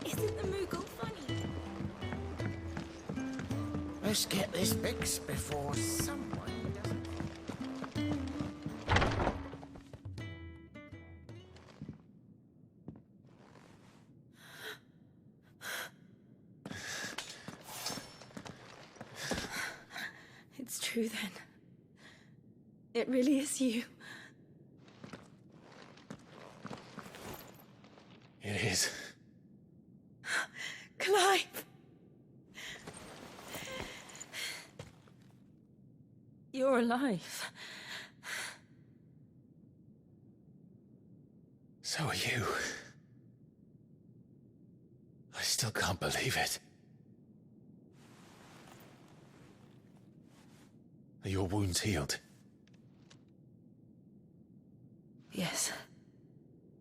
Isn't the Moogle funny? Let's get this fixed before someone doesn't... It's true then. It really is you. It is. Clive! You're alive. So are you. I still can't believe it. Are your wounds healed? Yes.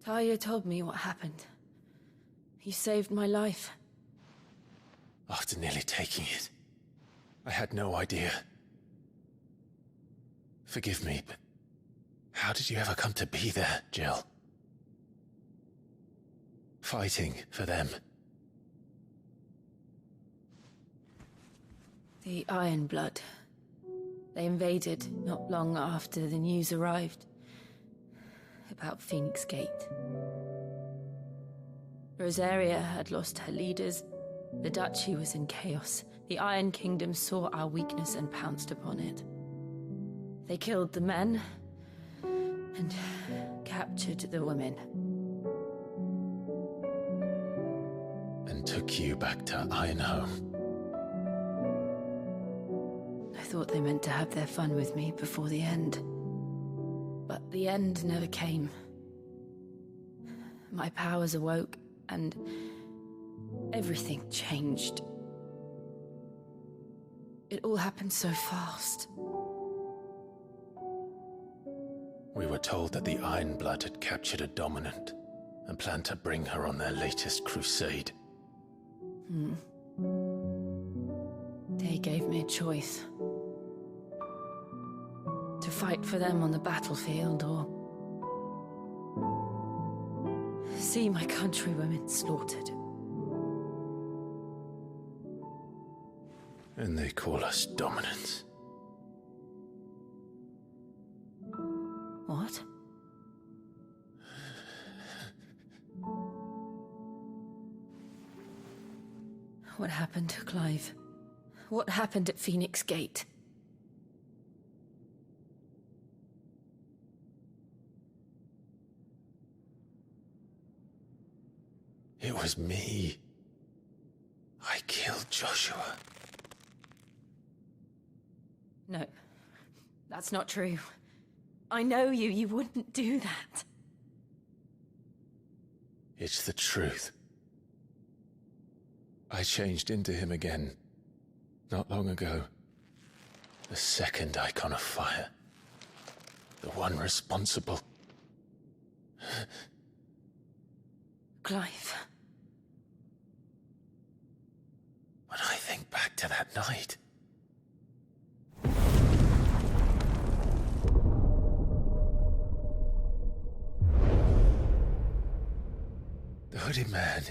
Talia told me what happened. You saved my life. After nearly taking it, I had no idea. Forgive me, but how did you ever come to be there, Jill? Fighting for them. The Iron Blood. They invaded not long after the news arrived about Phoenix Gate. Rosaria had lost her leaders. The Duchy was in chaos. The Iron Kingdom saw our weakness and pounced upon it. They killed the men and captured the women. And took you back to Ironhome. I thought they meant to have their fun with me before the end. But the end never came. My powers awoke, and everything changed. It all happened so fast. We were told that the Iron Blood had captured a dominant and planned to bring her on their latest crusade. They gave me a choice. To fight for them on the battlefield, or see my countrywomen slaughtered. And they call us dominants. What? What happened to Clive? What happened at Phoenix Gate? It was me. I killed Joshua. No, that's not true. I know you. You wouldn't do that. It's the truth. I changed into him again, not long ago. The second icon of fire. The one responsible. Clive. When I think back to that night... The hooded man,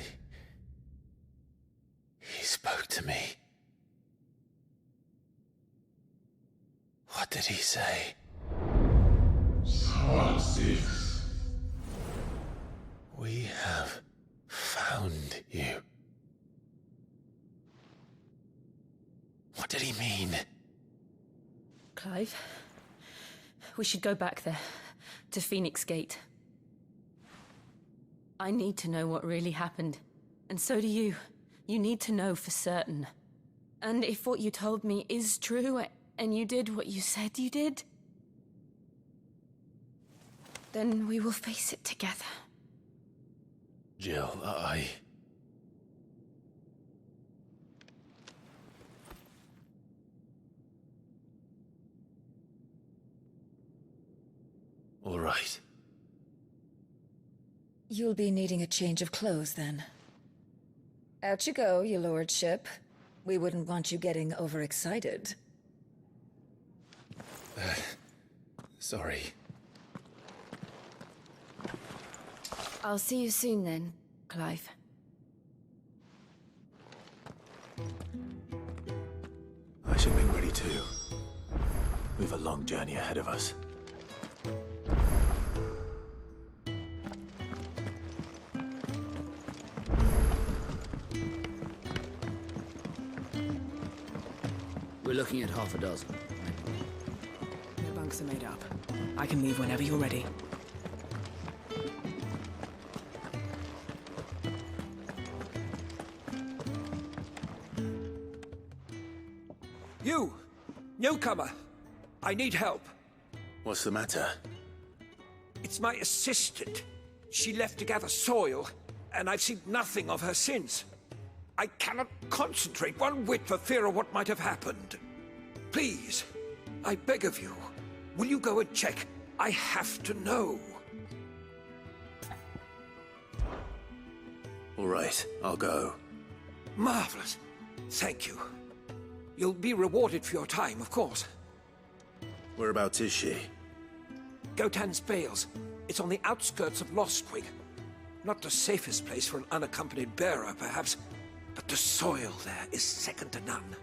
he spoke to me. What did he say? Six. We have found you. What did he mean? Clive, we should go back there, to Phoenix Gate. I need to know what really happened, and so do you. You need to know for certain. And if what you told me is true, and you did what you said you did, then we will face it together. Jill, All right. You'll be needing a change of clothes, then. Out you go, your lordship. We wouldn't want you getting overexcited. Sorry. I'll see you soon then, Clive. shipping ready too. We've a long journey ahead of us. We're looking at half a dozen. Your bunks are made up. I can leave whenever you're ready. You! Newcomer! I need help. What's the matter? It's my assistant. She left to gather soil, and I've seen nothing of her since. I cannot concentrate one whit for fear of what might have happened. Please, I beg of you, will you go and check? I have to know. All right, I'll go. Marvelous. Thank you. You'll be rewarded for your time, of course. Whereabouts is she? Gotan's Bales. It's on the outskirts of Lostwing. Not the safest place for an unaccompanied bearer, perhaps, but the soil there is second to none.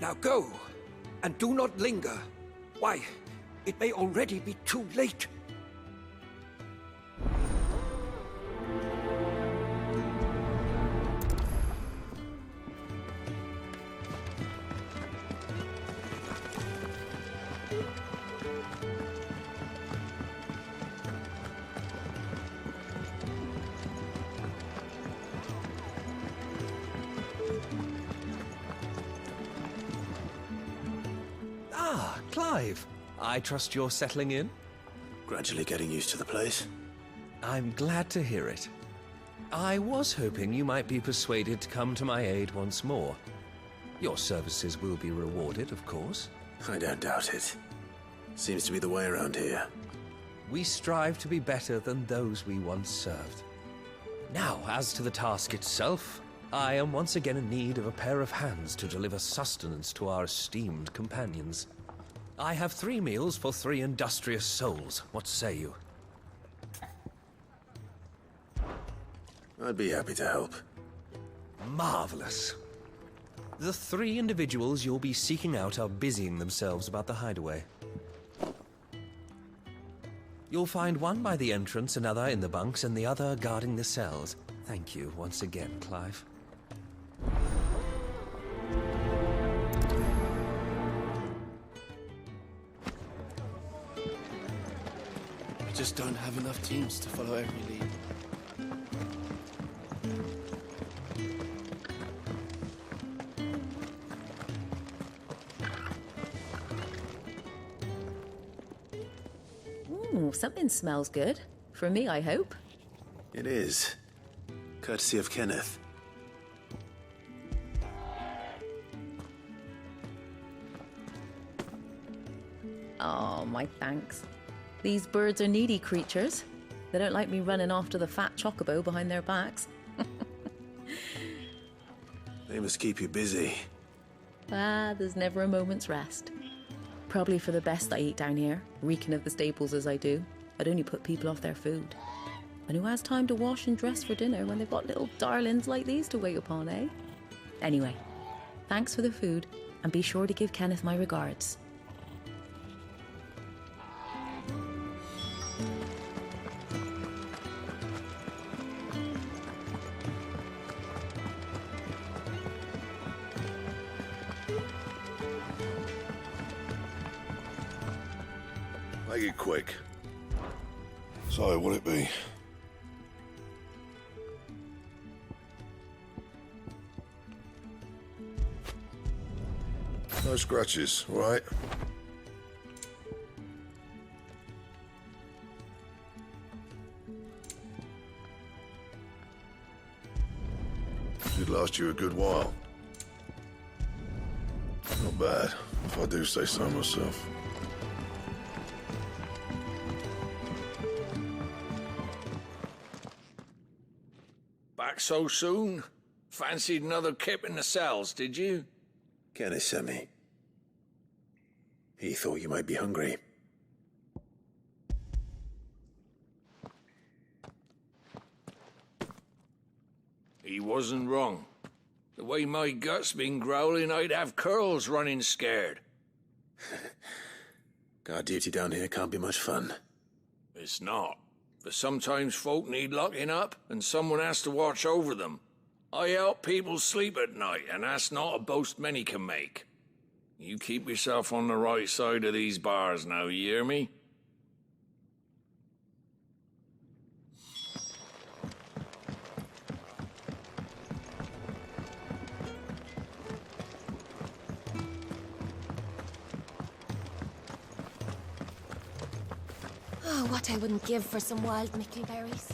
Now go, and do not linger. Why, it may already be too late. Ah, Clive. I trust you're settling in? Gradually getting used to the place. I'm glad to hear it. I was hoping you might be persuaded to come to my aid once more. Your services will be rewarded, of course. I don't doubt it. Seems to be the way around here. We strive to be better than those we once served. Now, as to the task itself, I am once again in need of a pair of hands to deliver sustenance to our esteemed companions. I have 3 meals for 3 industrious souls. What say you? I'd be happy to help. Marvelous. The 3 individuals you'll be seeking out are busying themselves about the hideaway. You'll find one by the entrance, another in the bunks, and the other guarding the cells. Thank you once again, Clive. We just don't have enough teams to follow every lead. Ooh, something smells good. For me, I hope. It is. Courtesy of Kenneth. Oh, my thanks. These birds are needy creatures. They don't like me running after the fat chocobo behind their backs. They must keep you busy. Ah, there's never a moment's rest. Probably for the best I eat down here, reeking of the staples as I do. I'd only put people off their food. And who has time to wash and dress for dinner when they've got little darlings like these to wait upon, eh? Anyway, thanks for the food, and be sure to give Kenneth my regards. Make it quick. So, what'll it be? No scratches, all right? Should last you a good while. Not bad, if I do say so myself. Back so soon? Fancied another kip in the cells, did you? Kenneth sent me. He thought you might be hungry. He wasn't wrong. The way my gut's been growling, I'd have curls running scared. Guard duty down here can't be much fun. It's not. But sometimes folk need locking up, and someone has to watch over them. I help people sleep at night, and that's not a boast many can make. You keep yourself on the right side of these bars now, you hear me? Oh, what I wouldn't give for some wild mickleberries.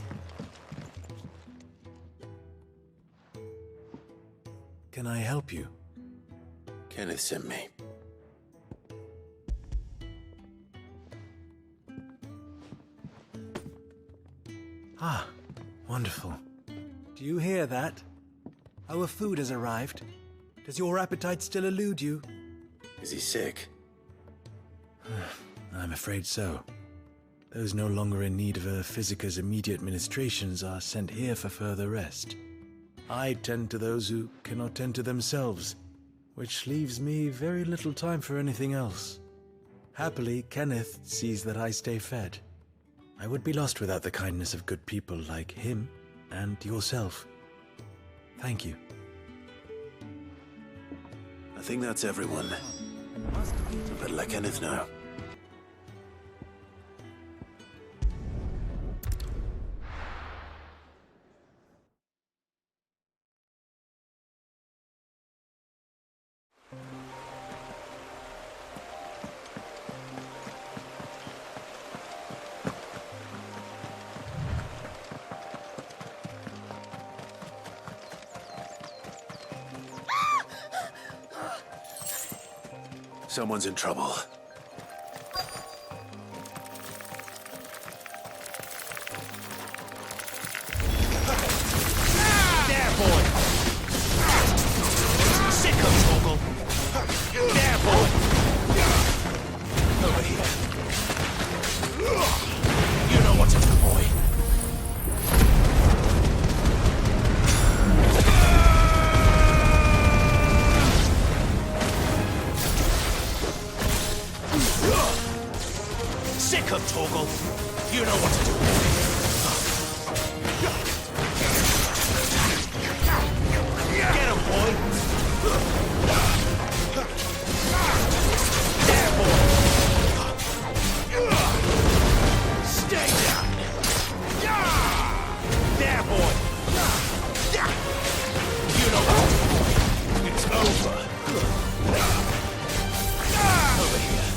Can I help you? Kenneth sent me. Ah, wonderful. Do you hear that? Our food has arrived. Does your appetite still elude you? Is he sick? I'm afraid so. Those no longer in need of a Physica's immediate ministrations are sent here for further rest. I tend to those who cannot tend to themselves, which leaves me very little time for anything else. Happily, Kenneth sees that I stay fed. I would be lost without the kindness of good people like him and yourself. Thank you. I think that's everyone. I better let Kenneth know. Someone's in trouble. There, boy! Sick of Torgal! There, boy! Over here. You know what to do, boy. Sick of Torgal. You know what to do. Get him, boy. There, boy. Stay down. There, boy. You know what to do. It's over. Over here.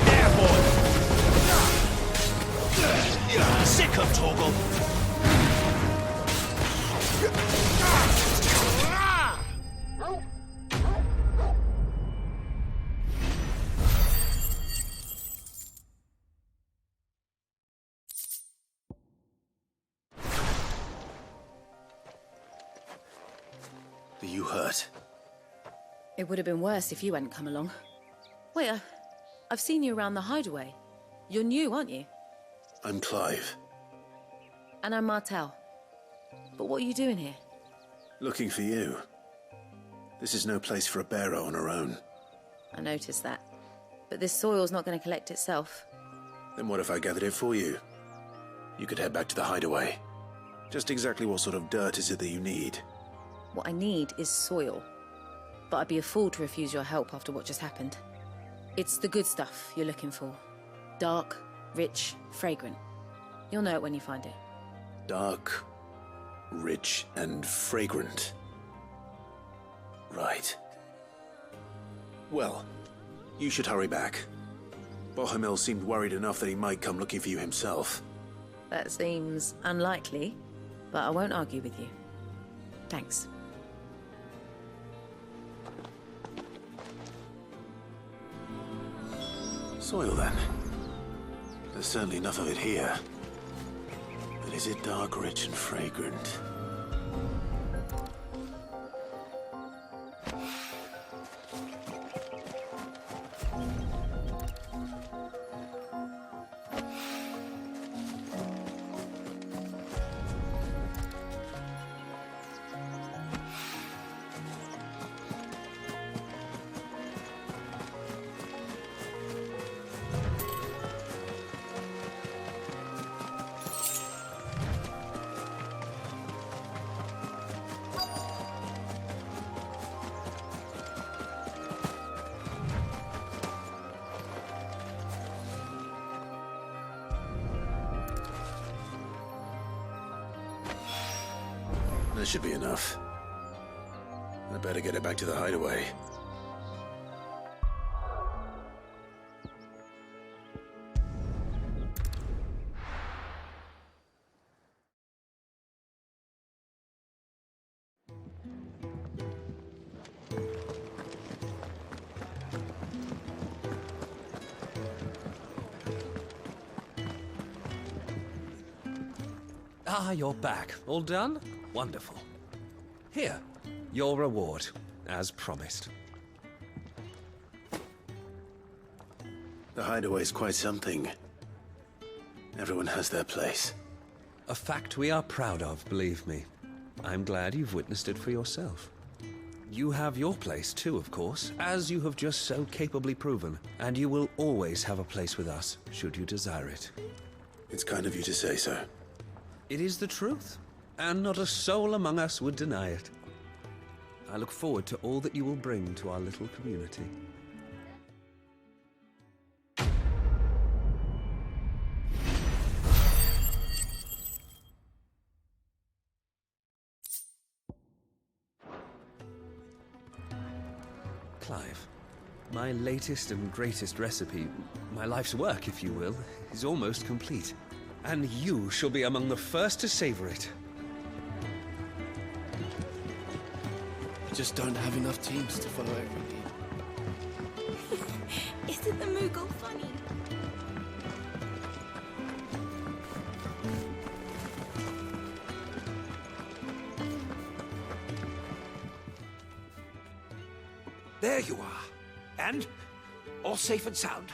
There, boy! Sick of Torgal! Are you hurt? It would have been worse if you hadn't come along. Wait, I've seen you around the hideaway. You're new, aren't you? I'm Clive. And I'm Martel. But what are you doing here? Looking for you. This is no place for a bearer on her own. I noticed that. But this soil's not going to collect itself. Then what if I gathered it for you? You could head back to the hideaway. Just exactly what sort of dirt is it that you need? What I need is soil. But I'd be a fool to refuse your help after what just happened. It's the good stuff you're looking for. Dark, rich, fragrant. You'll know it when you find it. Dark, rich, and fragrant. Right. Well, you should hurry back. Bohemil seemed worried enough that he might come looking for you himself. That seems unlikely, but I won't argue with you. Thanks. Soil, then. There's certainly enough of it here. But is it dark, rich, and fragrant? That should be enough. I better get it back to the hideaway. Ah, you're back. All done? Wonderful. Here, your reward, as promised. The hideaway's quite something. Everyone has their place. A fact we are proud of, believe me. I'm glad you've witnessed it for yourself. You have your place too, of course, as you have just so capably proven, and you will always have a place with us, should you desire it. It's kind of you to say so. It is the truth, and not a soul among us would deny it. I look forward to all that you will bring to our little community. Clive, my latest and greatest recipe, my life's work, if you will, is almost complete. And you shall be among the first to savor it. We just don't have enough teams to follow every lead. Isn't the Moogle funny? There you are. And all safe and sound.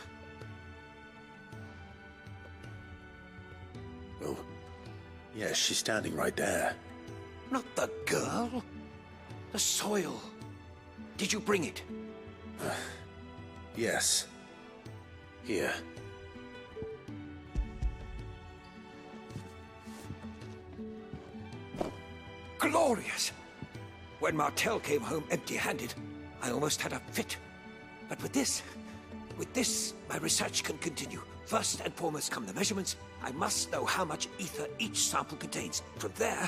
Oh, yes, she's standing right there. Not the girl. The soil. Did you bring it? Yes. Here. Glorious! When Martel came home empty-handed, I almost had a fit. But with this, my research can continue. First and foremost come the measurements. I must know how much ether each sample contains. From there...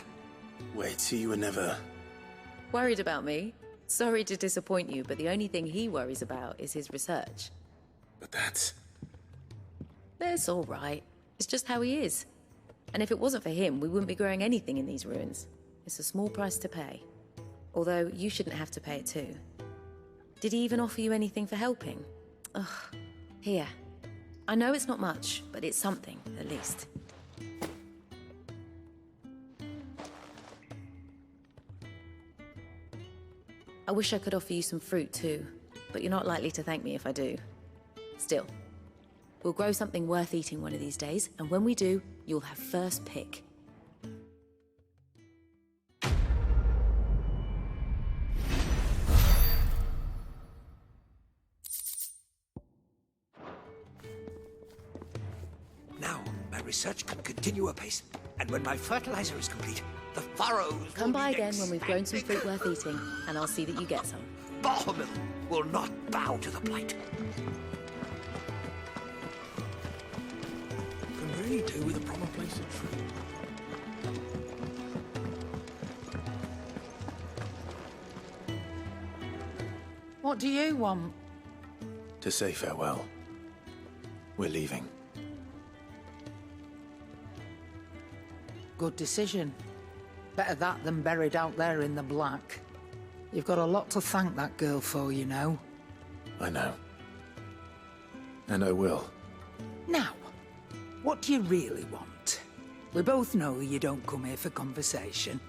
Wait, so you were never... Worried about me? Sorry to disappoint you, but the only thing he worries about is his research. But that's... It's all right. It's just how he is. And if it wasn't for him, we wouldn't be growing anything in these ruins. It's a small price to pay. Although, you shouldn't have to pay it too. Did he even offer you anything for helping? Ugh. Here. I know it's not much, but it's something, at least. I wish I could offer you some fruit too, but you're not likely to thank me if I do. Still, we'll grow something worth eating one of these days, and when we do, you'll have first pick. Now, my research can continue apace. And when my fertilizer is complete, the furrows Come will by be again when we've grown some fruit worth eating, and I'll see that you get some. Bahamil will not bow to the blight. Can really do with a proper place of truth. What do you want? To say farewell. We're leaving. Good decision. Better that than buried out there in the black. You've got a lot to thank that girl for, you know. I know. And I will. Now, what do you really want? We both know you don't come here for conversation.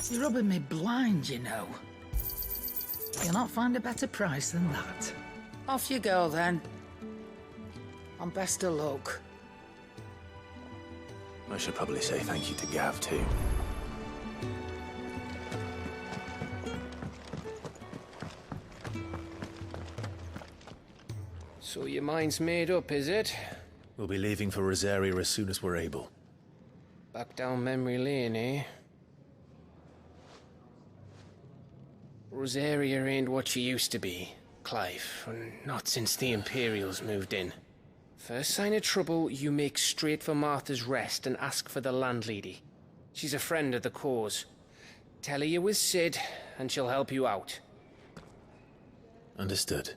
You're rubbing me blind, you know. You'll not find a better price than that. Off you go, then. And best of luck. I should probably say thank you to Gav, too. So your mind's made up, is it? We'll be leaving for Rosaria as soon as we're able. Back down memory lane, eh? Rosaria ain't what she used to be, Clive. Not since the Imperials moved in. First sign of trouble, you make straight for Martha's Rest and ask for the landlady. She's a friend of the cause. Tell her you're with Cid, and she'll help you out. Understood.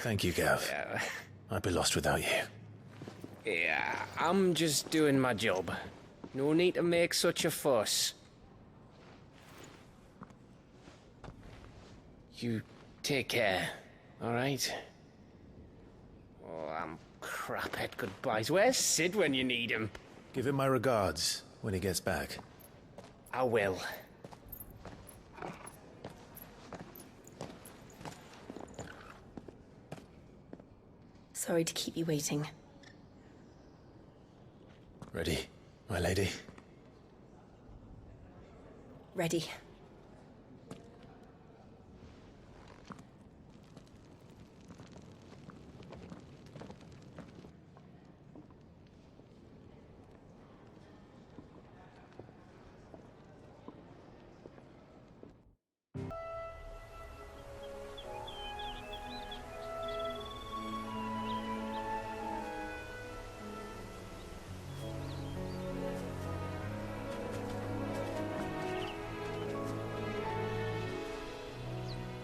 Thank you, Gav. I'd be lost without you. Yeah, I'm just doing my job. No need to make such a fuss. You take care, alright? Oh, I'm crap at goodbyes. Where's Cid when you need him? Give him my regards when he gets back. I will. Sorry to keep you waiting. Ready, my lady? Ready.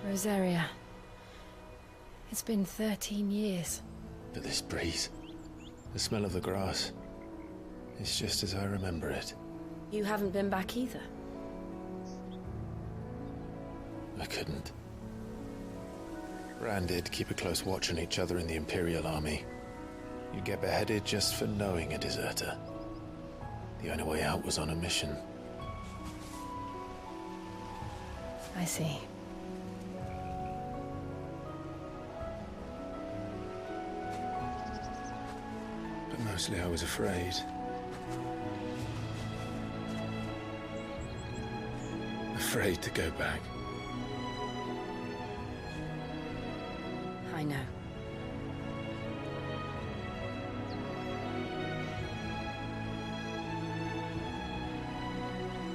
Rosaria. It's been 13 years. But this breeze, the smell of the grass, it's just as I remember it. You haven't been back either. I couldn't. Rand did keep a close watch on each other in the Imperial Army. You'd get beheaded just for knowing a deserter. The only way out was on a mission. I see. But mostly I was afraid. Afraid to go back. I know.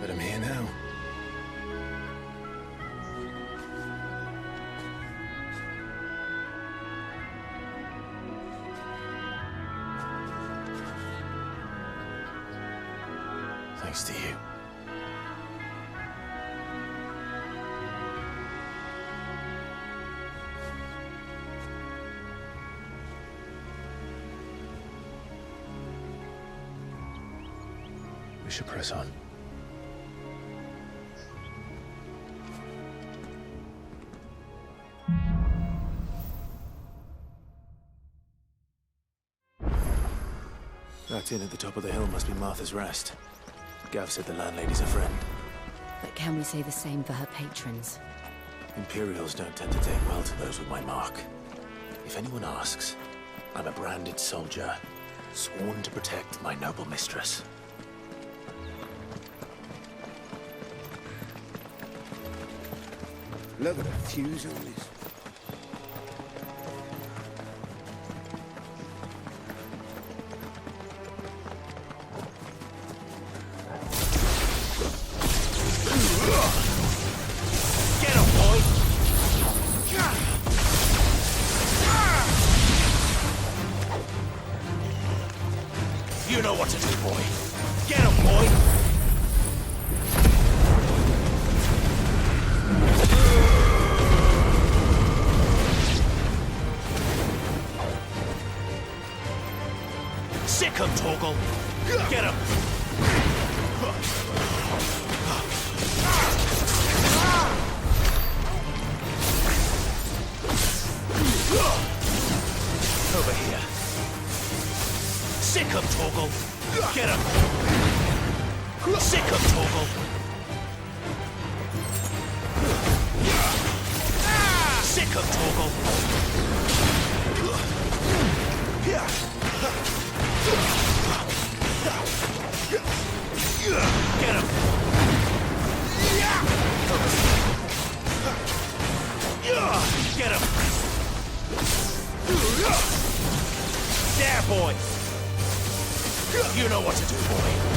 But I'm here now. Thanks to you. We should press on. That inn at the top of the hill must be Martha's Rest. Gav said the landlady's a friend. But can we say the same for her patrons? Imperials don't tend to take well to those with my mark. If anyone asks, I'm a branded soldier, sworn to protect my noble mistress. Look at the fuse on this. You know what to do, boy. Get him, boy! Sick him, Torgal! Get him! Over here. Sick him, Torgal! Get him! Sick him, Torgal! Sick him, Torgal! Get him! Over here. boy! You know what to do, boy.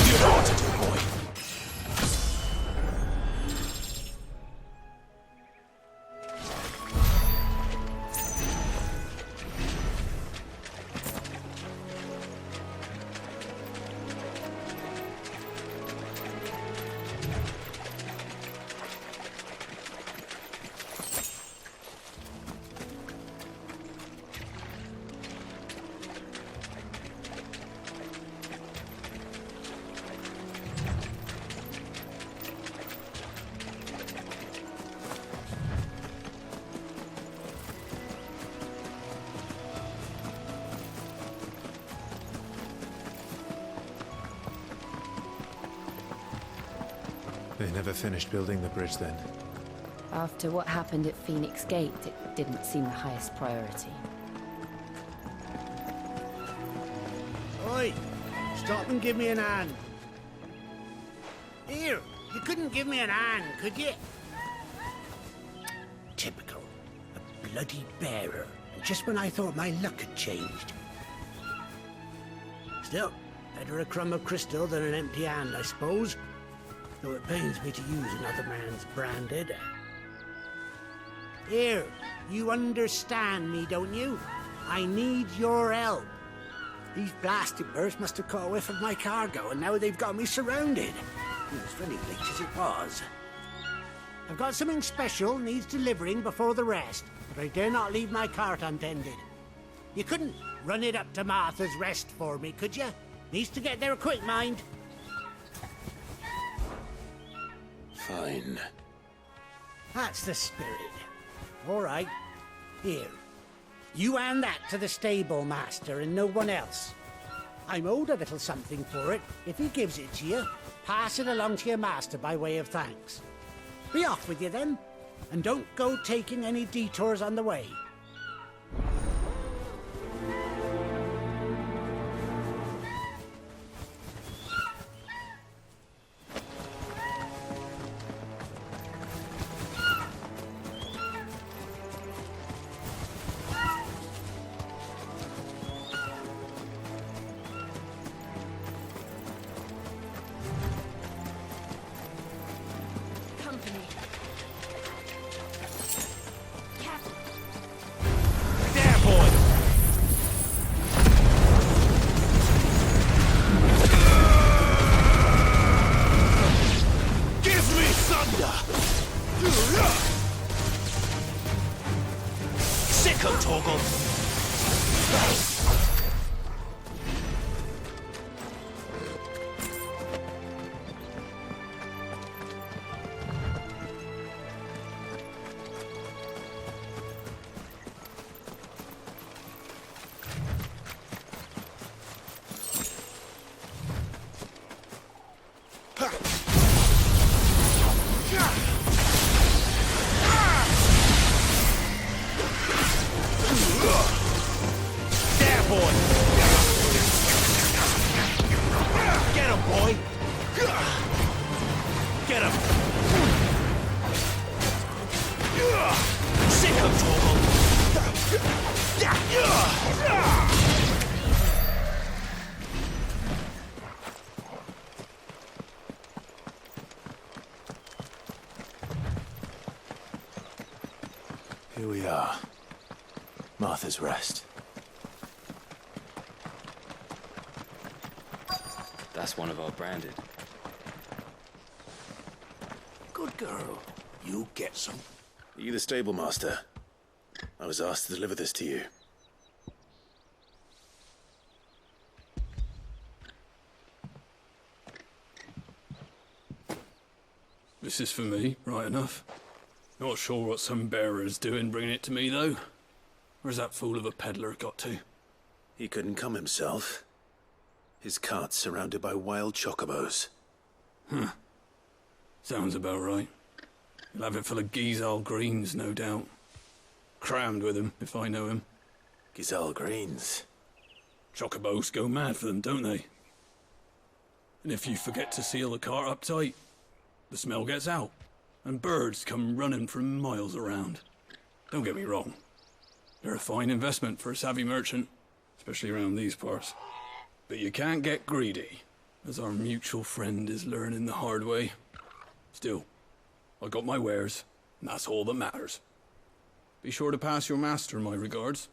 You know what to do, boy. They never finished building the bridge then. After what happened at Phoenix Gate, it didn't seem the highest priority. Oi! Stop and give me an hand. Here, you couldn't give me an hand, could you? Typical. A bloody bearer. Just when I thought my luck had changed. Still, better a crumb of crystal than an empty hand, I suppose. Though it pains me to use another man's branded. Here, you understand me, don't you? I need your help. These blasted birds must have caught a whiff of my cargo, and now they've got me surrounded. It was very late as it was. I've got something special needs delivering before the rest, but I dare not leave my cart untended. You couldn't run it up to Martha's Rest for me, could you? Needs to get there quick, mind. Fine. That's the spirit. All right. Here. You hand that to the stable master and no one else. I'm owed a little something for it. If he gives it to you, pass it along to your master by way of thanks. Be off with you then, and don't go taking any detours on the way. Here we are. Martha's Rest. That's one of our branded. Good girl. You get some. Are you the stable master? I was asked to deliver this to you. This is for me, right enough. Not sure what some bearer's doing bringing it to me, though. Where's that fool of a peddler got to? He couldn't come himself. His cart's surrounded by wild chocobos. Huh. Sounds about right. He'll have it full of Gizal greens, no doubt. Crammed with him, if I know him. Gizal greens? Chocobos go mad for them, don't they? And if you forget to seal the cart up tight, the smell gets out, and birds come running from miles around. Don't get me wrong. They're a fine investment for a savvy merchant, especially around these parts. But you can't get greedy, as our mutual friend is learning the hard way. Still, I got my wares, and that's all that matters. Be sure to pass your master my regards.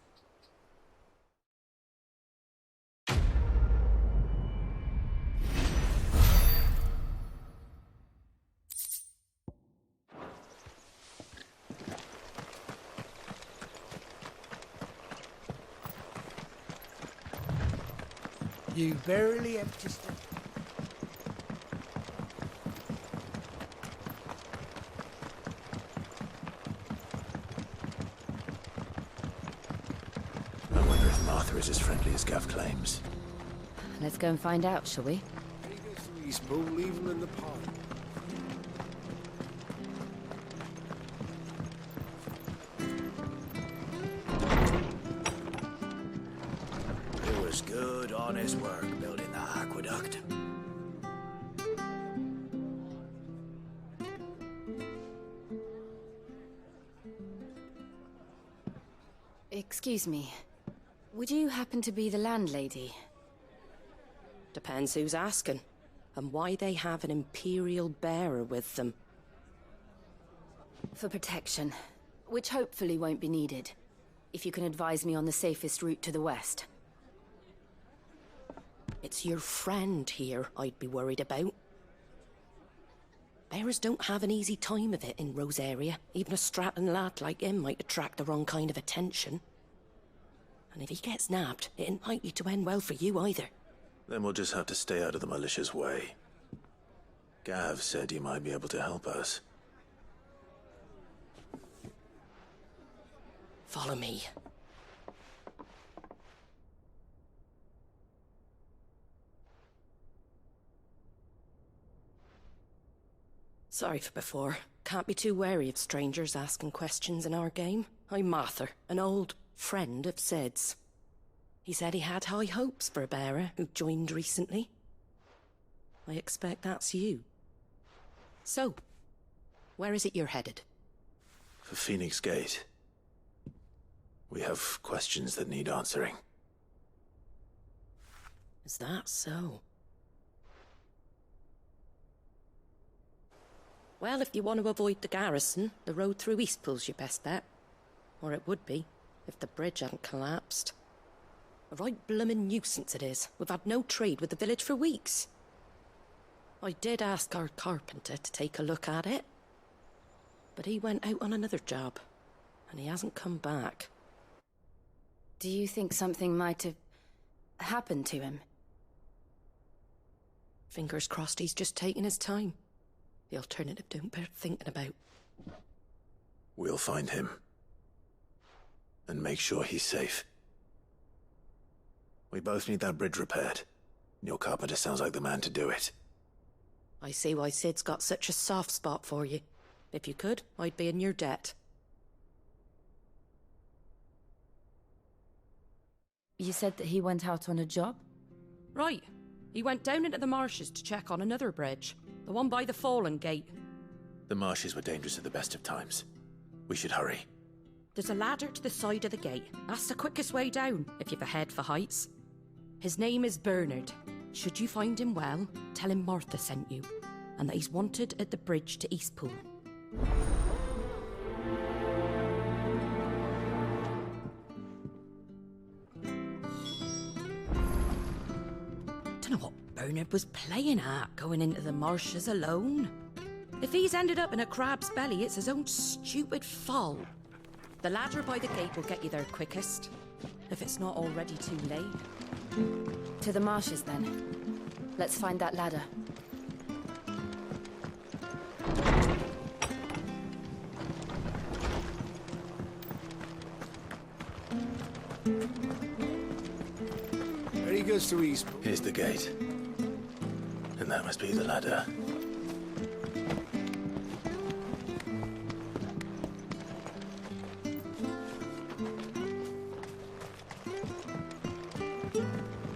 You barely have to step. I wonder if Martha is as friendly as Gav claims. Let's go and find out, shall we? Leave him in the pond. It was good, honest work building that aqueduct. Excuse me. Would you happen to be the landlady? Depends who's asking, and why they have an Imperial bearer with them. For protection, which hopefully won't be needed. If you can advise me on the safest route to the west. It's your friend here I'd be worried about. Bearers don't have an easy time of it in Rosaria. Even a Stratton lad like him might attract the wrong kind of attention. And if he gets nabbed, it ain't likely to end well for you either. Then we'll just have to stay out of the malicious way. Gav said he might be able to help us. Follow me. Sorry for before. Can't be too wary of strangers asking questions in our game. I'm Martha, an old friend of Sid's. He said he had high hopes for a bearer who joined recently. I expect that's you. So, where is it you're headed? For Phoenix Gate. We have questions that need answering. Is that so? Well, if you want to avoid the garrison, the road through Eastpool's your best bet. Or it would be, if the bridge hadn't collapsed. A right bloomin' nuisance it is. We've had no trade with the village for weeks. I did ask our carpenter to take a look at it. But he went out on another job, and he hasn't come back. Do you think something might have happened to him? Fingers crossed he's just taking his time. The alternative don't bear thinking about. We'll find him. And make sure he's safe. We both need that bridge repaired. Your carpenter sounds like the man to do it. I see why Sid's got such a soft spot for you. If you could, I'd be in your debt. You said that he went out on a job? Right. He went down into the marshes to check on another bridge. The one by the Fallen Gate. The marshes were dangerous at the best of times. We should hurry. There's a ladder to the side of the gate. That's the quickest way down, if you've a head for heights. His name is Bernard. Should you find him well, tell him Martha sent you, and that he's wanted at the bridge to Eastpool. Dunno what Bernard was playing at, going into the marshes alone. If he's ended up in a crab's belly, it's his own stupid fault. The ladder by the gate will get you there quickest, if it's not already too late. To the marshes, then. Let's find that ladder. There he goes to Eastpool. Here's the gate. And that must be the ladder.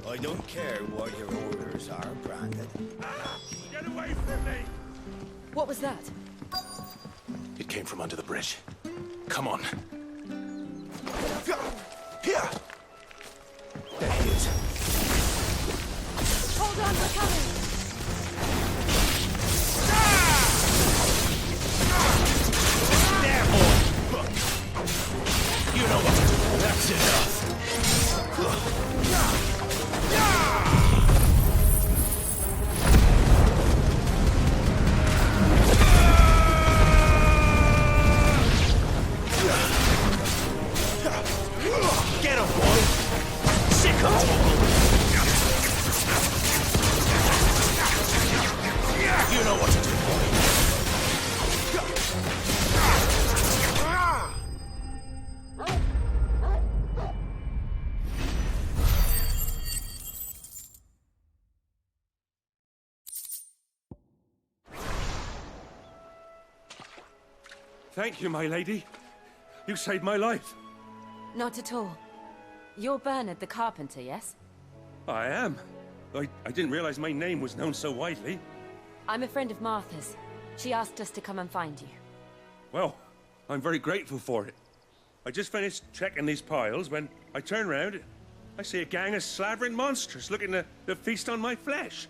I don't care what your orders are, Brandon. Get away from me! What was that? It came from under the bridge. Come on. You know what to do. That's enough. Get him, boy! Sick of talking! You know what to do, boy. Thank you, my lady. You saved my life. Not at all. You're Bernard the carpenter, yes? I am. I didn't realize my name was known so widely. I'm a friend of Martha's. She asked us to come and find you. Well, I'm very grateful for it. I just finished checking these piles when I turn around. I see a gang of slavering monsters looking to feast on my flesh.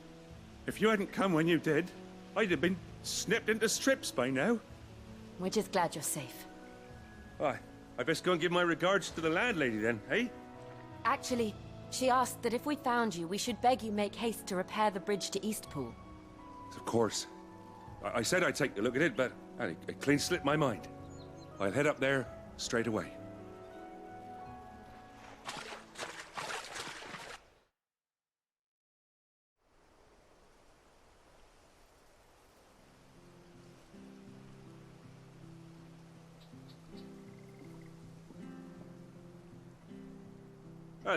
If you hadn't come when you did, I'd have been snipped into strips by now. We're just glad you're safe. I best go and give my regards to the landlady then, eh? Actually, she asked that if we found you, we should beg you make haste to repair the bridge to Eastpool. Of course. I said I'd take a look at it, but it clean slipped my mind. I'll head up there straight away.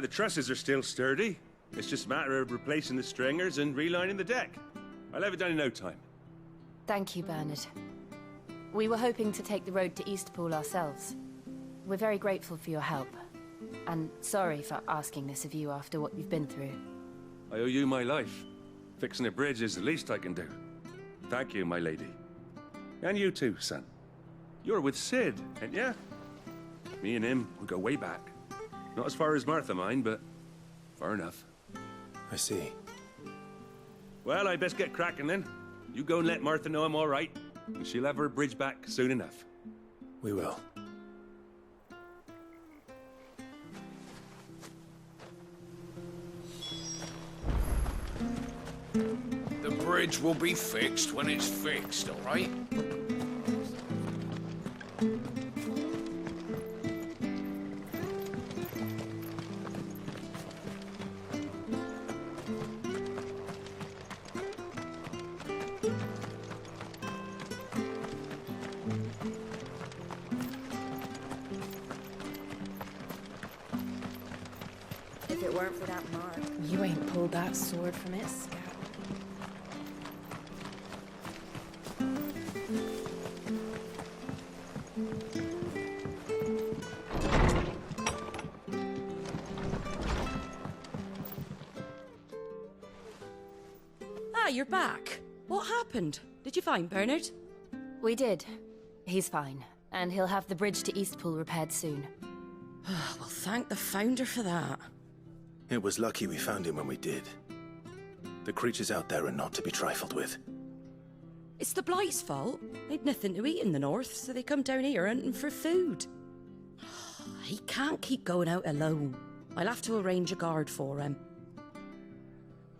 The trusses are still sturdy. It's just a matter of replacing the stringers and relining the deck. I'll have it done in no time. Thank you, Bernard. We were hoping to take the road to Eastpool ourselves. We're very grateful for your help. And sorry for asking this of you after what you've been through. I owe you my life. Fixing a bridge is the least I can do. Thank you, my lady. And you too, son. You're with Sid, ain't ya? Me and him, we go way back. Not as far as Martha, mind, but far enough. I see. Well, I best get cracking then. You go and let Martha know I'm all right, and she'll have her bridge back soon enough. We will. The bridge will be fixed when it's fixed, all right? If it weren't for that mark. You ain't pulled that sword from its scab. Ah, you're back. What happened? Did you find Bernard? We did. He's fine, and he'll have the bridge to Eastpool repaired soon. Well, thank the Founder for that. It was lucky we found him when we did. The creatures out there are not to be trifled with. It's the Blight's fault. They'd nothing to eat in the north, so they come down here hunting for food. He can't keep going out alone. I'll have to arrange a guard for him.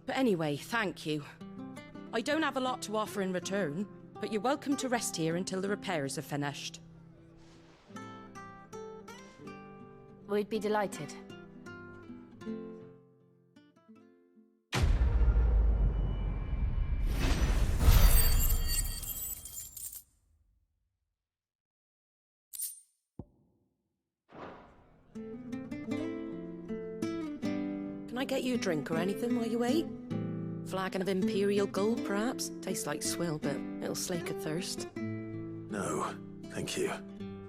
But anyway, thank you. I don't have a lot to offer in return, but you're welcome to rest here until the repairs are finished. We'd be delighted. Can I get you a drink or anything while you wait? Flagon of Imperial Gold, perhaps? Tastes like swill, but it'll slake a thirst. No, thank you.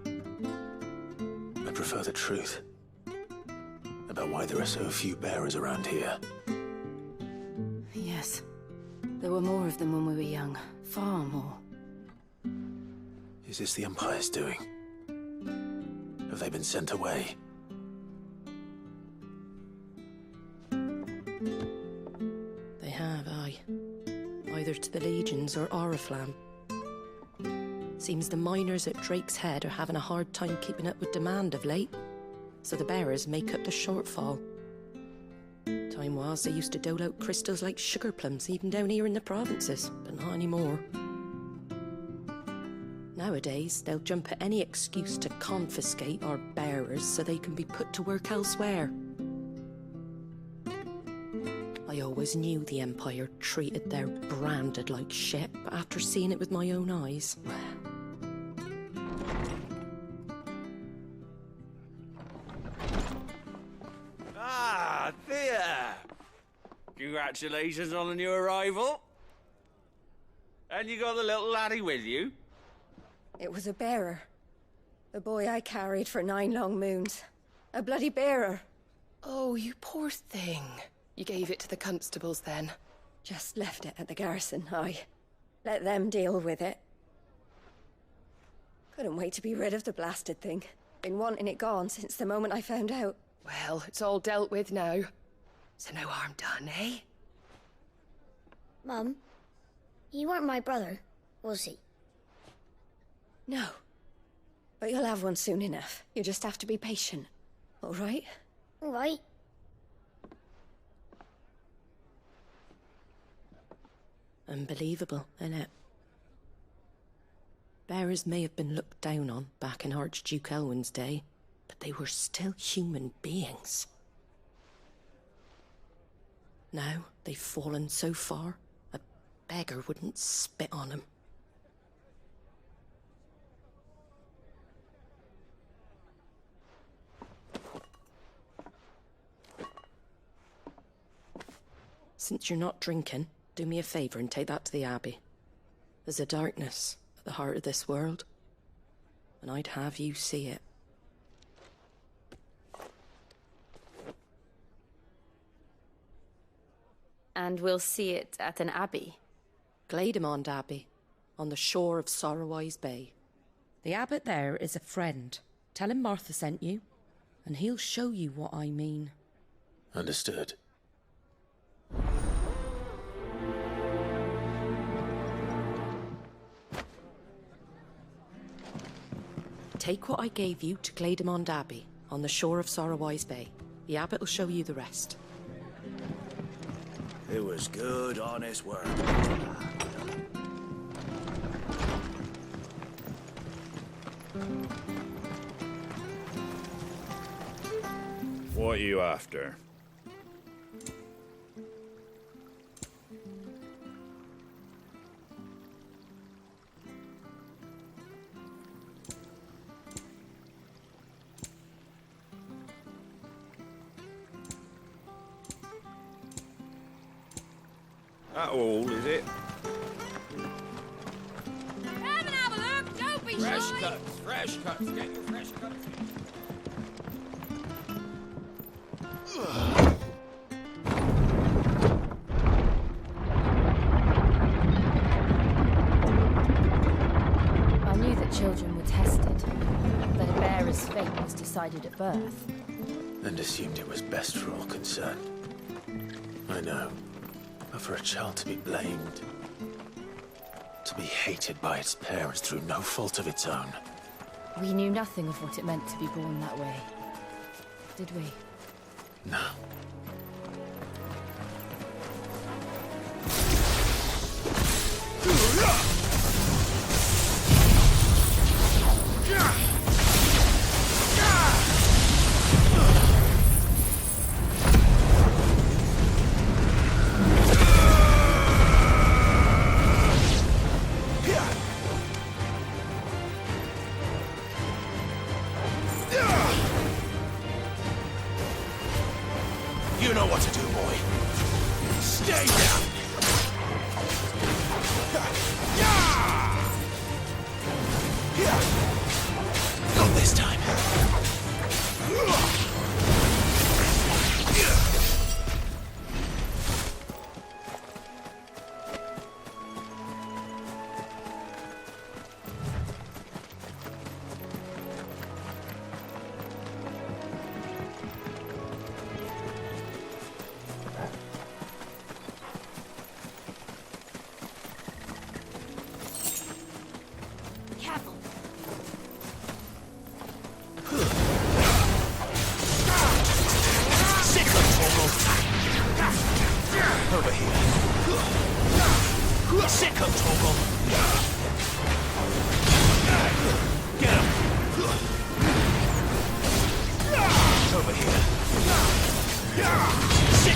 I prefer the truth. About why there are so few bearers around here. Yes. There were more of them when we were young. Far more. Is this the Empire's doing? Have they been sent away? They have, aye. Either to the Legions or Oriflamme. Seems the miners at Drake's Head are having a hard time keeping up with demand of late, so the bearers make up the shortfall. Time was they used to dole out crystals like sugar plums even down here in the provinces, but not anymore. Nowadays, they'll jump at any excuse to confiscate our bearers so they can be put to work elsewhere. I always knew the Empire treated their branded like shit, but after seeing it with my own eyes, well... Ah, Thea! Congratulations on the new arrival. And you got the little laddie with you? It was a bearer. The boy I carried for 9 long moons. A bloody bearer. Oh, you poor thing. You gave it to the constables then? Just left it at the garrison, let them deal with it. Couldn't wait to be rid of the blasted thing. Been wanting it gone since the moment I found out. Well, it's all dealt with now. So no harm done, eh? Mum, you weren't my brother, was he? No. But you'll have one soon enough. You just have to be patient. All right? All right. Unbelievable, innit? Bearers may have been looked down on back in Archduke Elwin's day, but they were still human beings. Now they've fallen so far, a beggar wouldn't spit on them. Since you're not drinking, do me a favour and take that to the Abbey. There's a darkness at the heart of this world, and I'd have you see it. And we'll see it at an abbey? Glademond Abbey, on the shore of Sorrowwise Bay. The abbot there is a friend. Tell him Martha sent you, and he'll show you what I mean. Understood. Take what I gave you to Glademond Abbey, on the shore of Sorrowwise Bay. The abbot will show you the rest. It was good, honest work. What are you after? That all, is it? Come and have a look, don't be Fresh shy. cuts, fresh cuts, get your fresh cuts. I knew that children were tested, that a bearer's fate was decided at birth. And assumed it was best for all concerned. I know. But for a child to be blamed, to be hated by its parents through no fault of its own. We knew nothing of what it meant to be born that way, did we? No. You know what to do, boy. Stay down. Not this time.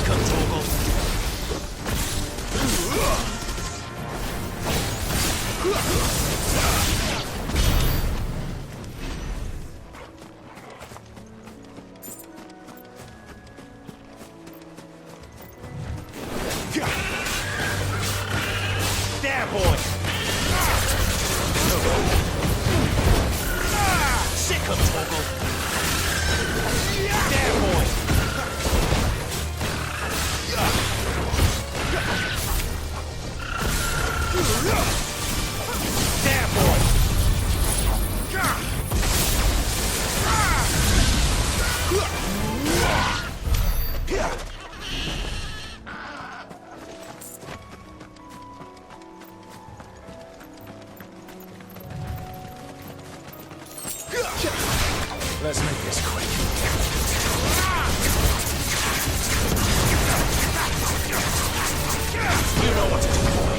Sick 'em, Torgal. There, boy! Sick 'em, Torgal. There, boy! There, boy! Let's make this quick. You know what to do, boy.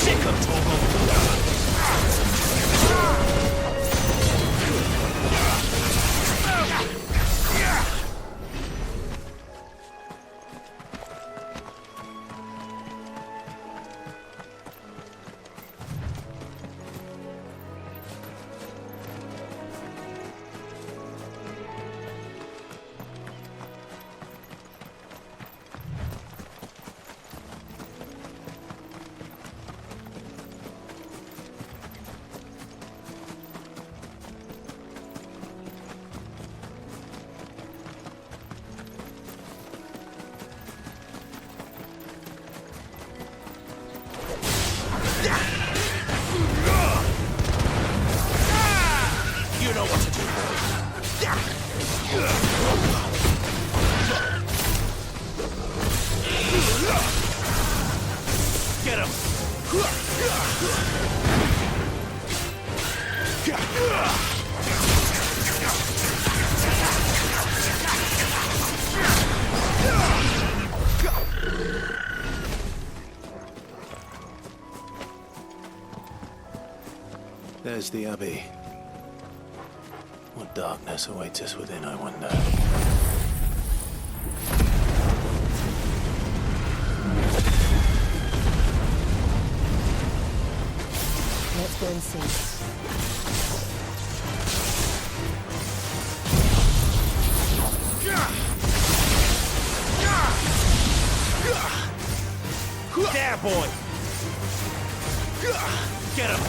Sick 'em, Torgal. You know what to do, boy. Get him! There's the Abbey. What darkness awaits us within, I wonder. Let's go and see. There, boy! Get him!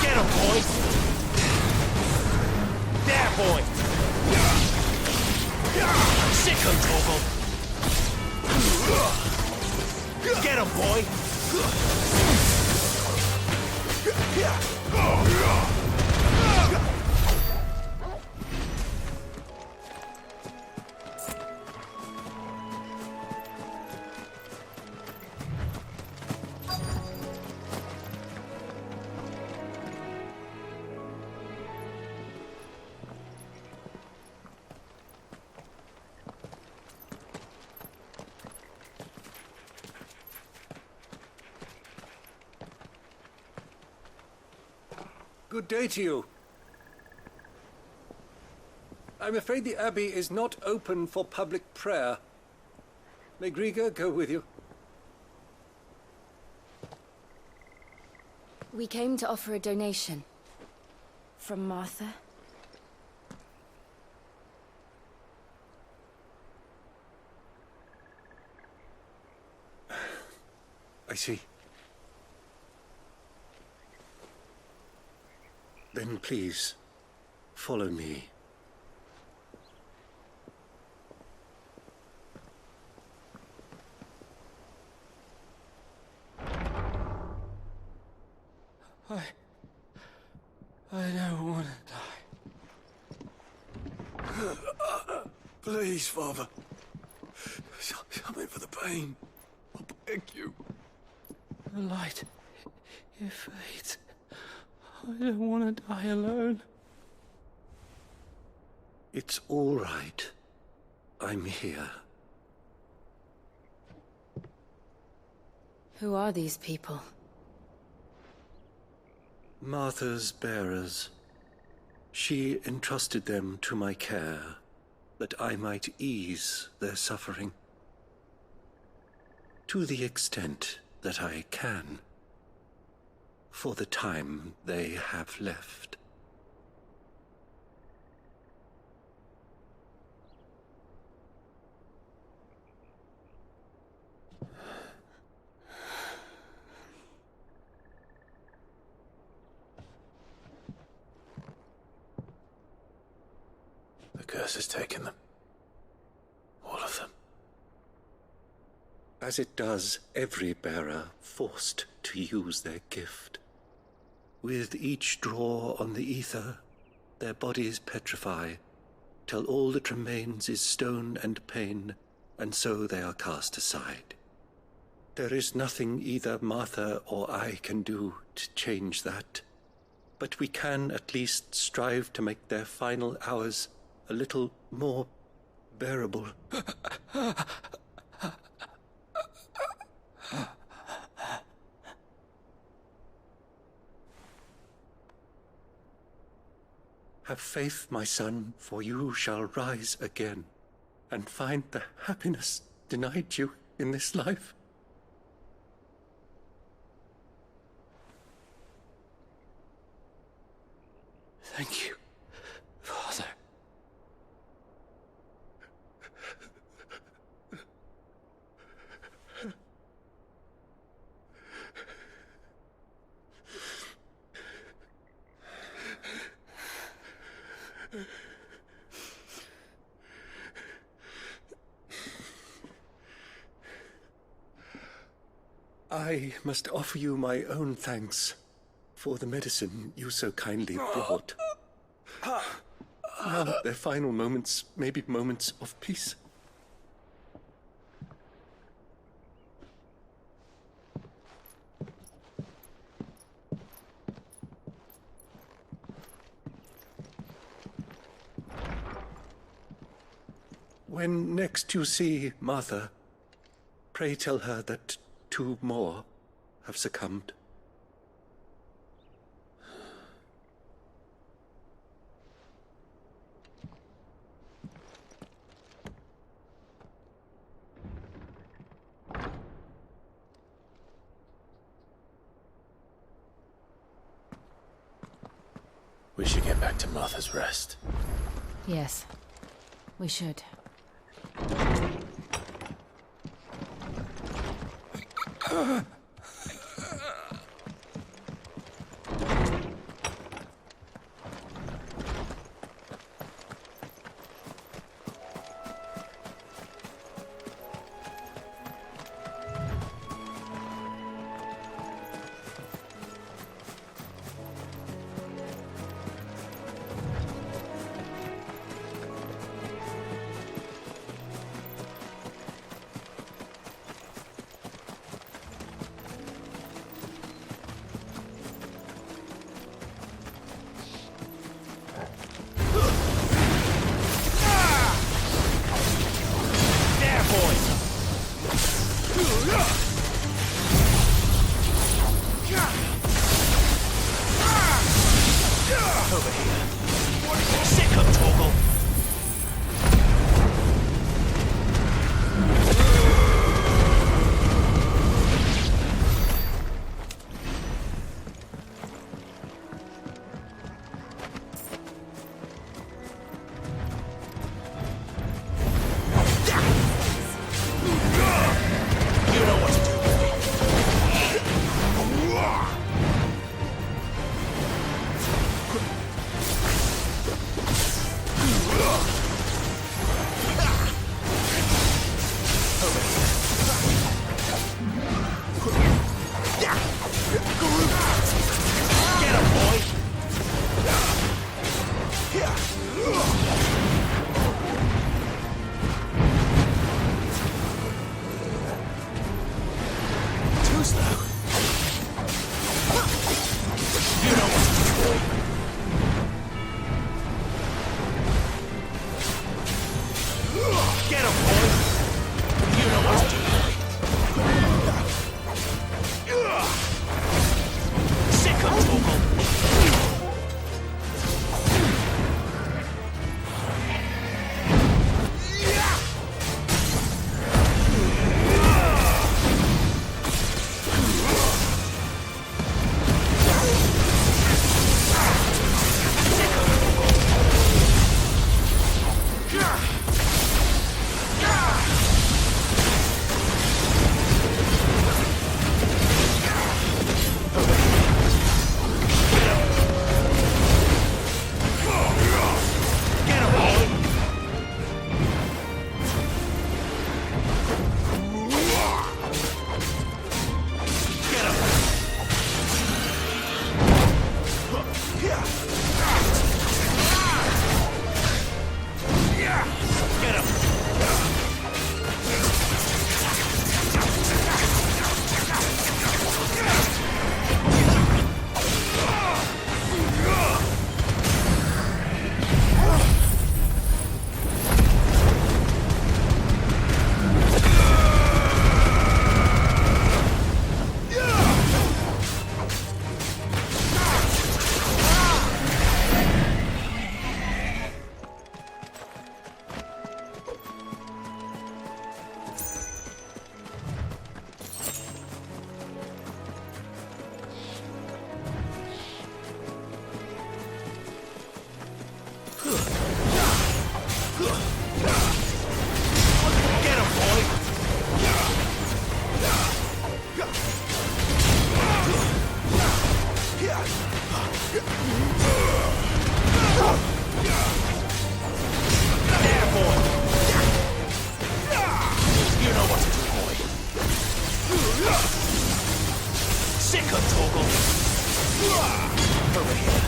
Get him, boy! There, boy! Sick 'em, Torgal! Get him, boy! Good day to you. I'm afraid the Abbey is not open for public prayer. May Griga go with you? We came to offer a donation. From Martha. I see. Then please, follow me. I don't want to die. Please, Father. Something for the pain. I beg you. The light, it fades. I don't want to die alone. It's all right. I'm here. Who are these people? Martha's bearers. She entrusted them to my care, that I might ease their suffering. To the extent that I can, for the time they have left. The curse has taken them. All of them. As it does every bearer forced to use their gift. With each draw on the ether, their bodies petrify, till all that remains is stone and pain, and so they are cast aside. There is nothing either Martha or I can do to change that, but we can at least strive to make their final hours a little more bearable. Have faith, my son, for you shall rise again, and find the happiness denied you in this life. Thank you, Father. I must offer you my own thanks for the medicine you so kindly brought. Now their final moments may be moments of peace. When next you see Martha, pray tell her that 2 more have succumbed. We should get back to Martha's Rest. Yes, we should. Over here. Sick of Torgal. You know what to do. Over here.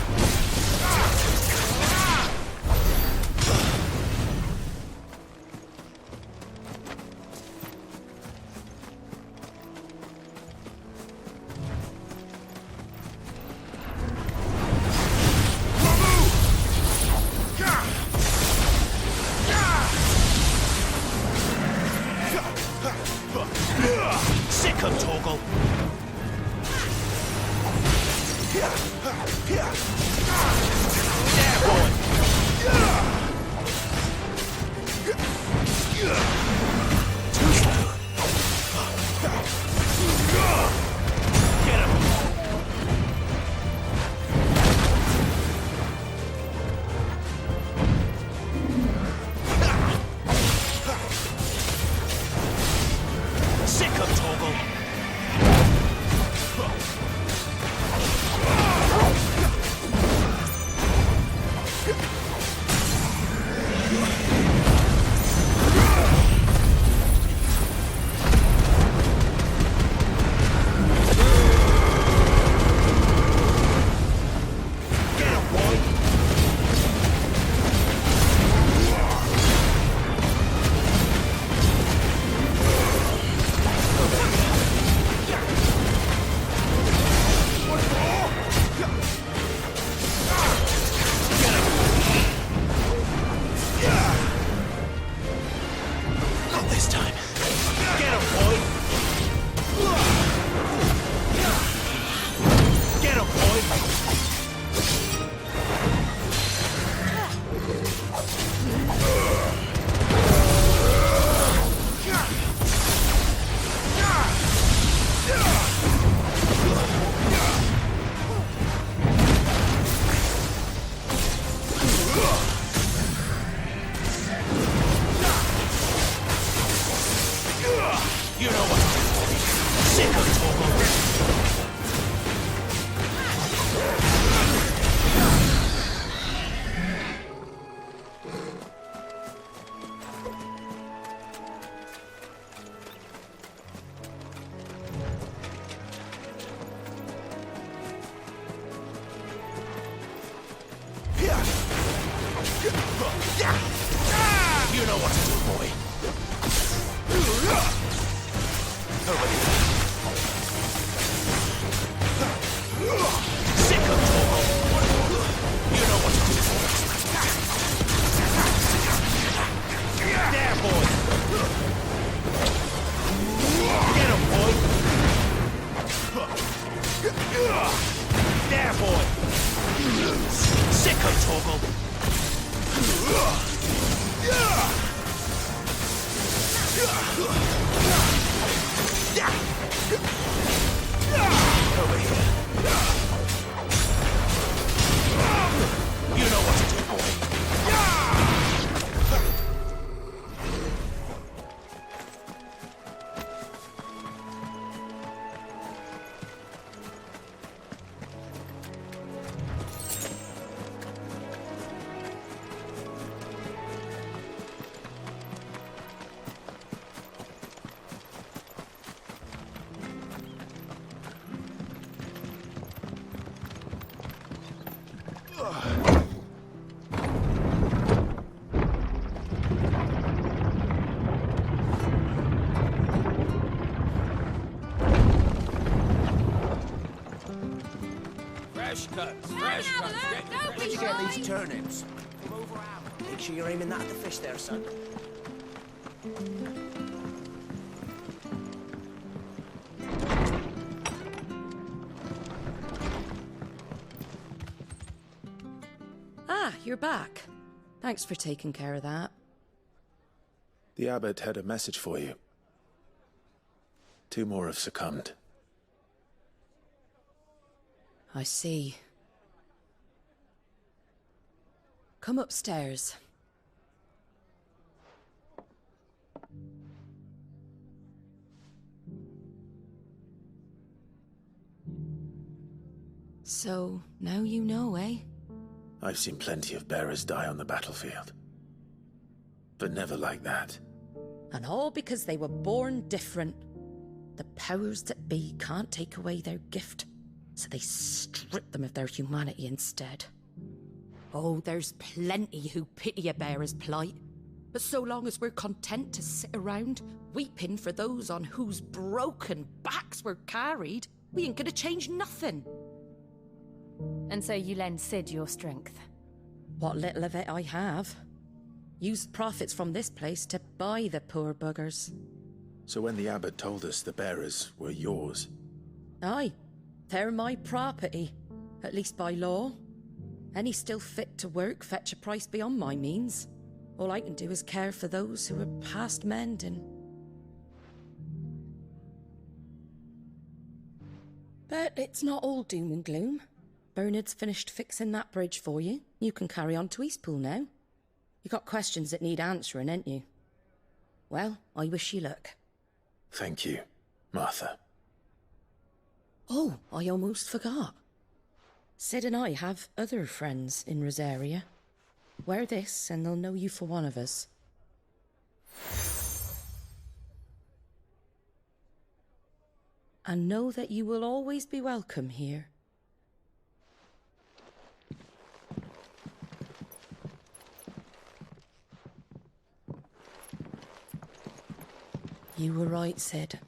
Sick of Torgal. There, boy. Too slow. Get him. Sick of Torgal. Not this time. Get him, boy. Get him, boy. You know what? Sick of Torgal. You know what to do, boy. Over here. Sick of Torgal. You know what to do, boy. There, boy. Get him, boy. There, boy. Sick of Torgal. Over here. You know what to do, boy. Fresh cuts, fresh cuts. Where'd you get these turnips? Make sure you're aiming that at the fish there, son. Ah, you're back. Thanks for taking care of that. The abbot had a message for you. 2 more have succumbed. I see. Come upstairs. So, now you know, eh? I've seen plenty of bearers die on the battlefield. But never like that. And all because they were born different. The powers that be can't take away their gift. so they strip them of their humanity instead. Oh, there's plenty who pity a bearer's plight. But so long as we're content to sit around, weeping for those on whose broken backs we're carried, we ain't gonna change nothing. And so you lend Cid your strength? What little of it I have. Used profits from this place to buy the poor buggers. So when the abbot told us the bearers were yours... Aye, they're my property, at least by law. Any still fit to work fetch a price beyond my means. All I can do is care for those who are past mending. But it's not all doom and gloom. Bernard's finished fixing that bridge for you. You can carry on to Eastpool now. You got questions that need answering, ain't you? Well, I wish you luck. Thank you, Martha. Oh, I almost forgot. Cid and I have other friends in Rosaria. Wear this and they'll know you for one of us. And know that you will always be welcome here. You were right, Cid.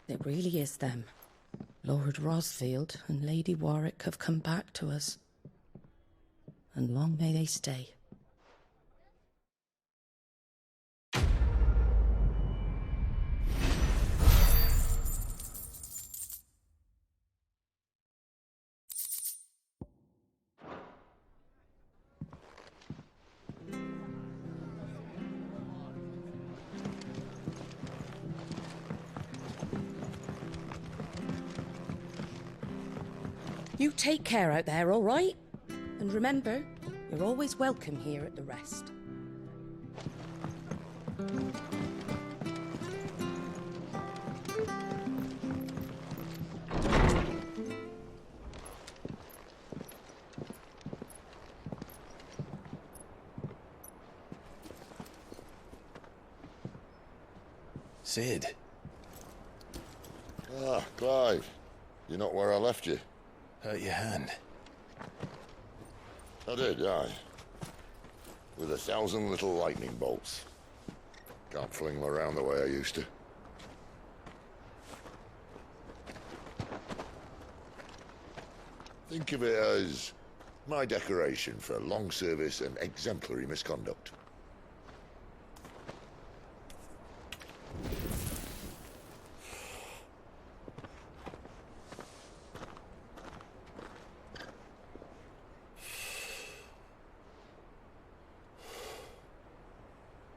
It really is them. Lord Rosfield and Lady Warwick have come back to us. And long may they stay. You take care out there, all right? And remember, you're always welcome here at the Rest. Cid. Ah, Clive. You're not where I left you. Hurt your hand. I did, aye. With 1,000 little lightning bolts. Can't fling them around the way I used to. Think of it as my decoration for long service and exemplary misconduct.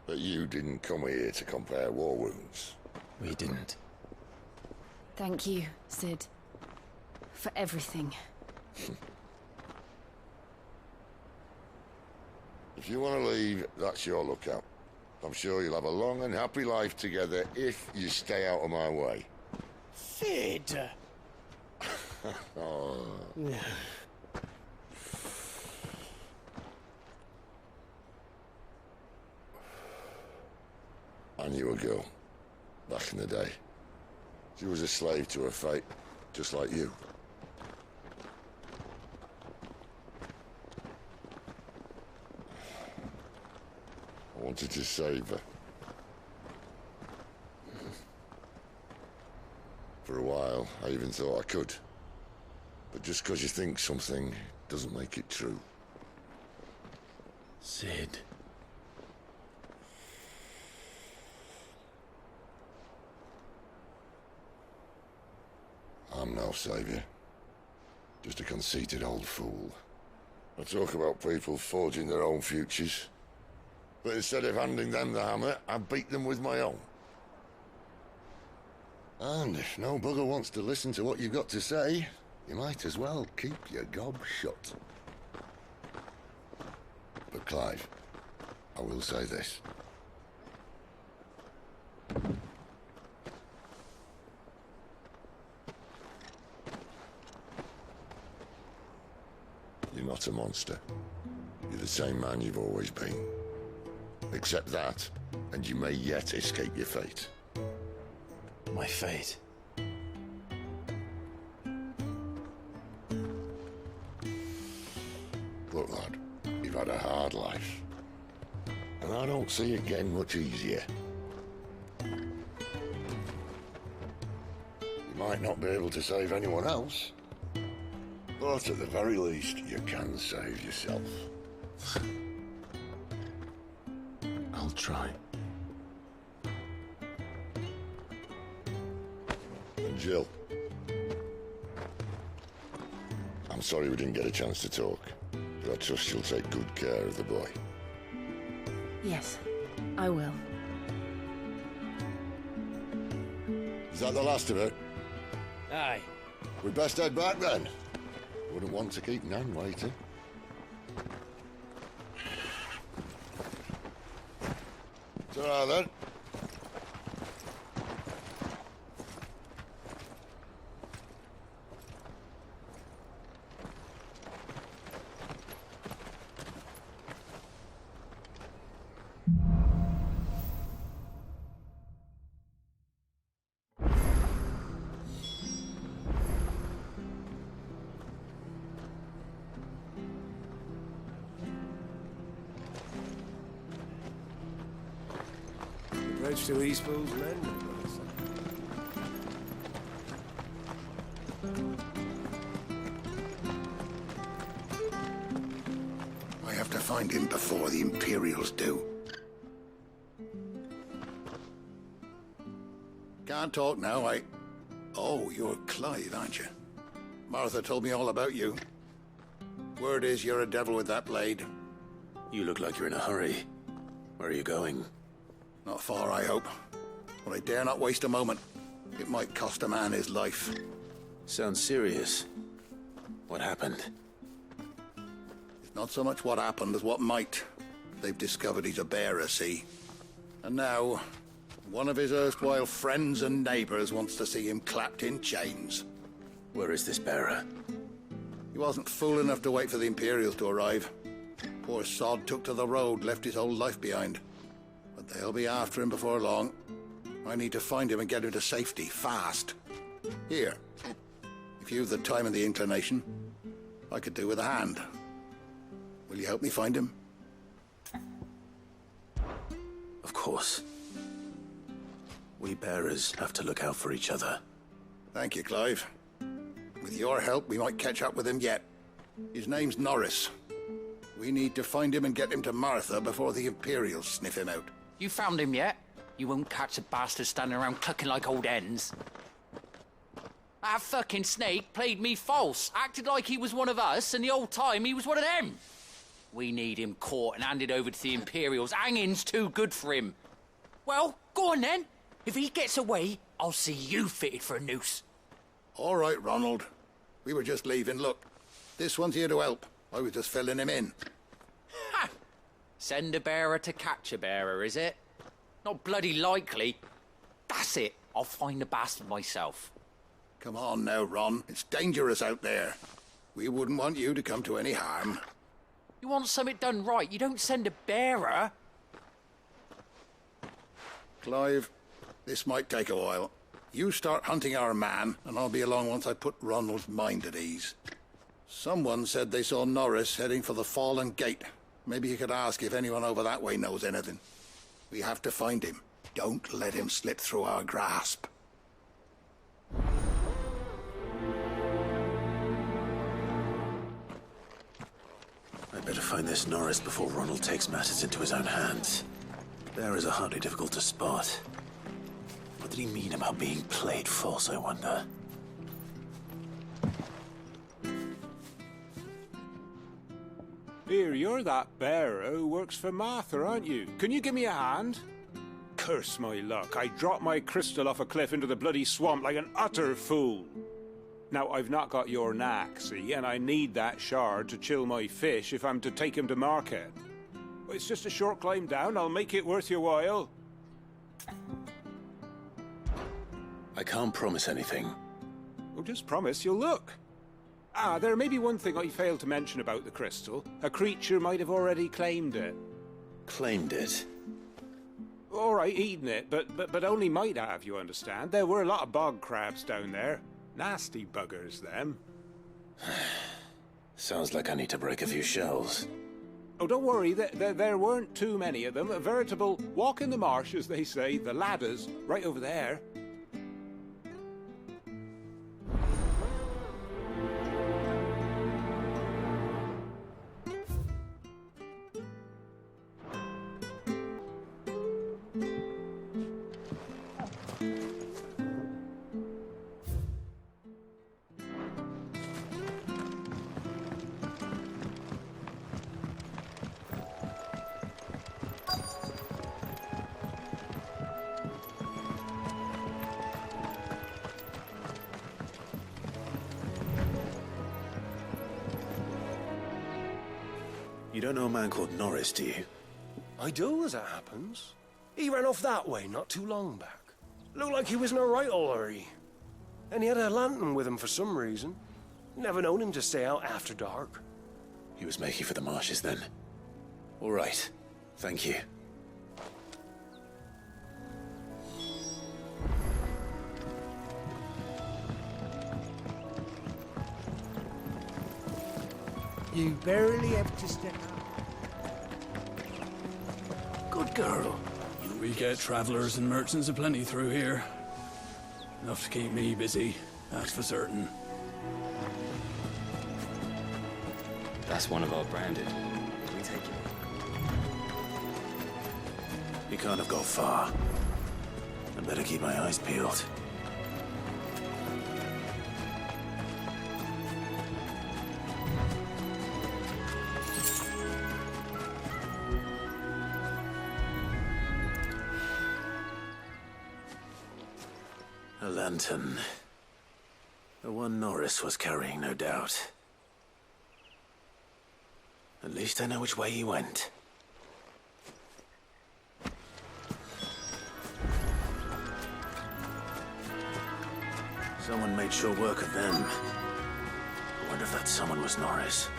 But you didn't come here to compare war wounds. We didn't. Thank you, Cid. For everything. If you want to leave, that's your lookout. I'm sure you'll have a long and happy life together if you stay out of my way. Cid! Oh. I knew a girl, back in the day. She was a slave to her fate, just like you. I wanted to save her. For a while, I even thought I could. But just because you think something doesn't make it true. Cid. I'm no savior. Just a conceited old fool. I talk about people forging their own futures. But instead of handing them the hammer, I beat them with my own. And if no bugger wants to listen to what you've got to say, you might as well keep your gob shut. But Clive, I will say this. You're not a monster. You're the same man you've always been. Accept that, and you may yet escape your fate. My fate? Look, lad, you've had a hard life. And I don't see it getting much easier. You might not be able to save anyone else, but at the very least, you can save yourself. I'll try. And Jill, I'm sorry we didn't get a chance to talk, but I trust you'll take good care of the boy. Yes, I will. Is that the last of it? Aye. We'd best head back then. Wouldn't want to keep Nan waiting. It's all right then. Bridge to Eastpool's Lane. I have to find him before the Imperials do. Can't talk now, Oh, you're Clive, aren't you? Martha told me all about you. Word is you're a devil with that blade. You look like you're in a hurry. Where are you going? Not far, I hope. But I dare not waste a moment. It might cost a man his life. Sounds serious. What happened? It's not so much what happened as what might. They've discovered he's a bearer, see? And now, one of his erstwhile friends and neighbors wants to see him clapped in chains. Where is this bearer? He wasn't fool enough to wait for the Imperials to arrive. Poor sod took to the road, left his whole life behind. But they'll be after him before long. I need to find him and get him to safety, fast. Here, if you've the time and the inclination, I could do with a hand. Will you help me find him? Of course. We bearers have to look out for each other. Thank you, Clive. With your help, we might catch up with him yet. His name's Norris. We need to find him and get him to Martha before the Imperials sniff him out. You found him yet? You won't catch a bastard standing around clucking like old hens. That fucking snake played me false, acted like he was one of us, and the whole time he was one of them. We need him caught and handed over to the Imperials. Hanging's too good for him. Well, go on then. If he gets away, I'll see you fitted for a noose. All right, Ronald. We were just leaving. Look, this one's here to help. I was just filling him in. Ha! Send a bearer to catch a bearer, is it? Not bloody likely. That's it. I'll find the bastard myself. Come on now, Ron. It's dangerous out there. We wouldn't want you to come to any harm. You want something done right, you don't send a bearer. Clive, this might take a while. You start hunting our man, and I'll be along once I put Ronald's mind at ease. Someone said they saw Norris heading for the Fallen Gate. Maybe you could ask if anyone over that way knows anything. We have to find him. Don't let him slip through our grasp. I'd better find this Norris before Ronald takes matters into his own hands. Bearers are hardly difficult to spot. What did he mean about being played false, I wonder? Here, you're that bearer who works for Martha, aren't you? Can you give me a hand? Curse my luck. I dropped my crystal off a cliff into the bloody swamp like an utter fool. Now, I've not got your knack, see, and I need that shard to chill my fish if I'm to take him to market. It's just a short climb down. I'll make it worth your while. I can't promise anything. Well, just promise you'll look. Ah, there may be one thing I failed to mention about the crystal. A creature might have already claimed it. Claimed it? All right, eaten it, but only might have, you understand. There were a lot of bog crabs down there. Nasty buggers, them. Sounds like I need to break a few shells. Oh, don't worry, there weren't too many of them. A veritable walk in the marsh, as they say. The ladders, right over there. You don't know a man called Norris, do you? I do, as it happens. He ran off that way not too long back. Looked like he was in a right old hurry. And he had a lantern with him for some reason. Never known him to stay out after dark. He was making for the marshes then. All right. Thank you. You barely have to step out. Good girl. We get travelers and merchants aplenty through here. Enough to keep me busy, that's for certain. That's one of our branded. We take it. He can't have gone far. I better keep my eyes peeled. A lantern. The one Norris was carrying, no doubt. At least I know which way he went. Someone made sure work of them. I wonder if that someone was Norris.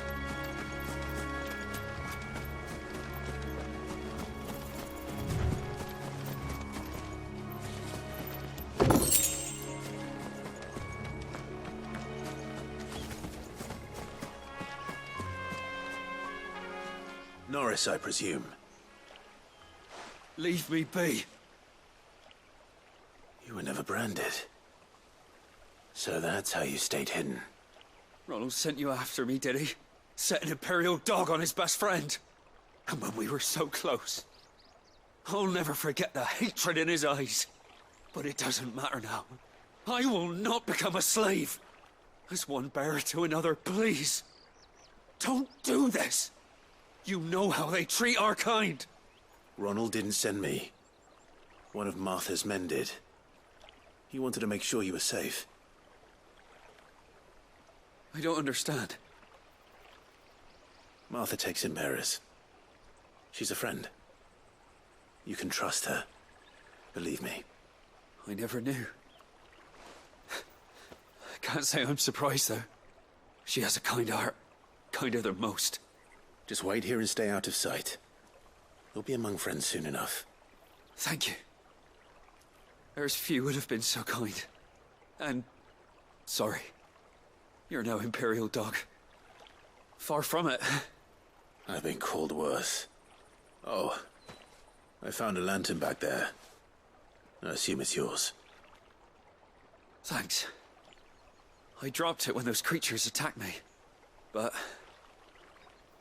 Norris, I presume. Leave me be. You were never branded. So that's how you stayed hidden. Ronald sent you after me, did he? Set an Imperial dog on his best friend. And when we were so close. I'll never forget the hatred in his eyes. But it doesn't matter now. I will not become a slave. As one bearer to another, please. Don't do this. You know how they treat our kind. Ronald didn't send me. One of Martha's men did. He wanted to make sure you were safe. I don't understand. Martha takes in bearers. She's a friend. You can trust her. Believe me. I never knew. I can't say I'm surprised, though. She has a kind heart. Kinder than most. Just wait here and stay out of sight. You'll be among friends soon enough. Thank you. There's few would have been so kind. And... sorry. You're no Imperial dog. Far from it. I've been called worse. Oh. I found a lantern back there. I assume it's yours. Thanks. I dropped it when those creatures attacked me. But...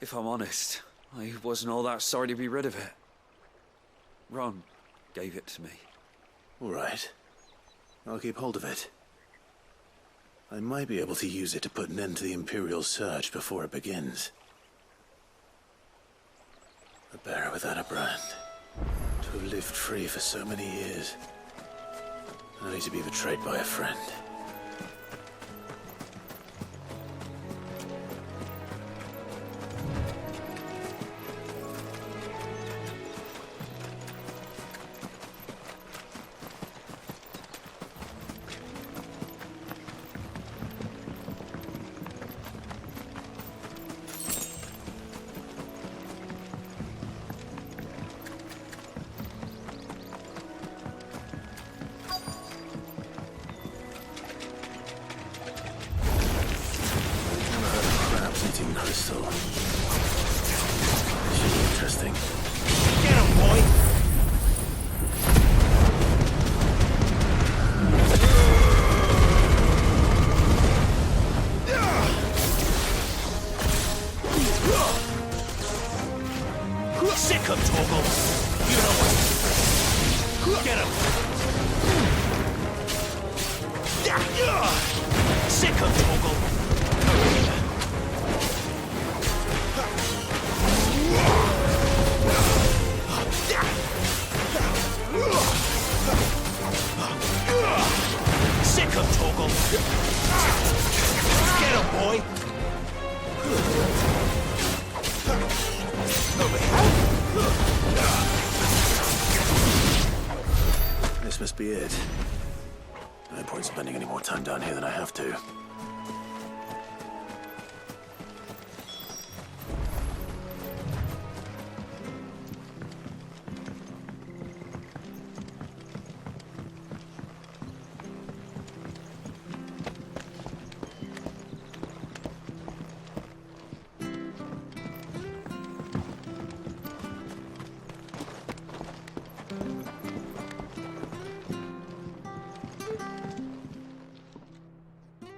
if I'm honest, I wasn't all that sorry to be rid of it. Ron gave it to me. All right. I'll keep hold of it. I might be able to use it to put an end to the Imperial surge before it begins. A bearer without a brand. To have lived free for so many years. Only to be betrayed by a friend. No point spending any more time down here than I have to.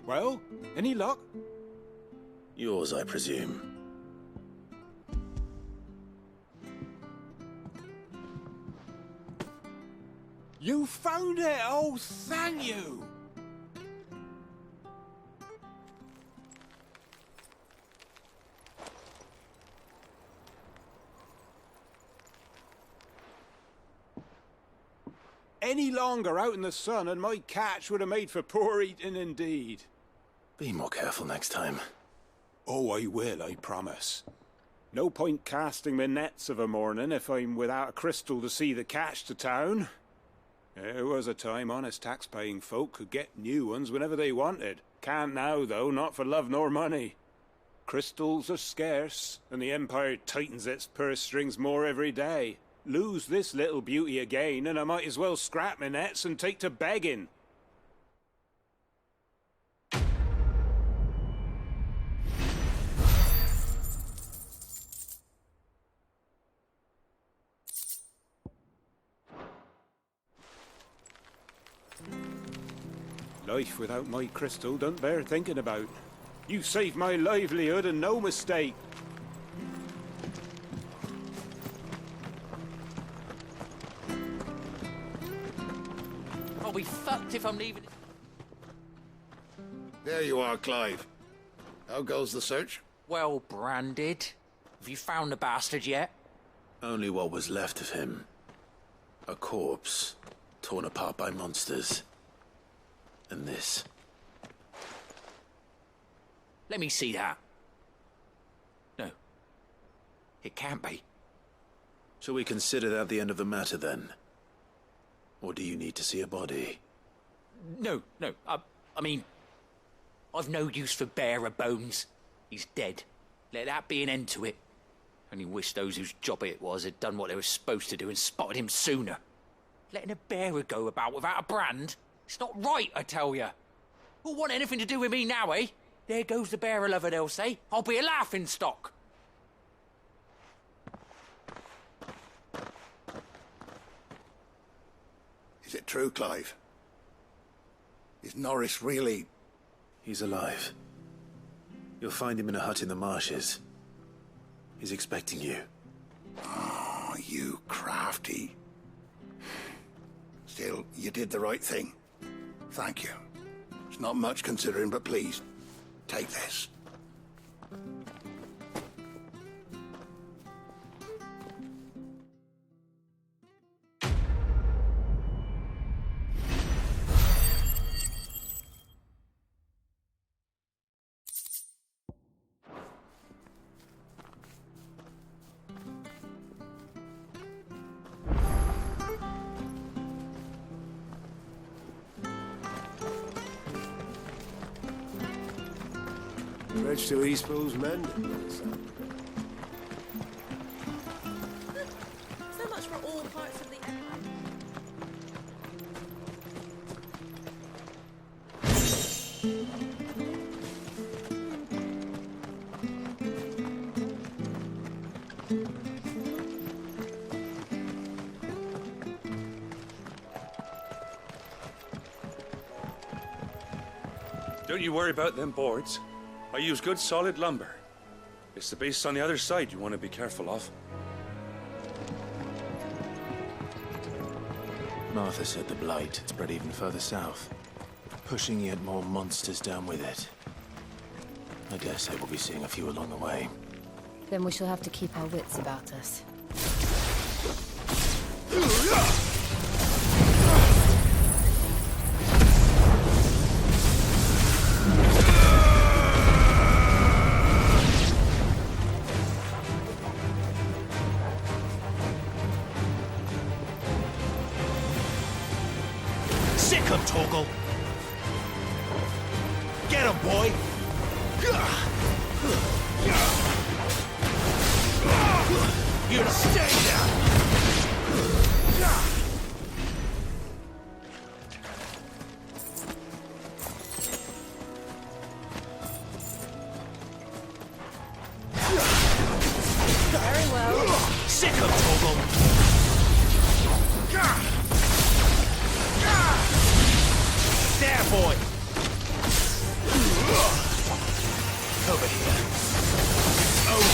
Well, any luck? Yours, I presume. You found it! Oh, thank you! Any longer out in the sun and my catch would have made for poor eating indeed. Be more careful next time. Oh, I will, I promise. No point casting my nets of a morning if I'm without a crystal to see the catch to town. There was a time honest tax-paying folk could get new ones whenever they wanted. Can't now, though, not for love nor money. Crystals are scarce, and the Empire tightens its purse strings more every day. Lose this little beauty again, and I might as well scrap my nets and take to begging. Life without my crystal don't bear thinking about. You saved my livelihood and no mistake. I'll be fucked if I'm leaving. There you are, Clive. How goes the search? Well branded. Have you found the bastard yet? Only what was left of him. A corpse, torn apart by monsters. And this. Let me see that. No. It can't be. Shall we consider that the end of the matter, then? Or do you need to see a body? No. I mean, I've no use for bearer bones. He's dead. Let that be an end to it. Only wish those whose job it was had done what they were supposed to do and spotted him sooner. Letting a bearer go about without a brand? It's not right, I tell you. Who'll want anything to do with me now, eh? There goes the bearer lover, they'll say. I'll be a laughing stock. Is it true, Clive? Is Norris really... He's alive. You'll find him in a hut in the marshes. He's expecting you. Oh, you crafty. Still, you did the right thing. Thank you. It's not much considering, but please, take this. Bridge to Eastpool's mended. So much for all parts of the empire. Don't you worry about them boards. I use good solid lumber. It's the beasts on the other side you want to be careful of. Martha said the blight had spread even further south, pushing yet more monsters down with it. I dare say we'll be seeing a few along the way. Then we shall have to keep our wits about us. Sick 'em, Torgal. Get him, boy! You're to stay down! Very well. Sick of Toggle! There, boy! Over here. Over.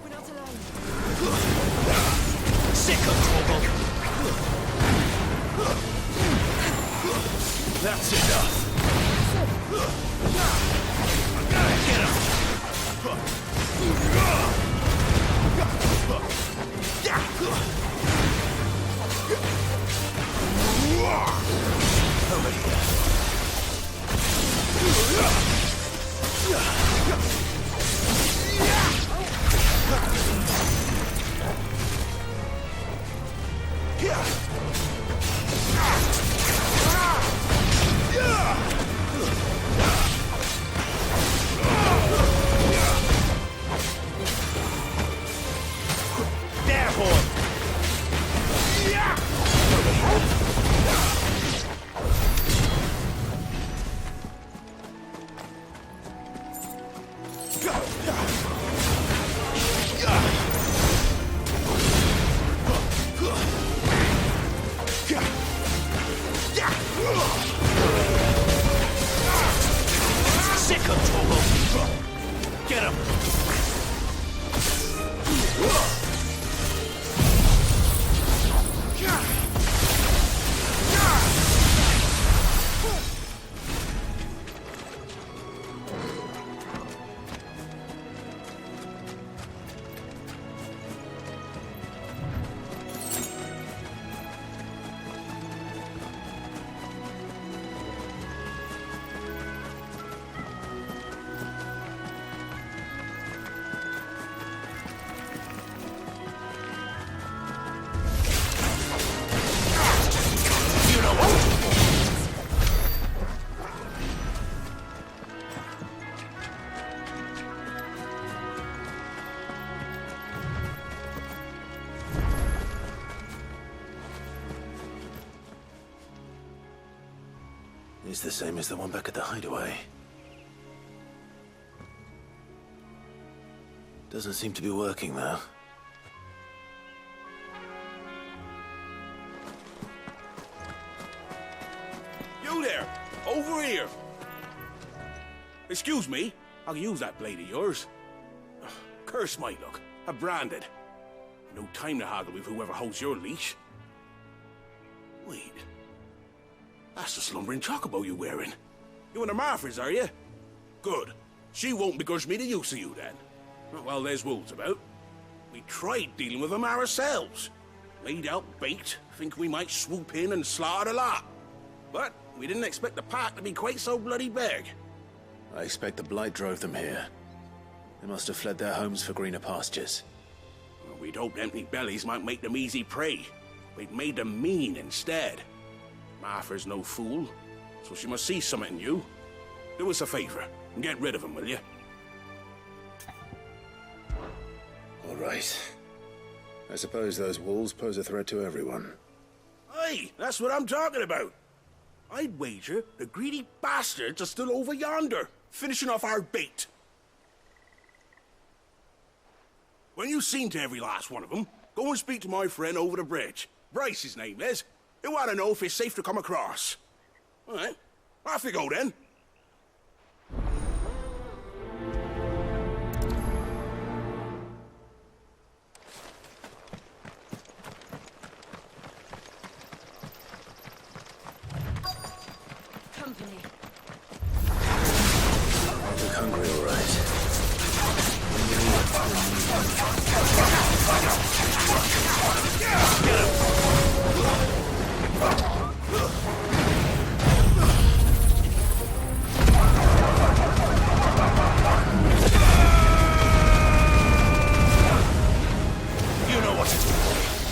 We're not alone. Sick of Toggle! That's enough! Get him! Over here. There, boy! Sick of Toggle! Get him! It's the same as the one back at the hideaway. Doesn't seem to be working, though. You there! Over here! Excuse me, I'll use that blade of yours. Curse my luck. I'm branded. No time to haggle with whoever holds your leash. Wait. That's the slumbering chocobo you're wearing. You and the Marfors, are you? Good. She won't begrudge me the use of you, then. Well, there's wolves about. We tried dealing with them ourselves. Laid out bait, think we might swoop in and slaughter the lot. But we didn't expect the pack to be quite so bloody big. I expect the Blight drove them here. They must have fled their homes for greener pastures. Well, we'd hoped empty bellies might make them easy prey. We'd made them mean instead. Martha's no fool, so she must see something in you. Do us a favor and get rid of them, will you? All right. I suppose those wolves pose a threat to everyone. Aye, that's what I'm talking about. I'd wager the greedy bastards are still over yonder, finishing off our bait. When you've seen to every last one of them, go and speak to my friend over the bridge. Bryce, his name is. He'll want to know if it's safe to come across. All right, off you go then. Company. Look hungry, all right. Get him! You know what to do.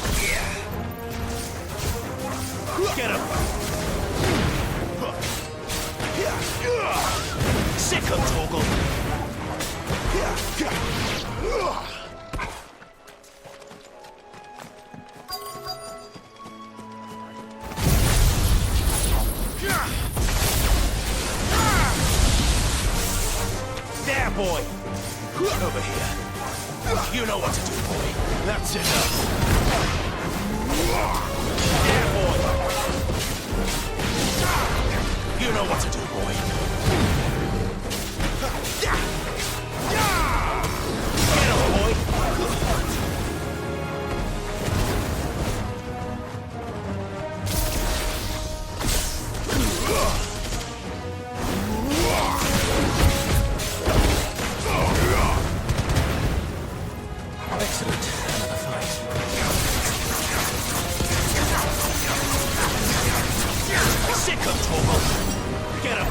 You know what to do, boy. That's enough. Yeah, boy. You know what to do, boy. Get him, boy. Excellent. Another fight. Sick him, Torgal. Get him.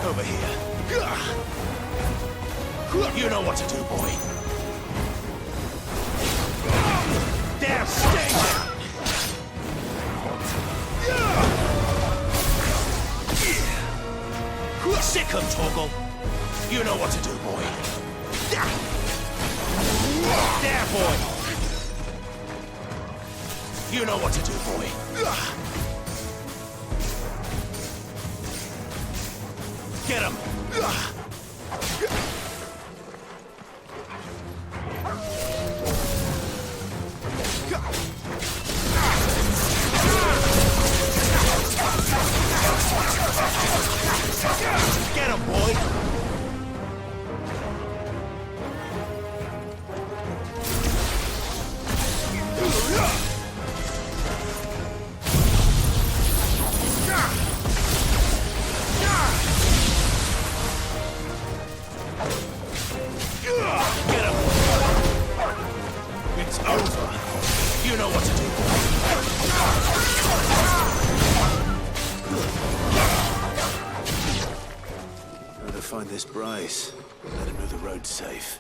Over here. You know what to do, boy. Damn, stay down. Sick him, Torgal. You know what to do, boy. There, boy. You know what to do, boy. Get him. Get him, boy. It's over. You know what to do. Gotta find this Bryce. Let him know the road's safe.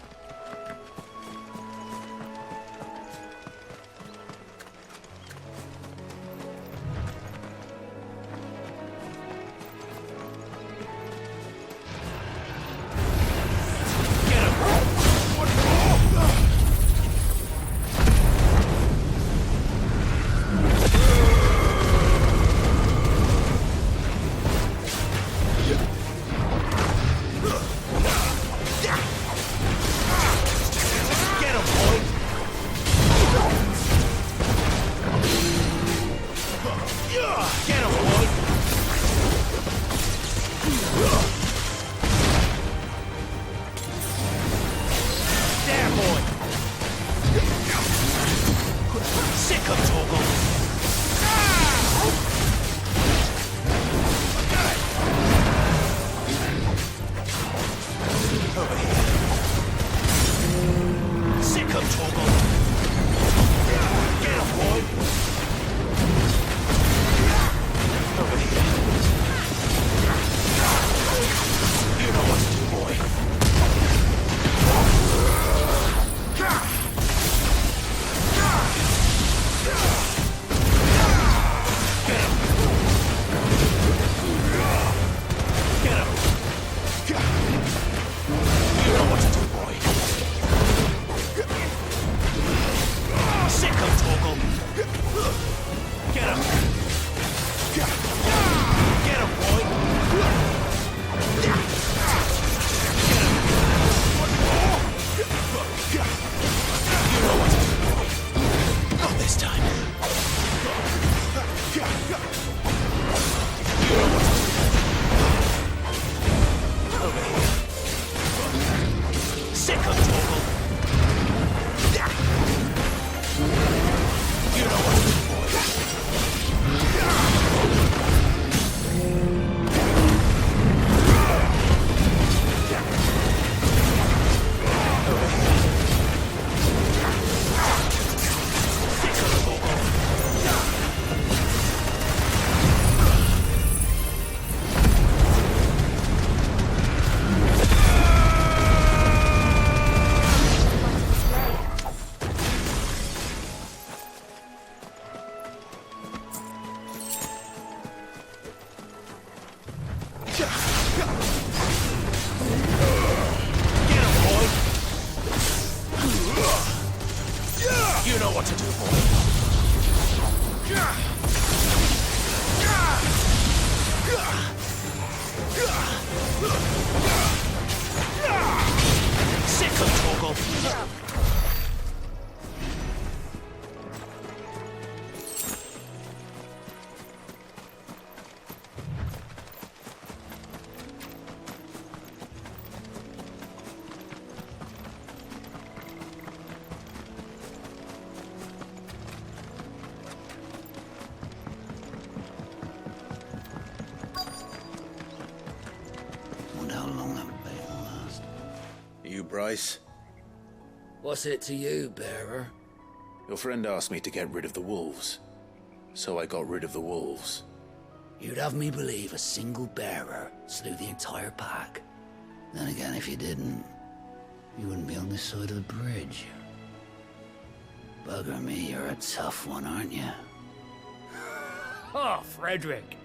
Wonder how long that bait will last. You, Bryce? What's it to you, bearer? Your friend asked me to get rid of the wolves. So I got rid of the wolves. You'd have me believe a single bearer slew the entire pack. Then again, if you didn't, you wouldn't be on this side of the bridge. Bugger me, you're a tough one, aren't you? Oh, Frederick!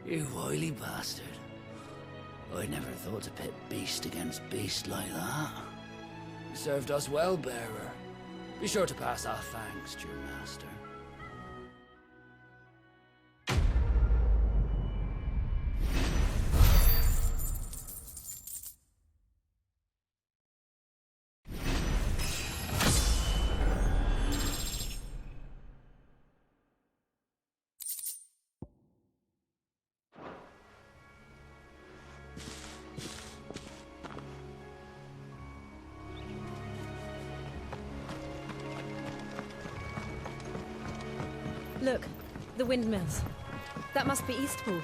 You wily bastard. I'd never thought to pit beast against beast like that. You served us well, bearer. Be sure to pass our thanks to your master. Look, the windmills. That must be Eastpool.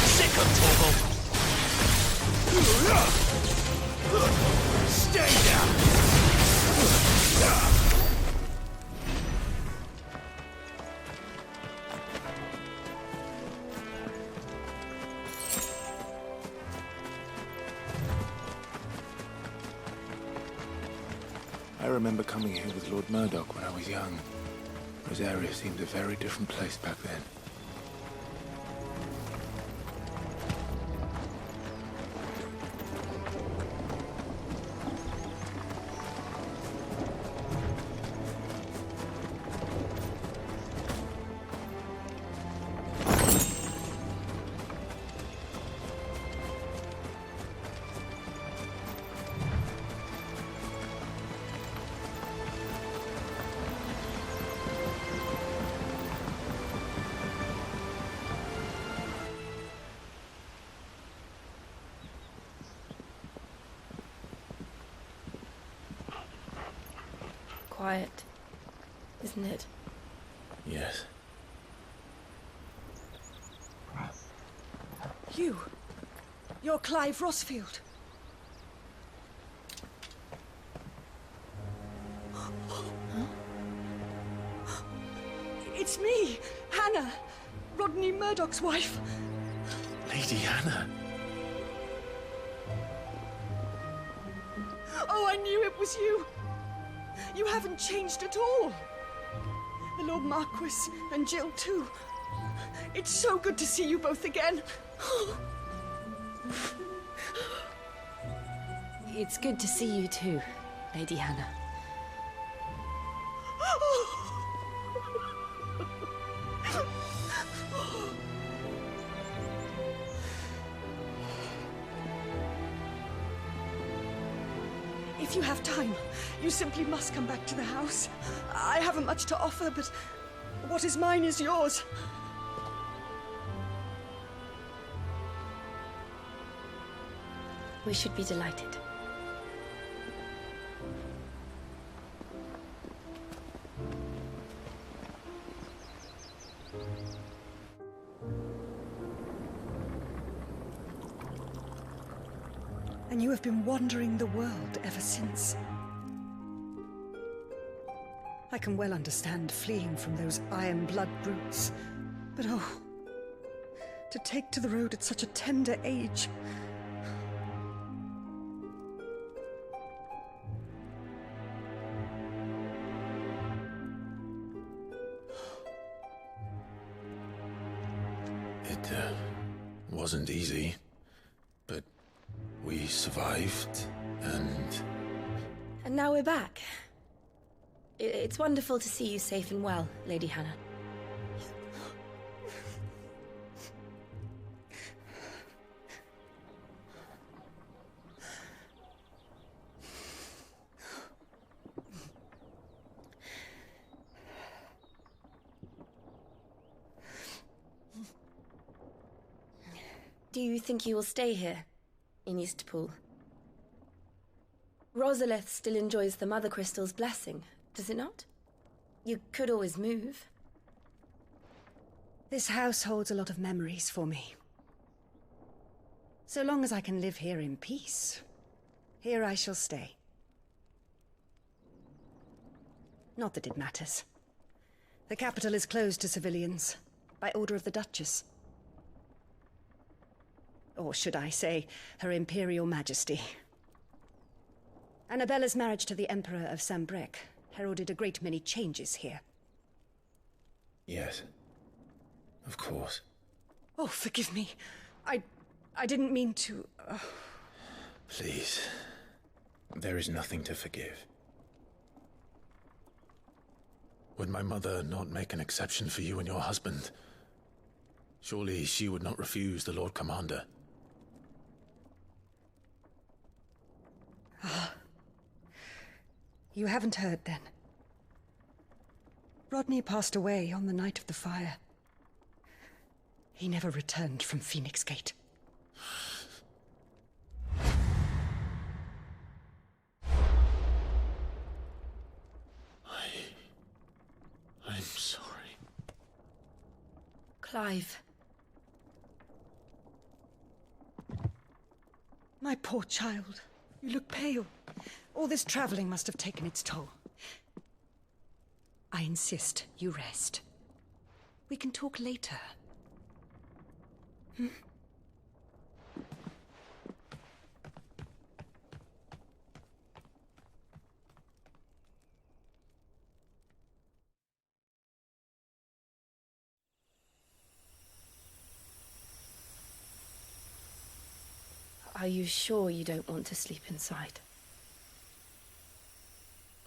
Sick of Torgal! Stay down! I remember coming here with Lord Murdoch when I was young. Rosaria seemed a very different place back then. Quiet, isn't it? Yes. You're Clive Rossfield. It's me, Hannah, Rodney Murdoch's wife. Lady Hannah. Oh, I knew it was you. You haven't changed at all. The Lord Marquis and Jill too. It's so good to see you both again. It's good to see you too, Lady Hannah. If you have time, you simply must come back to the house. I haven't much to offer, but what is mine is yours. We should be delighted. And you have been wandering the world ever since. I can well understand fleeing from those iron blood brutes, but oh, to take to the road at such a tender age. It wasn't easy, but we survived, and And now we're back. It's wonderful to see you safe and well, Lady Hannah. Do you think you will stay here, in Eastpool? Rosalith still enjoys the Mother Crystal's blessing, does it not? You could always move. This house holds a lot of memories for me. So long as I can live here in peace, here I shall stay. Not that it matters. The capital is closed to civilians, by order of the Duchess. Or should I say, Her Imperial Majesty. Annabella's marriage to the Emperor of Sambrec heralded a great many changes here. Yes. Of course. Oh, forgive me. I didn't mean to... Please. There is nothing to forgive. Would my mother not make an exception for you and your husband? Surely she would not refuse the Lord Commander. You haven't heard, then. Rodney passed away on the night of the fire. He never returned from Phoenix Gate. I'm sorry. Clive. My poor child. You look pale. All this traveling must have taken its toll. I insist you rest. We can talk later. Hmm? Are you sure you don't want to sleep inside?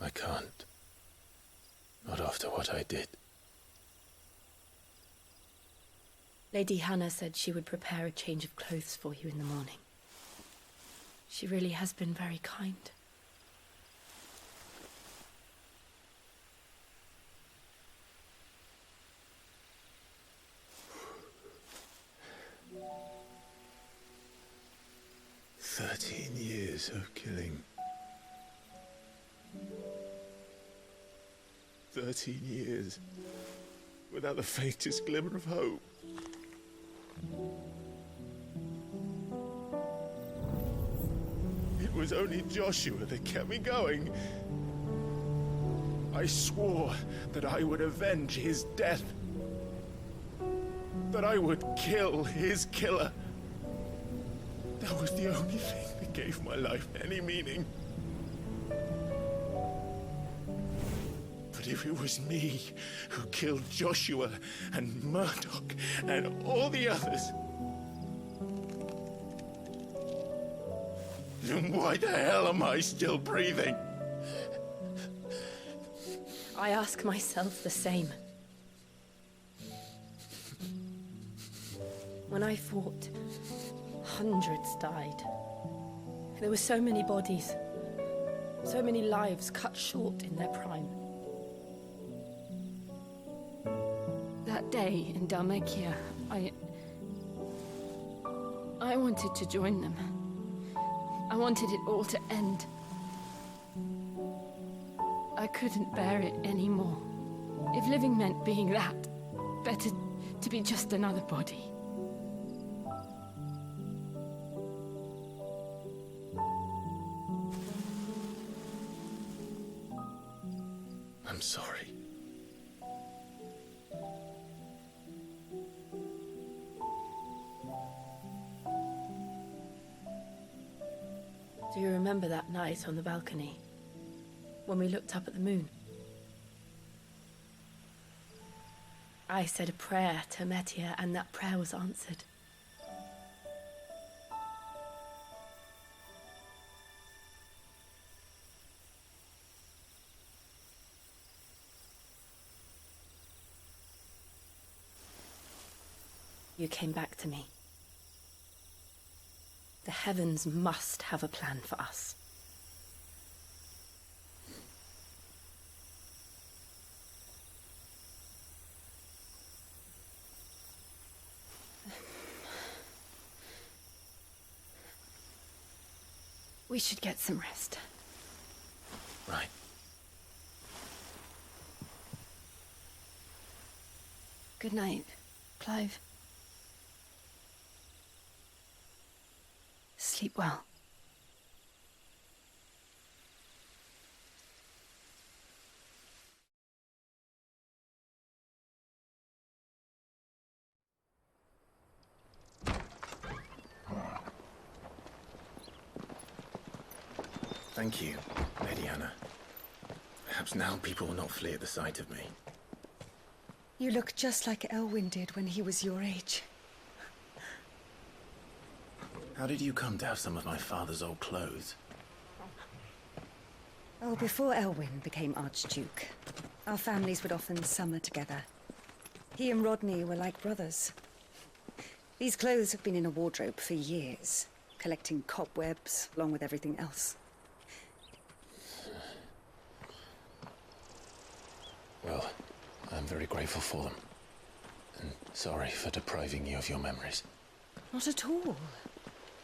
I can't. Not after what I did. Lady Hannah said she would prepare a change of clothes for you in the morning. She really has been very kind. Years of killing. 13 years without the faintest glimmer of hope. It was only Joshua that kept me going. I swore that I would avenge his death. That I would kill his killer. That was the only thing that gave my life any meaning. But if it was me who killed Joshua and Murdoch and all the others, then why the hell am I still breathing? I ask myself the same. When I fought, hundreds died. There were so many bodies, so many lives cut short in their prime. That day in Dhalmekia, I wanted to join them. I wanted it all to end. I couldn't bear it anymore. If living meant being that, better to be just another body. I'm sorry. Do you remember that night on the balcony, when we looked up at the moon? I said a prayer to Metia, and that prayer was answered. You came back to me. The heavens must have a plan for us. We should get some rest. Right. Good night, Clive. Sleep well. Thank you, Lady Hannah. Perhaps now people will not flee at the sight of me. You look just like Elwyn did when he was your age. How did you come to have some of my father's old clothes? Oh, before Elwyn became Archduke, our families would often summer together. He and Rodney were like brothers. These clothes have been in a wardrobe for years, collecting cobwebs along with everything else. Well, I'm very grateful for them. And sorry for depriving you of your memories. Not at all.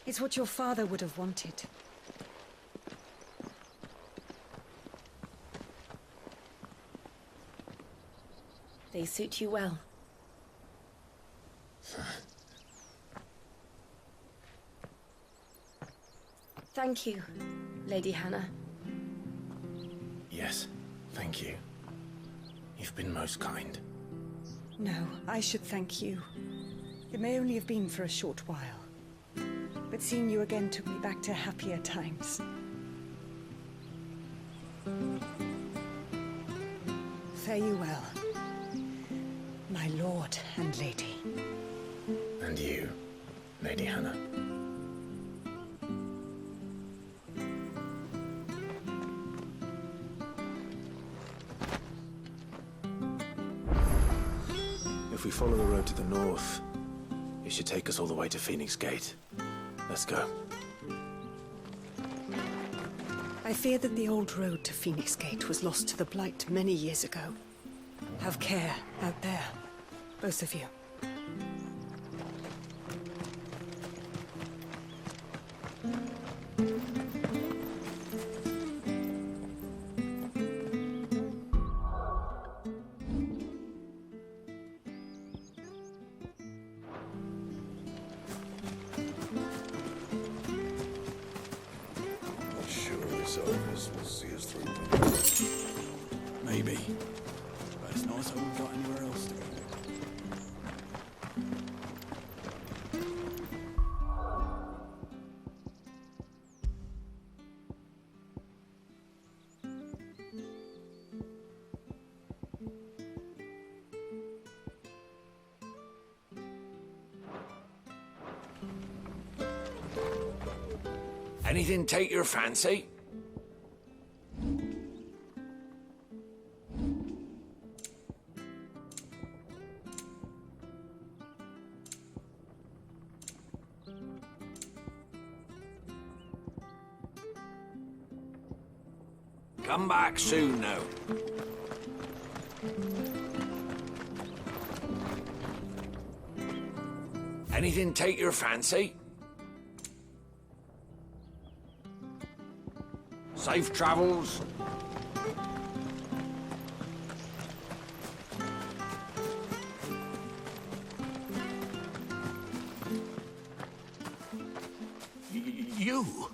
It's what your father would have wanted. They suit you well. Thank you, Lady Hannah. Yes, thank you. You've been most kind. No, I should thank you. It may only have been for a short while, but seeing you again took me back to happier times. Fare you well, my lord and lady. And you, Lady Hannah. If we follow the road to the north, it should take us all the way to Phoenix Gate. Let's go. I fear that the old road to Phoenix Gate was lost to the Blight many years ago. Have care out there, both of you. Maybe. But it's not as though we've got anywhere else to go. Anything take your fancy? Come back soon now. Anything take your fancy? Safe travels. You?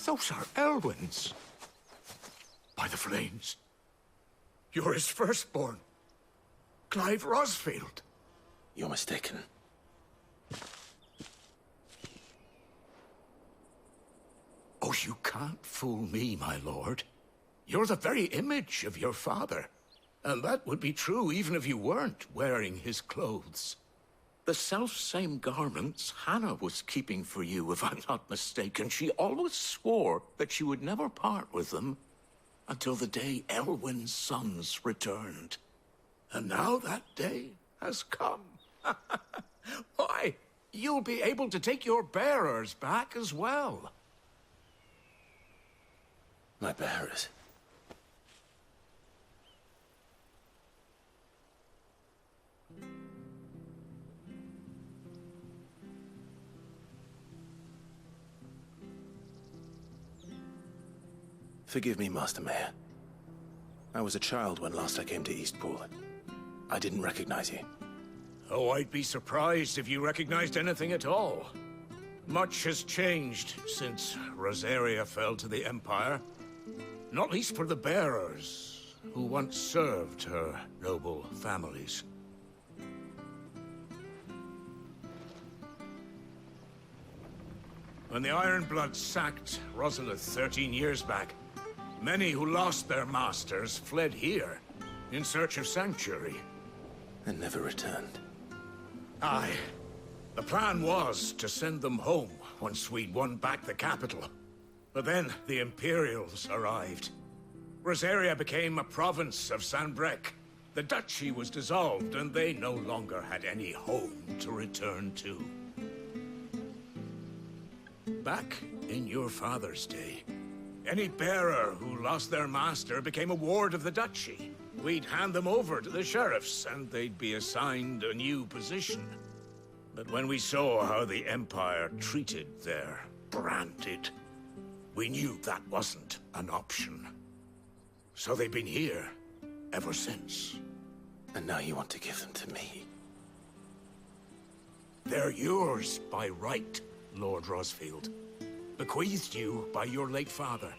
Those are Elwyn's. By the flames. You're his firstborn. Clive Rosfield. You're mistaken. Oh, you can't fool me, my lord. You're the very image of your father. And that would be true even if you weren't wearing his clothes. The self-same garments Hannah was keeping for you, if I'm not mistaken. She always swore that she would never part with them until the day Elwyn's sons returned. And now that day has come. Why, you'll be able to take your bearers back as well. My bearers? Forgive me, Master Mayor. I was a child when last I came to Eastpool. I didn't recognize you. Oh, I'd be surprised if you recognized anything at all. Much has changed since Rosaria fell to the Empire. Not least for the bearers, who once served her noble families. When the Ironbloods sacked Rosalith 13 years back, many who lost their masters fled here, in search of sanctuary. And never returned. Aye. The plan was to send them home once we'd won back the capital. But then the Imperials arrived. Rosaria became a province of Sanbreque. The duchy was dissolved, and they no longer had any home to return to. Back in your father's day, any bearer who lost their master became a ward of the duchy. We'd hand them over to the sheriffs, and they'd be assigned a new position. But when we saw how the Empire treated their branded, we knew that wasn't an option. So they've been here ever since. And now you want to give them to me? They're yours by right, Lord Rosfield. Bequeathed you by your late father.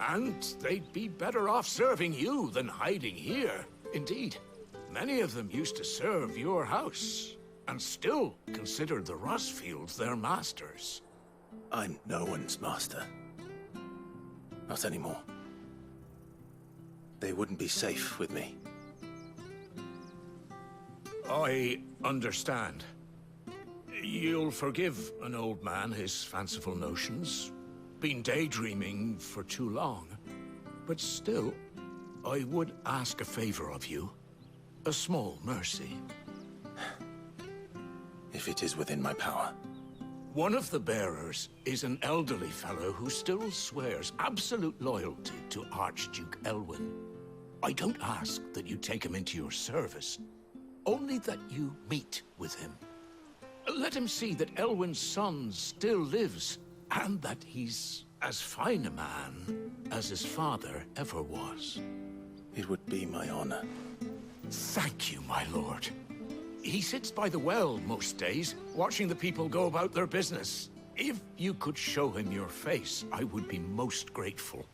And they'd be better off serving you than hiding here. Indeed, many of them used to serve your house, and still considered the Rosfields their masters. I'm no one's master. Not anymore. They wouldn't be safe with me. I understand. You'll forgive an old man his fanciful notions. Been daydreaming for too long. But still, I would ask a favor of you. A small mercy. If it is within my power. One of the bearers is an elderly fellow who still swears absolute loyalty to Archduke Elwyn. I don't ask that you take him into your service, only that you meet with him. Let him see that Elwyn's son still lives, and that he's as fine a man as his father ever was. It would be my honor. Thank you, my lord. He sits by the well most days, watching the people go about their business. If you could show him your face, I would be most grateful.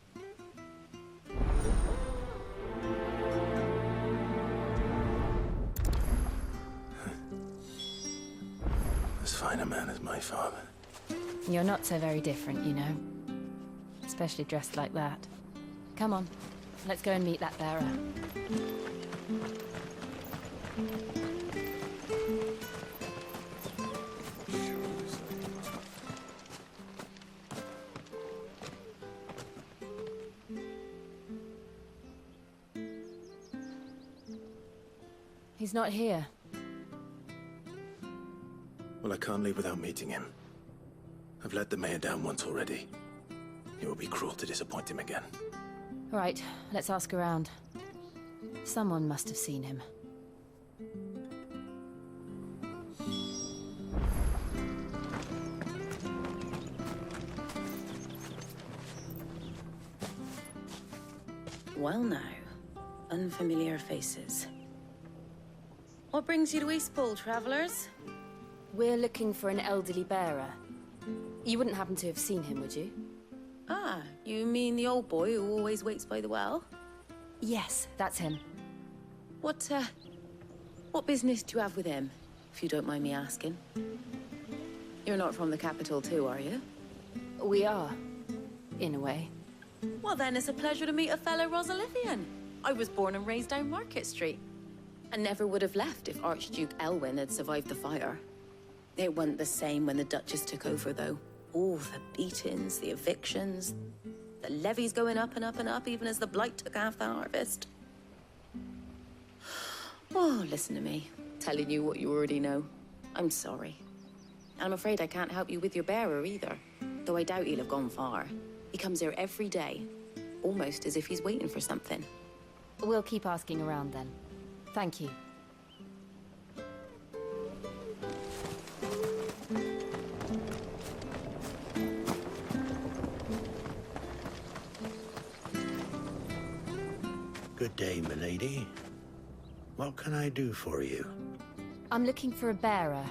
As fine a man as my father. You're not so very different, you know. Especially dressed like that. Come on, let's go and meet that bearer. He's not here. Well, I can't leave without meeting him. I've let the mayor down once already. It would be cruel to disappoint him again. All right, let's ask around. Someone must have seen him. Well now, unfamiliar faces. What brings you to Eastpool, travelers? We're looking for an elderly bearer. You wouldn't happen to have seen him, would you? Ah, you mean the old boy who always waits by the well? Yes, that's him. What business do you have with him, if you don't mind me asking? You're not from the capital too, are you? We are, in a way. Well then, it's a pleasure to meet a fellow Rosalithian. I was born and raised down Market Street. And never would have left if Archduke Elwyn had survived the fire. It wasn't the same when the Duchess took over, though. All the beatings, the evictions, the levies going up and up and up, even as the blight took half the harvest. Oh, listen to me, telling you what you already know. I'm sorry. I'm afraid I can't help you with your bearer either, though I doubt he'll have gone far. He comes here every day, almost as if he's waiting for something. We'll keep asking around then. Thank you. Good day, milady. What can I do for you? I'm looking for a bearer,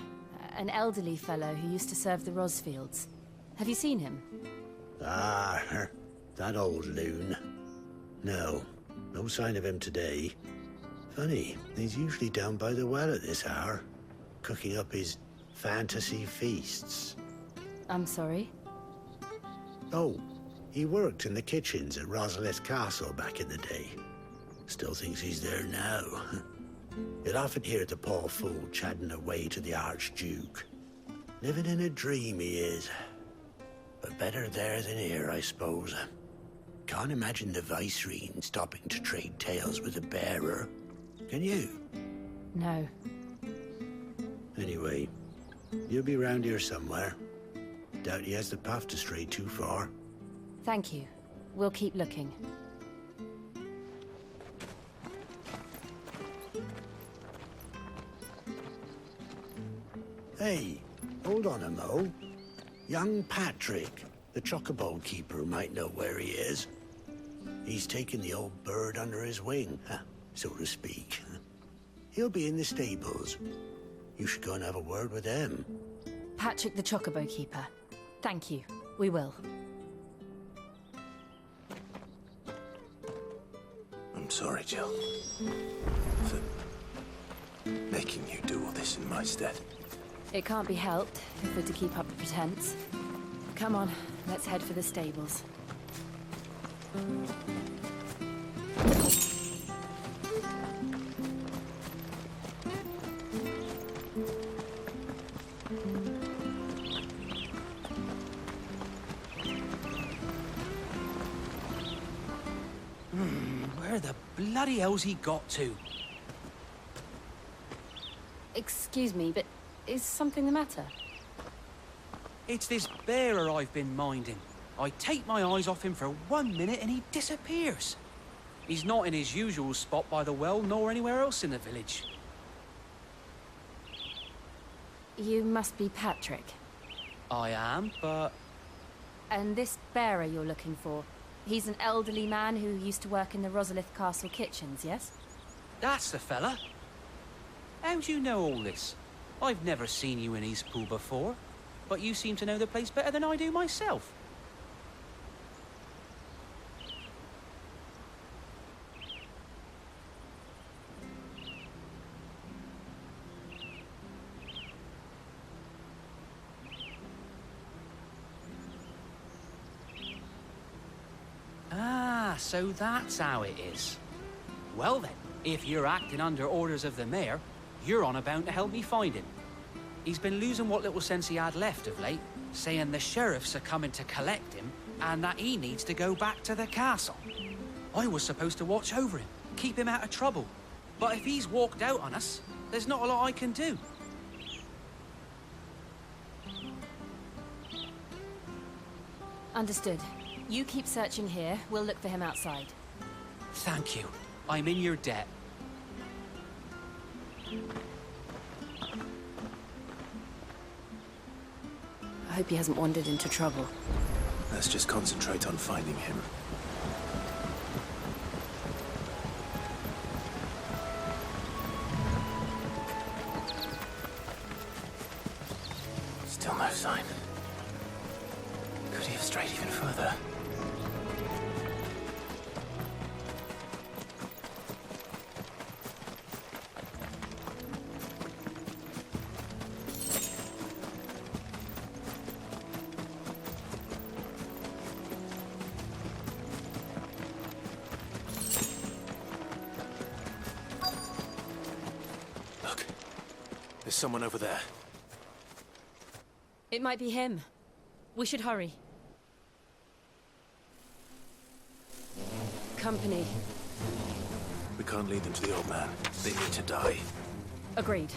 an elderly fellow who used to serve the Rosfields. Have you seen him? Ah, that old loon. No sign of him today. Funny, he's usually down by the well at this hour, cooking up his fantasy feasts. I'm sorry? Oh, he worked in the kitchens at Rosalith Castle back in the day. Still thinks he's there now. You'd often hear the poor fool chatting away to the Archduke. Living in a dream he is. But better there than here, I suppose. Can't imagine the Viceroy stopping to trade tales with a bearer. Can you? No. Anyway, you'll be round here somewhere. Doubt he has the path to stray too far. Thank you. We'll keep looking. Hey, hold on a mo. Young Patrick, the chocobo keeper, might know where he is. He's taken the old bird under his wing, so to speak. He'll be in the stables. You should go and have a word with him. Patrick the Chocobo Keeper. Thank you. We will. I'm sorry, Jill. For making you do all this in my stead. It can't be helped if we're to keep up the pretense. Come on, let's head for the stables. Where the bloody hell's he got to? Excuse me, but is something the matter? It's this bearer I've been minding. I take my eyes off him for 1 minute and he disappears. He's not in his usual spot by the well, nor anywhere else in the village. You must be Patrick. I am, but... And this bearer you're looking for, he's an elderly man who used to work in the Rosalith Castle kitchens, yes? That's the fella. How do you know all this? I've never seen you in Eastpool before, but you seem to know the place better than I do myself. Ah, so that's how it is. Well then, if you're acting under orders of the mayor, you're on about to help me find him. He's been losing what little sense he had left of late, saying the sheriffs are coming to collect him and that he needs to go back to the castle. I was supposed to watch over him, keep him out of trouble. But if he's walked out on us, there's not a lot I can do. Understood. You keep searching here, we'll look for him outside. Thank you. I'm in your debt. I hope he hasn't wandered into trouble. Let's just concentrate on finding him. Still no sign. Could he have strayed even further? Look, there's someone over there. It might be him. We should hurry. Company. We can't lead them to the old man. They need to die. Agreed.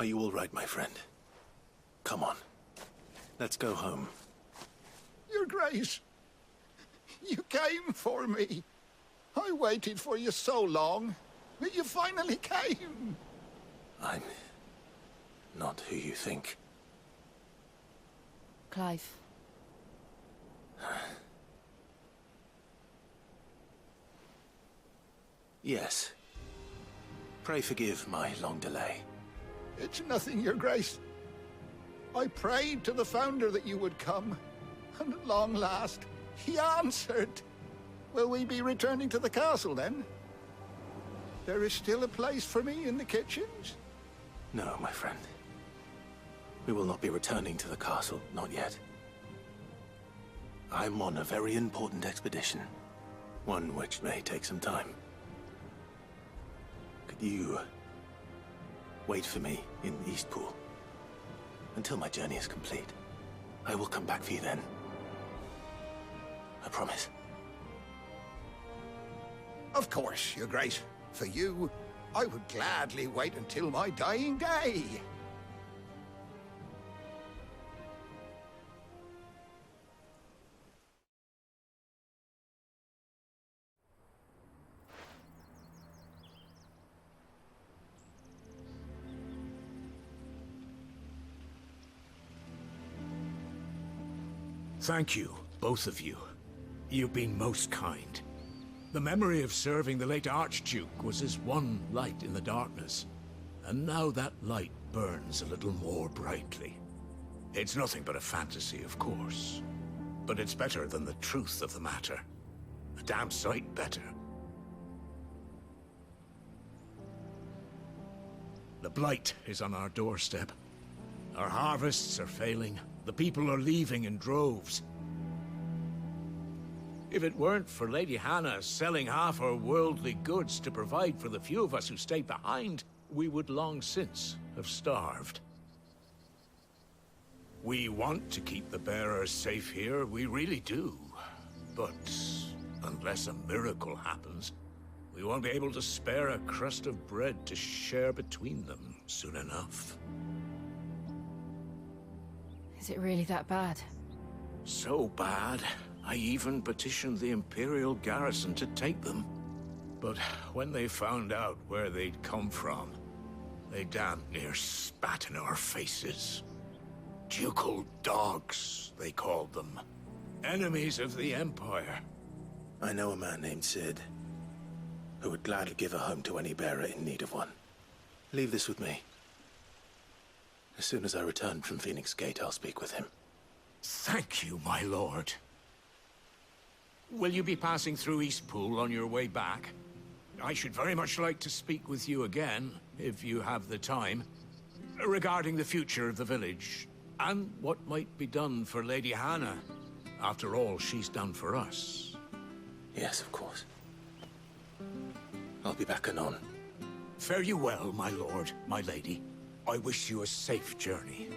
Are you all right, my friend? Come on. Let's go home. Your Grace, you came for me. I waited for you so long, but you finally came. I'm not who you think. Clive. Yes. Pray forgive my long delay. It's nothing, Your Grace. I prayed to the Founder that you would come, and at long last, he answered. Will we be returning to the castle, then? There is still a place for me in the kitchens? No, my friend. We will not be returning to the castle, not yet. I'm on a very important expedition, one which may take some time. Could you wait for me in Eastpool until my journey is complete? I will come back for you then. I promise. Of course, Your Grace. For you, I would gladly wait until my dying day. Thank you, both of you. You've been most kind. The memory of serving the late Archduke was as one light in the darkness, and now that light burns a little more brightly. It's nothing but a fantasy, of course, but it's better than the truth of the matter. A damn sight better. The blight is on our doorstep. Our harvests are failing. The people are leaving in droves. If it weren't for Lady Hannah selling half her worldly goods to provide for the few of us who stayed behind, we would long since have starved. We want to keep the bearers safe here, we really do. But unless a miracle happens, we won't be able to spare a crust of bread to share between them soon enough. Is it really that bad? So bad, I even petitioned the Imperial garrison to take them. But when they found out where they'd come from, they damn near spat in our faces. Ducal dogs, they called them. Enemies of the Empire. I know a man named Cid, who would gladly give a home to any bearer in need of one. Leave this with me. As soon as I return from Phoenix Gate, I'll speak with him. Thank you, my lord. Will you be passing through Eastpool on your way back? I should very much like to speak with you again, if you have the time, regarding the future of the village, and what might be done for Lady Hannah. After all she's done for us. Yes, of course. I'll be back anon. Fare you well, my lord, my lady. I wish you a safe journey.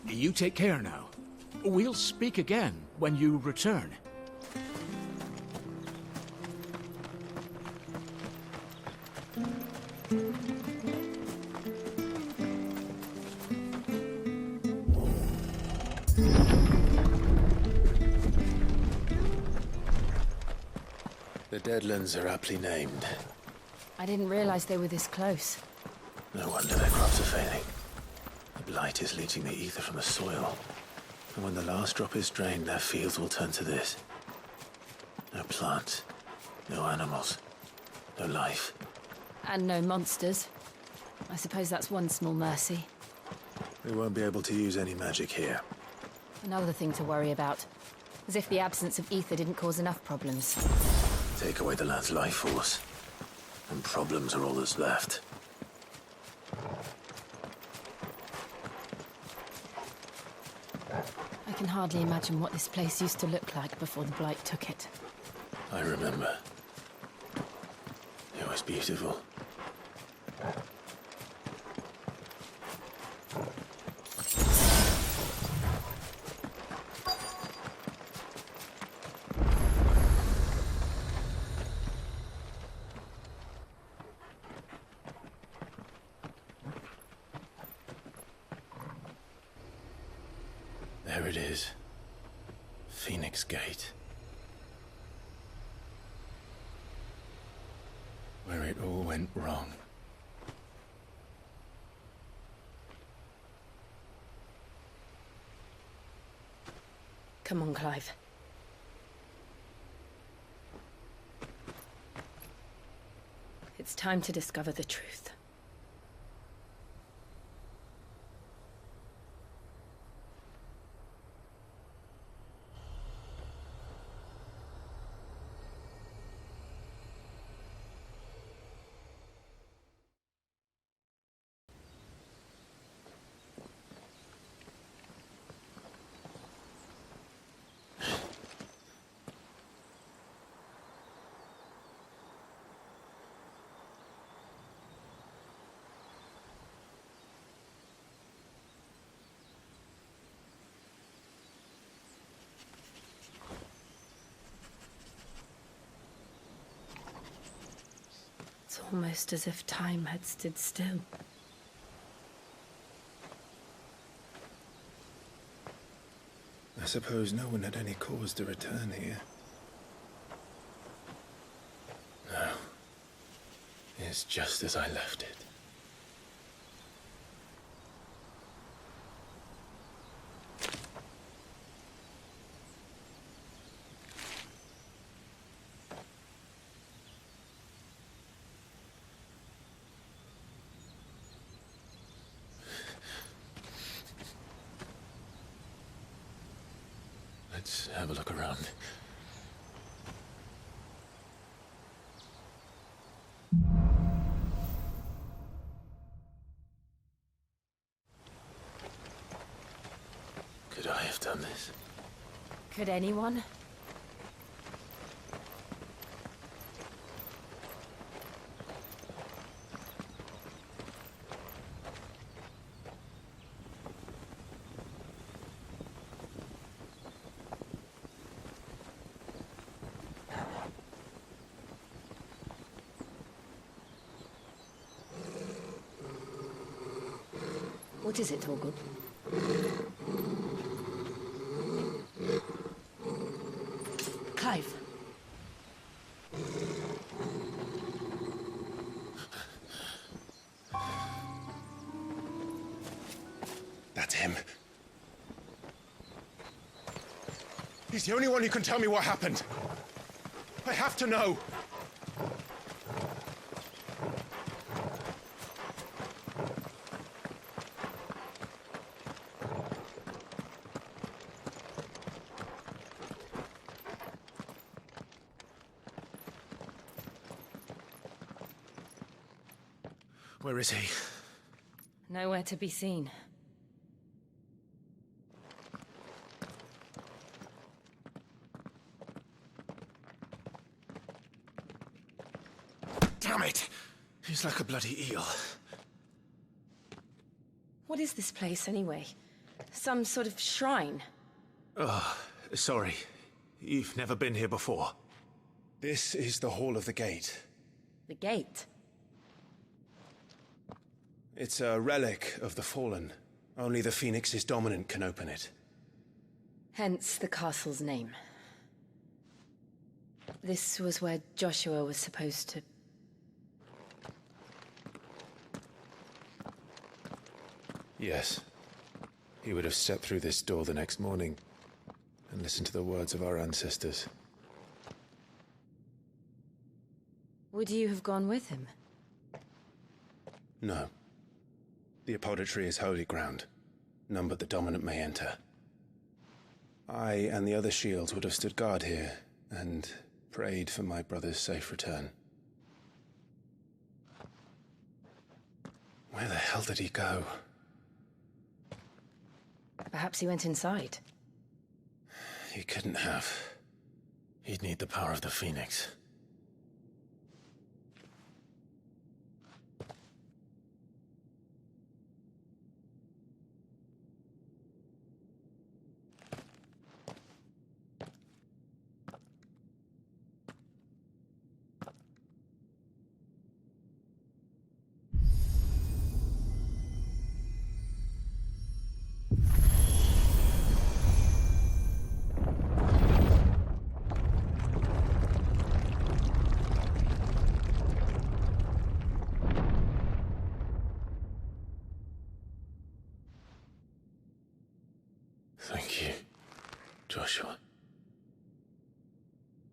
You take care now. We'll speak again when you return. The Deadlands are aptly named. I didn't realize they were this close. No wonder their crops are failing. The blight is leaching the ether from the soil. And when the last drop is drained, their fields will turn to this. No plants, no animals, no life. And no monsters. I suppose that's one small mercy. We won't be able to use any magic here. Another thing to worry about. As if the absence of ether didn't cause enough problems. Take away the lad's life force, and problems are all that's left. I can hardly imagine what this place used to look like before the Blight took it. I remember. It was beautiful. There it is. Phoenix Gate. Where it all went wrong. Come on, Clive. It's time to discover the truth. It's almost as if time had stood still. I suppose no one had any cause to return here. No. It's just as I left it. Let's have a look around. Could I have done this? Could anyone? What is it, Torgal? Clive. That's him. He's the only one who can tell me what happened. I have to know. Where is he? Nowhere to be seen. Damn it! He's like a bloody eel. What is this place, anyway? Some sort of shrine? Oh, sorry. You've never been here before. This is the Hall of the Gate. The gate? It's a relic of the Fallen. Only the Phoenix's dominant can open it. Hence the castle's name. This was where Joshua was supposed to... Yes. He would have stepped through this door the next morning and listened to the words of our ancestors. Would you have gone with him? No. The Apothecary is holy ground. None but the dominant may enter. I and the other shields would have stood guard here and prayed for my brother's safe return. Where the hell did he go? Perhaps he went inside. He couldn't have. He'd need the power of the Phoenix. Thank you, Joshua.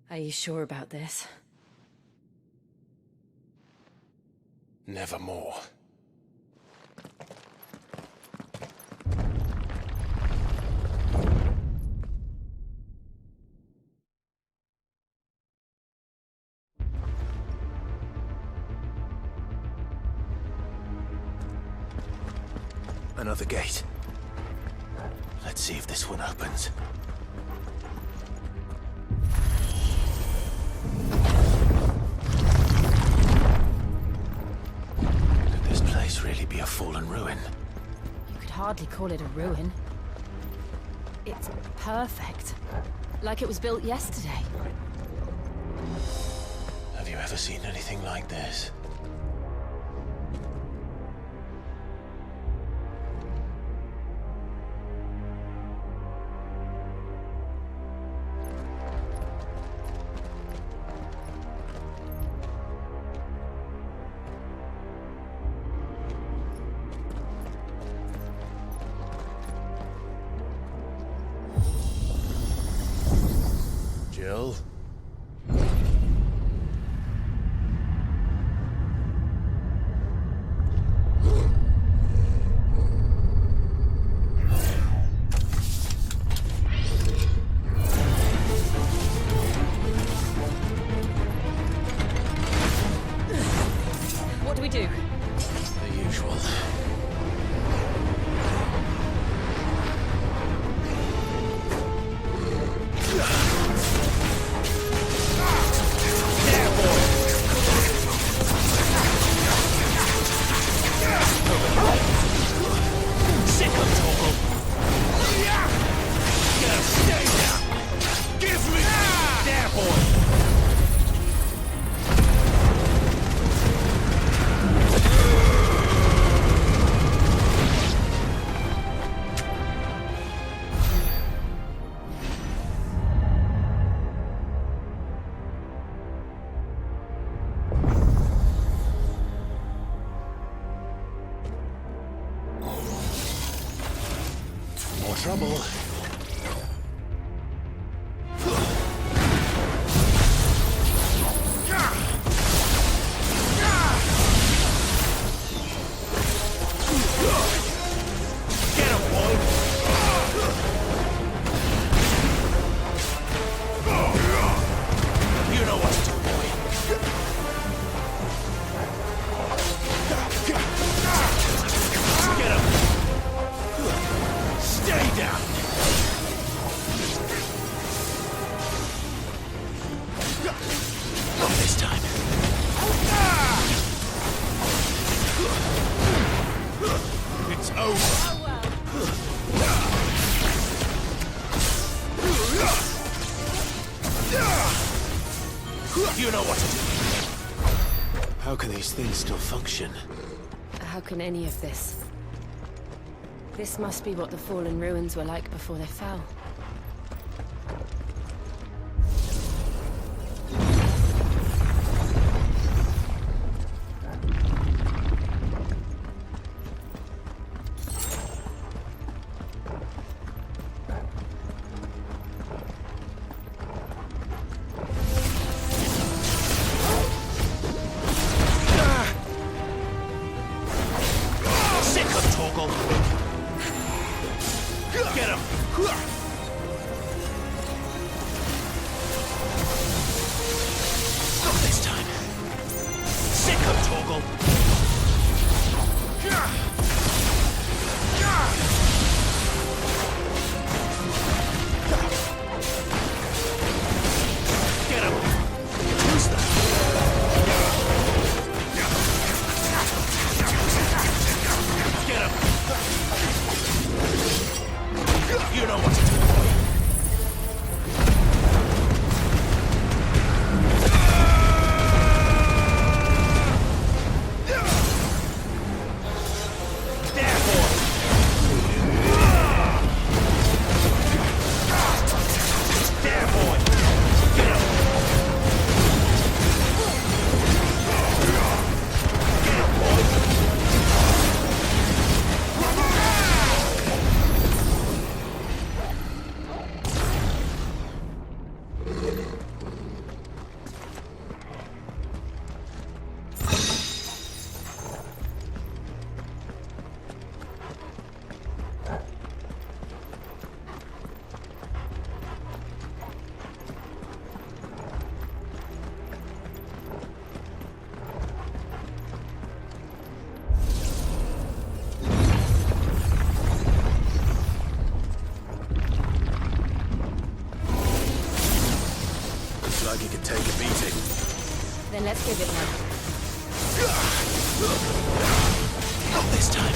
Are you sure about this? Nevermore. Another gate. Let's see if this one opens. Could this place really be a fallen ruin? You could hardly call it a ruin. It's perfect. Like it was built yesterday. Have you ever seen anything like this? Jill? What do we do? The usual. More trouble. You know what to do. How can these things still function? How can any of this? This must be what the fallen ruins were like before they fell. Get him! Not this time. Sick of Torgal! like he could take a beating. Then let's give it one. Not this time.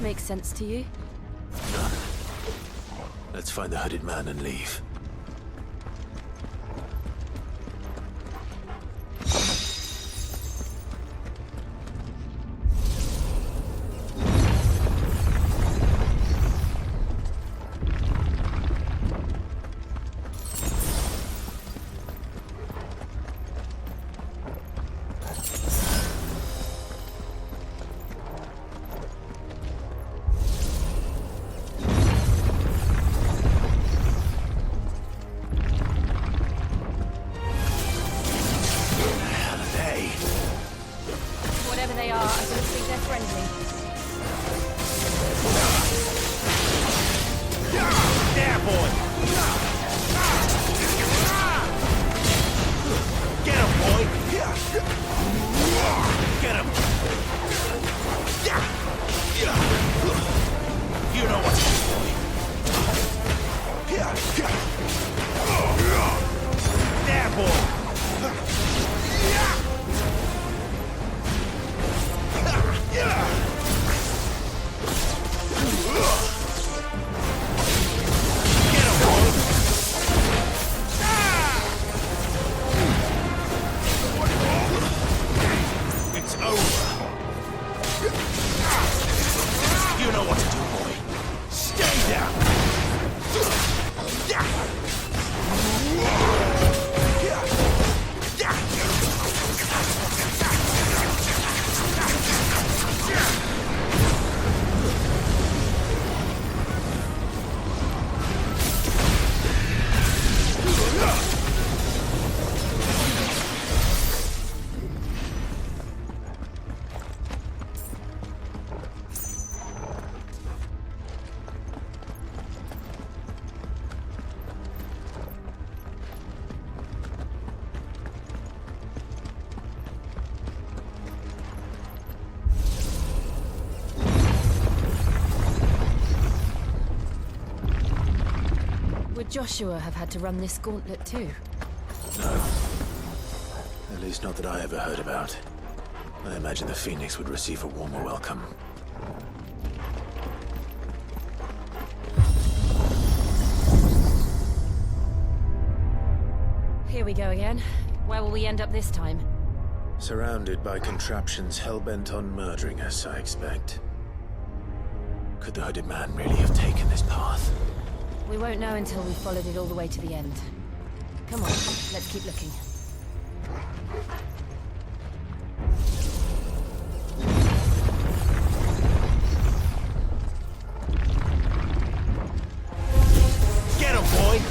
Makes sense to you? None. Let's find the hooded man and leave. Joshua have had to run this gauntlet too? No. At least not that I ever heard about. I imagine the Phoenix would receive a warmer welcome. Here we go again. Where will we end up this time? Surrounded by contraptions hell-bent on murdering us, I expect. Could the hooded man really have taken this path? We won't know until we've followed it all the way to the end. Come on, let's keep looking. Get him, boy!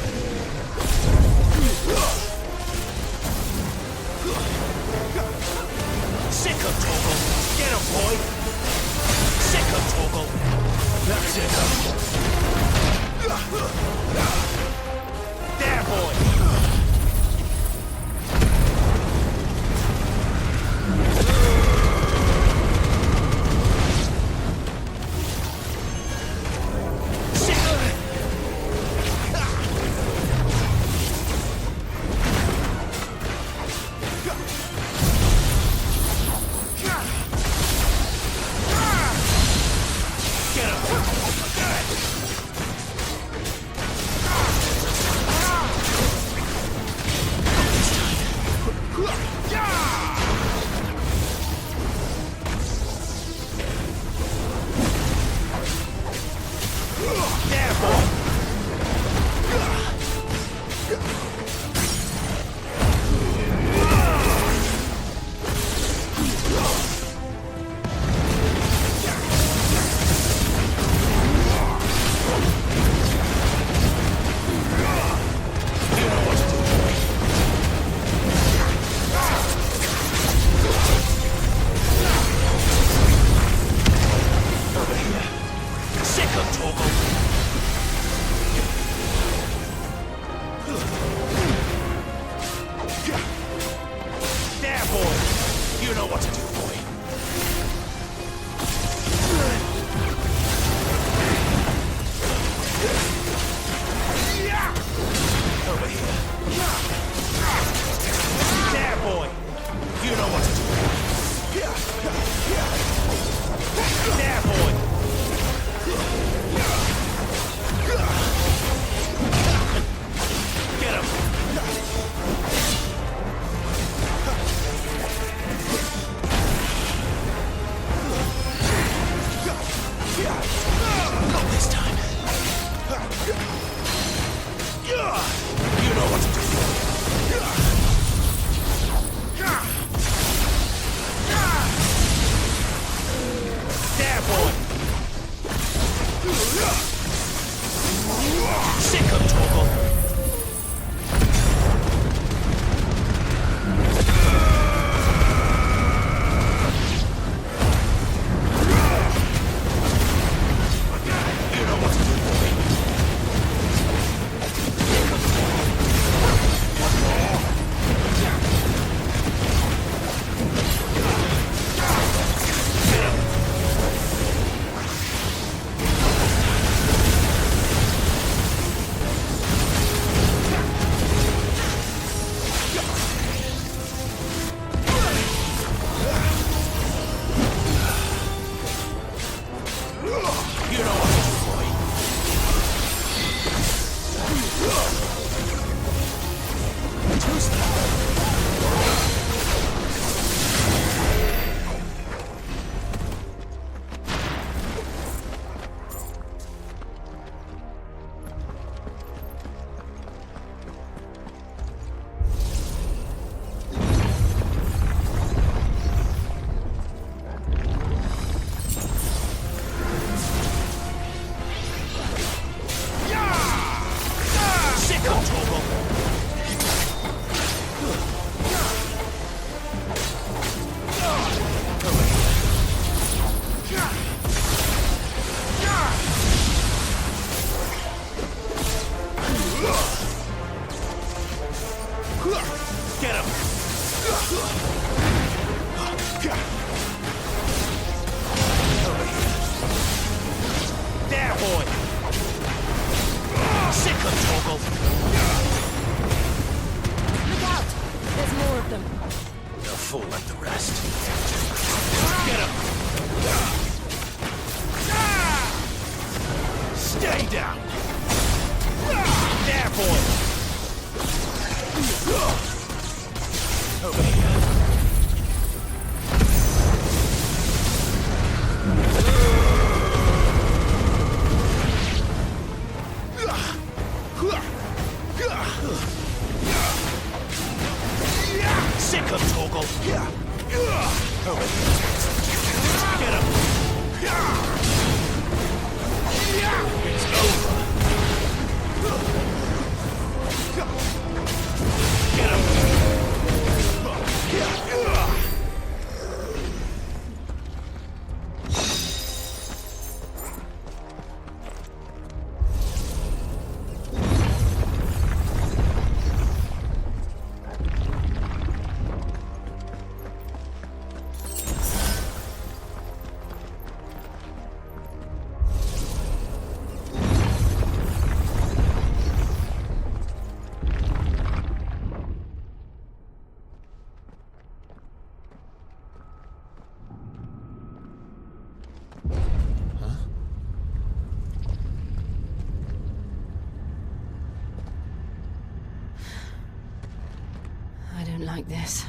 Like this.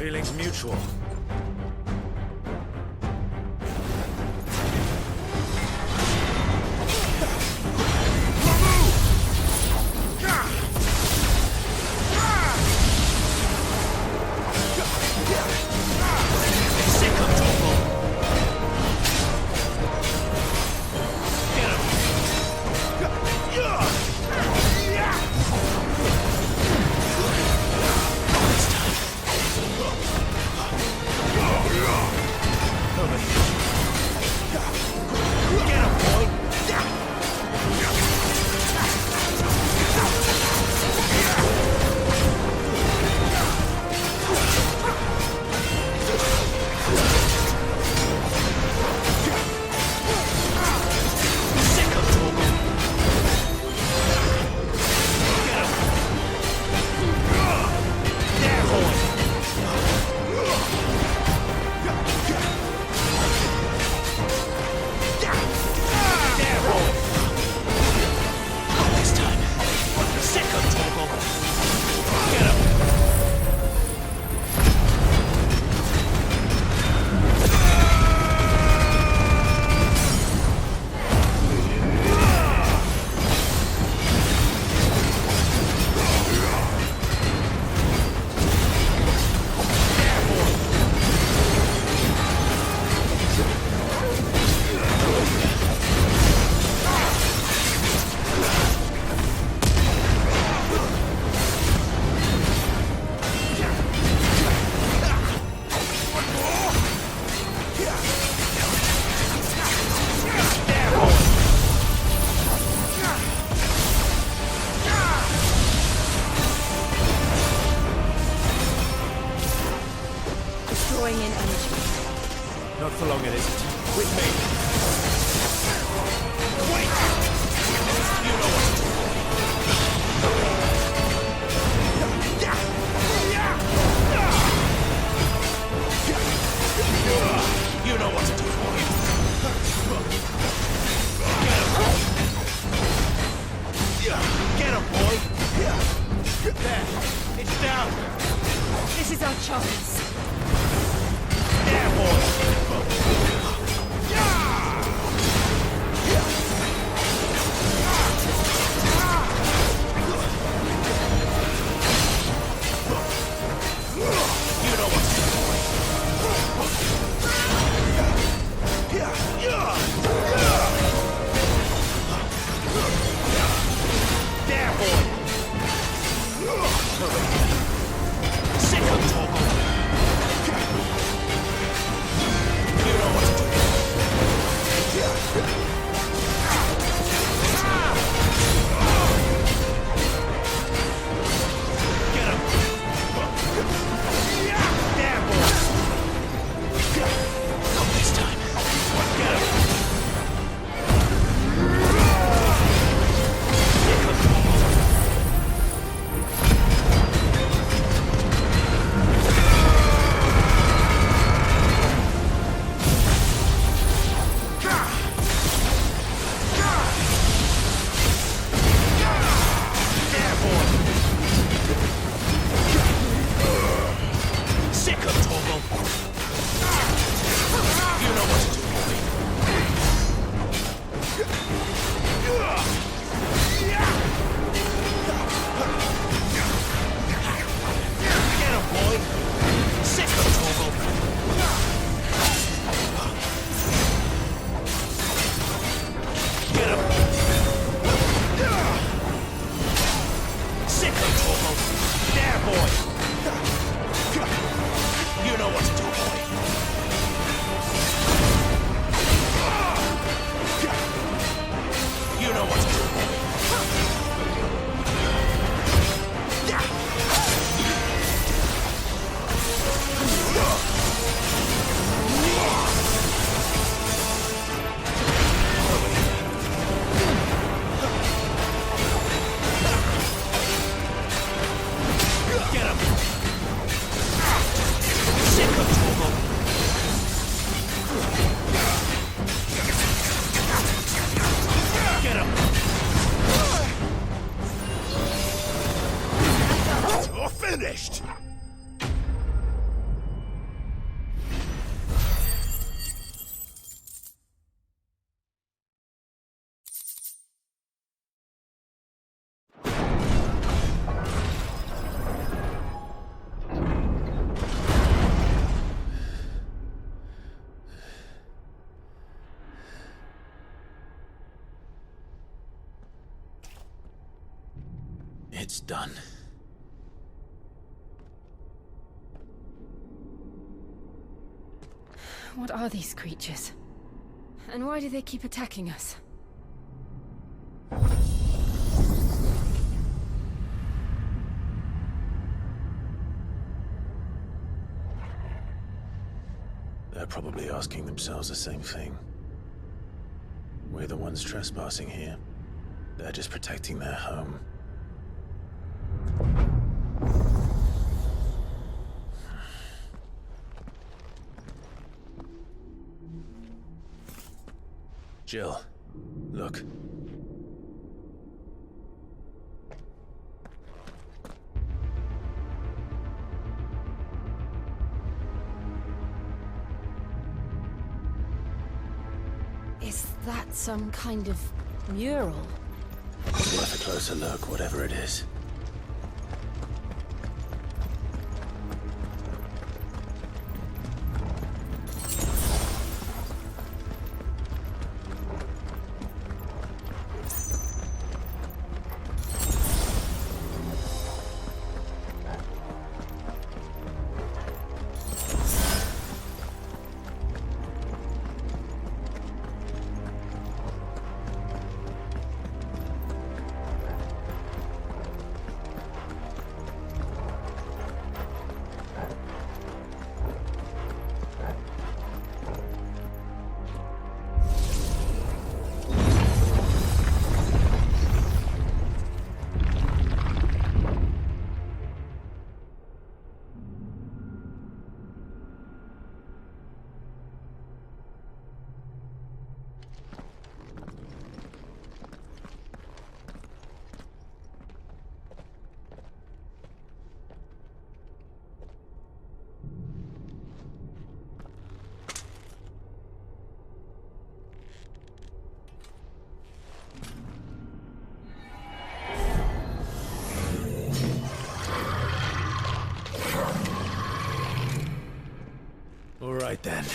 Feelings mutual. Not for long, it isn't. With me. Wait! You know what to do. You know what to do, boy. Get him, boy. There. It's down. This is our chance. There, boy. It's done. What are these creatures? And why do they keep attacking us? They're probably asking themselves the same thing. We're the ones trespassing here. They're just protecting their home. Jill, look. Is that some kind of mural? It's worth a closer look, whatever it is. All right then.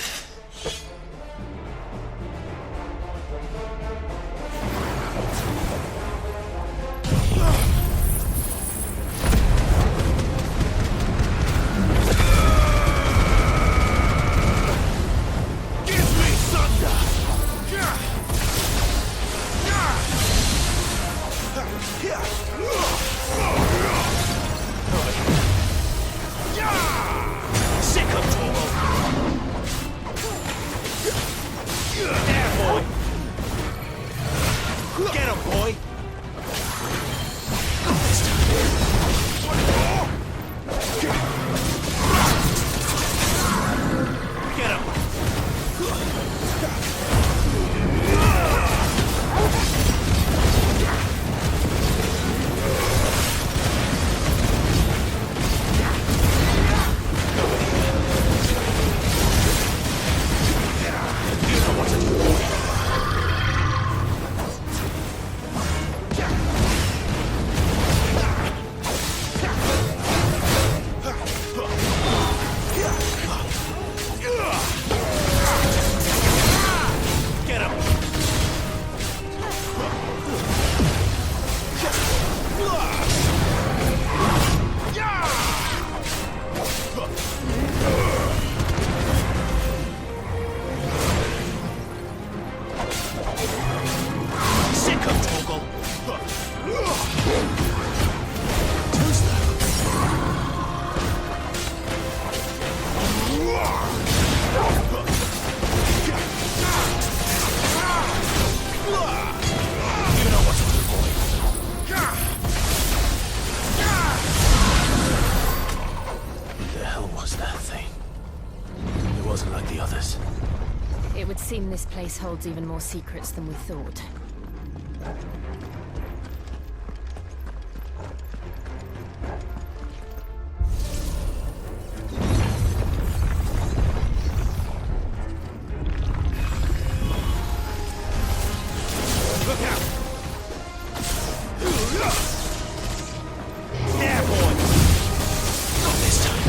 This place holds even more secrets than we thought. Look out! There, boy! Not this time.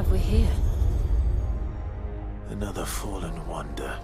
have we here? Another fallen wonder.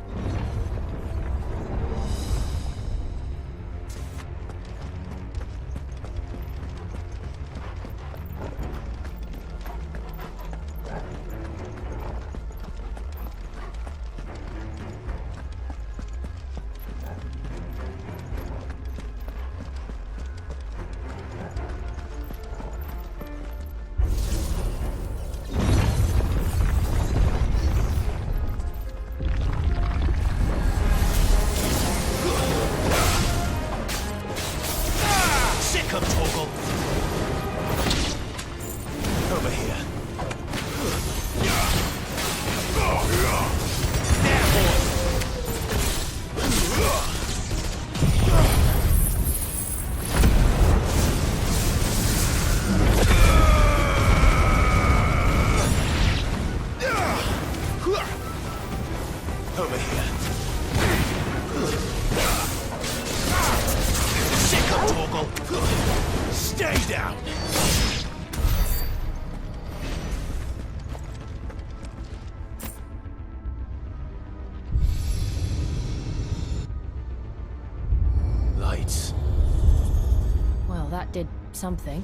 Well, that did something.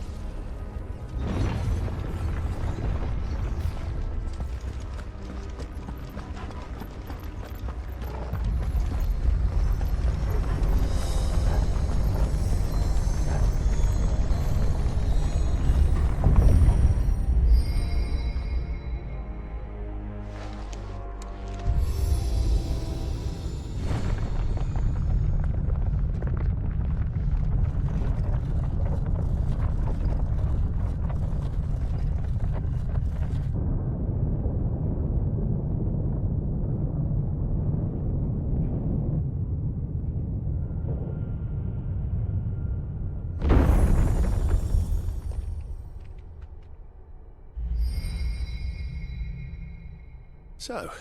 So,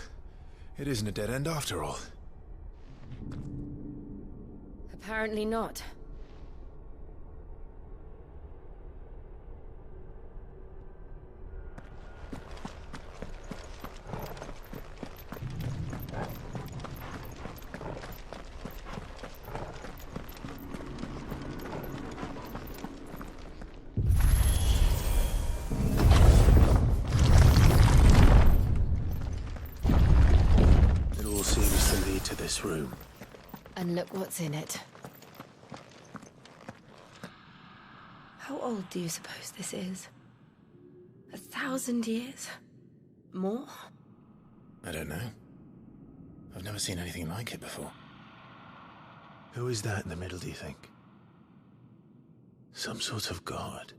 it isn't a dead end after all. Apparently not. This room. And look what's in it. How old do you suppose this is? 1,000 years? More? I don't know. I've never seen anything like it before. Who is that in the middle, do you think? Some sort of god?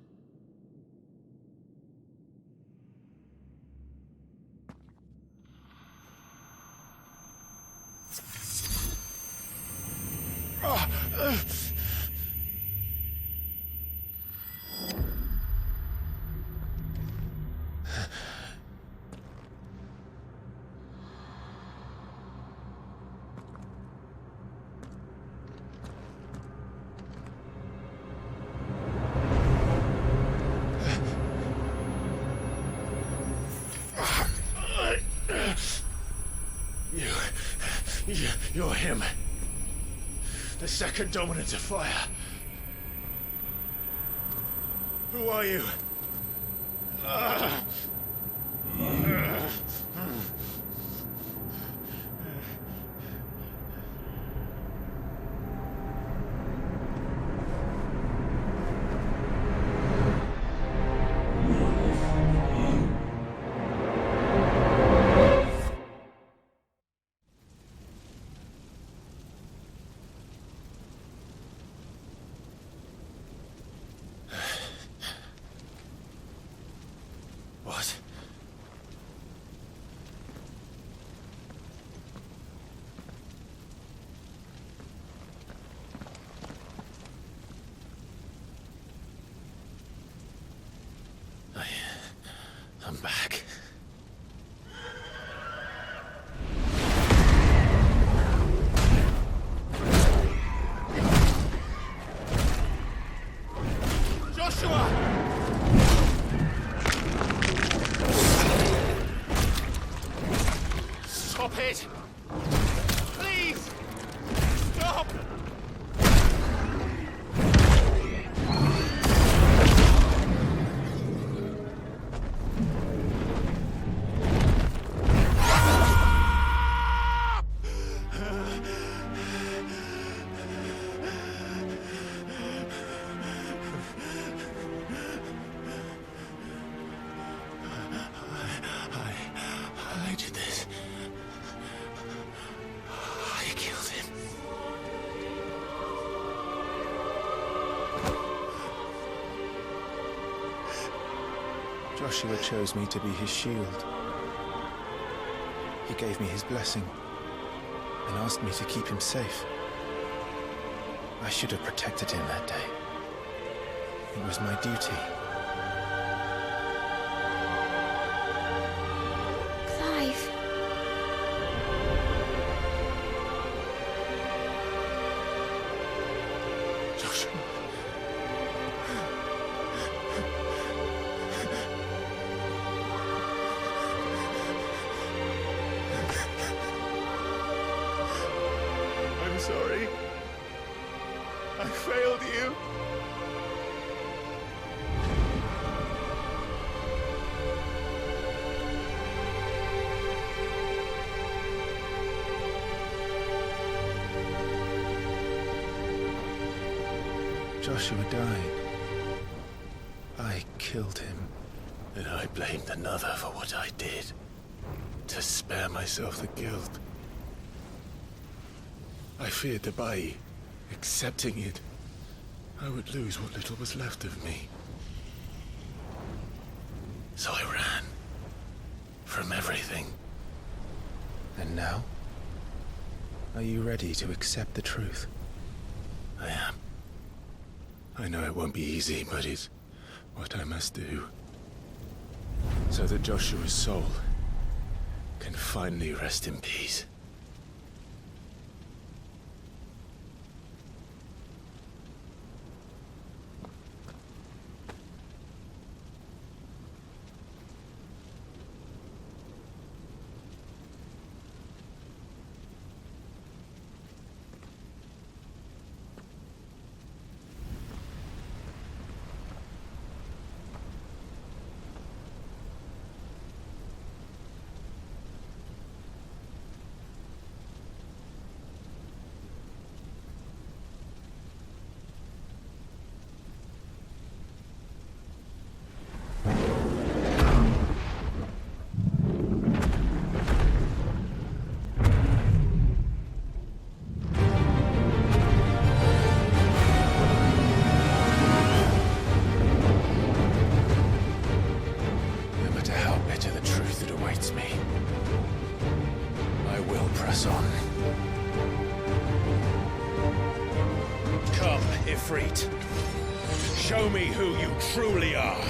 You're him. The second dominant of fire. Who are you? What? I'm back. Joshua! Stop it! Please! Stop! I did this. I killed him. Joshua chose me to be his shield. He gave me his blessing and asked me to keep him safe. I should have protected him that day. It was my duty. Clive. Joshua. I'm sorry. I failed you. Joshua died. I killed him. And I blamed another for what I did. To spare myself the guilt. I feared that by accepting it, I would lose what little was left of me. So I ran. From everything. And now? Are you ready to accept the truth? I am. I know it won't be easy, but it's what I must do. So that Joshua's soul can finally rest in peace. Ifrit. Show me who you truly are.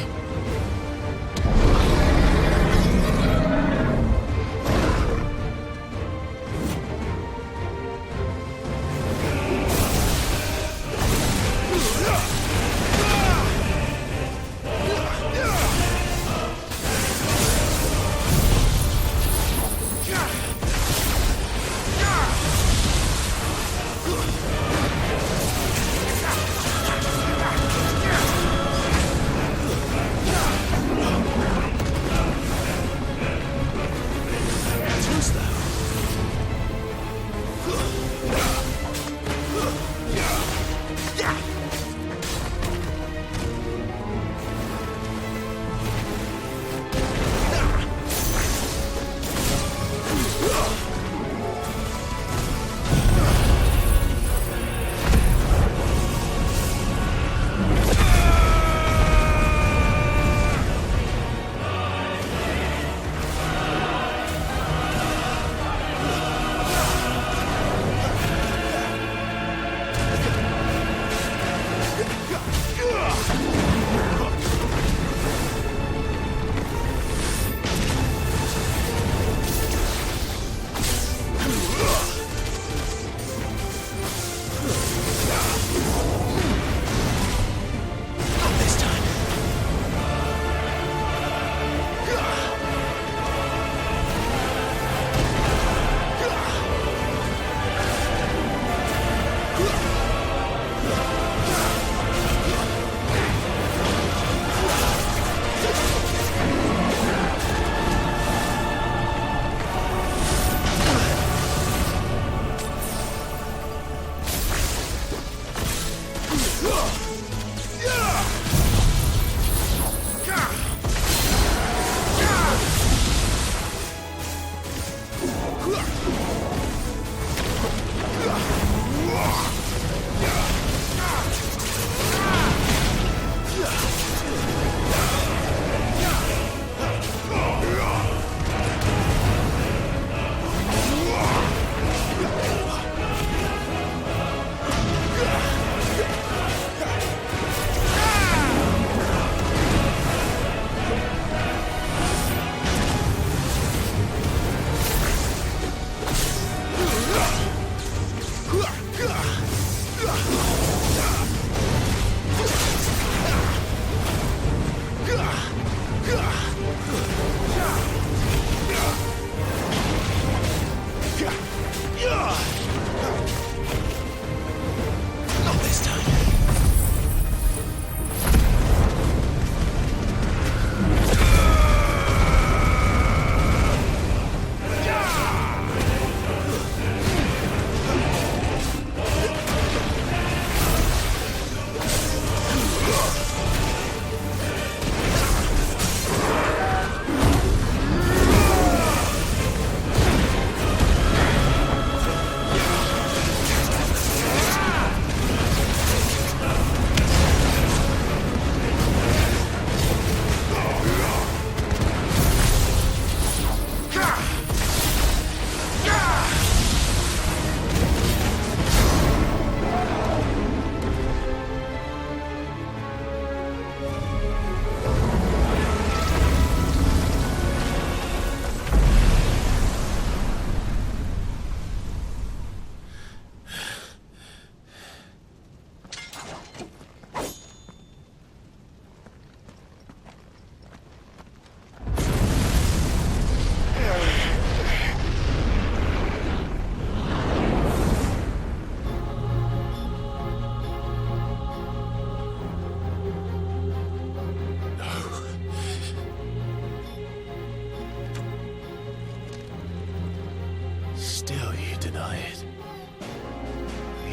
still you deny it.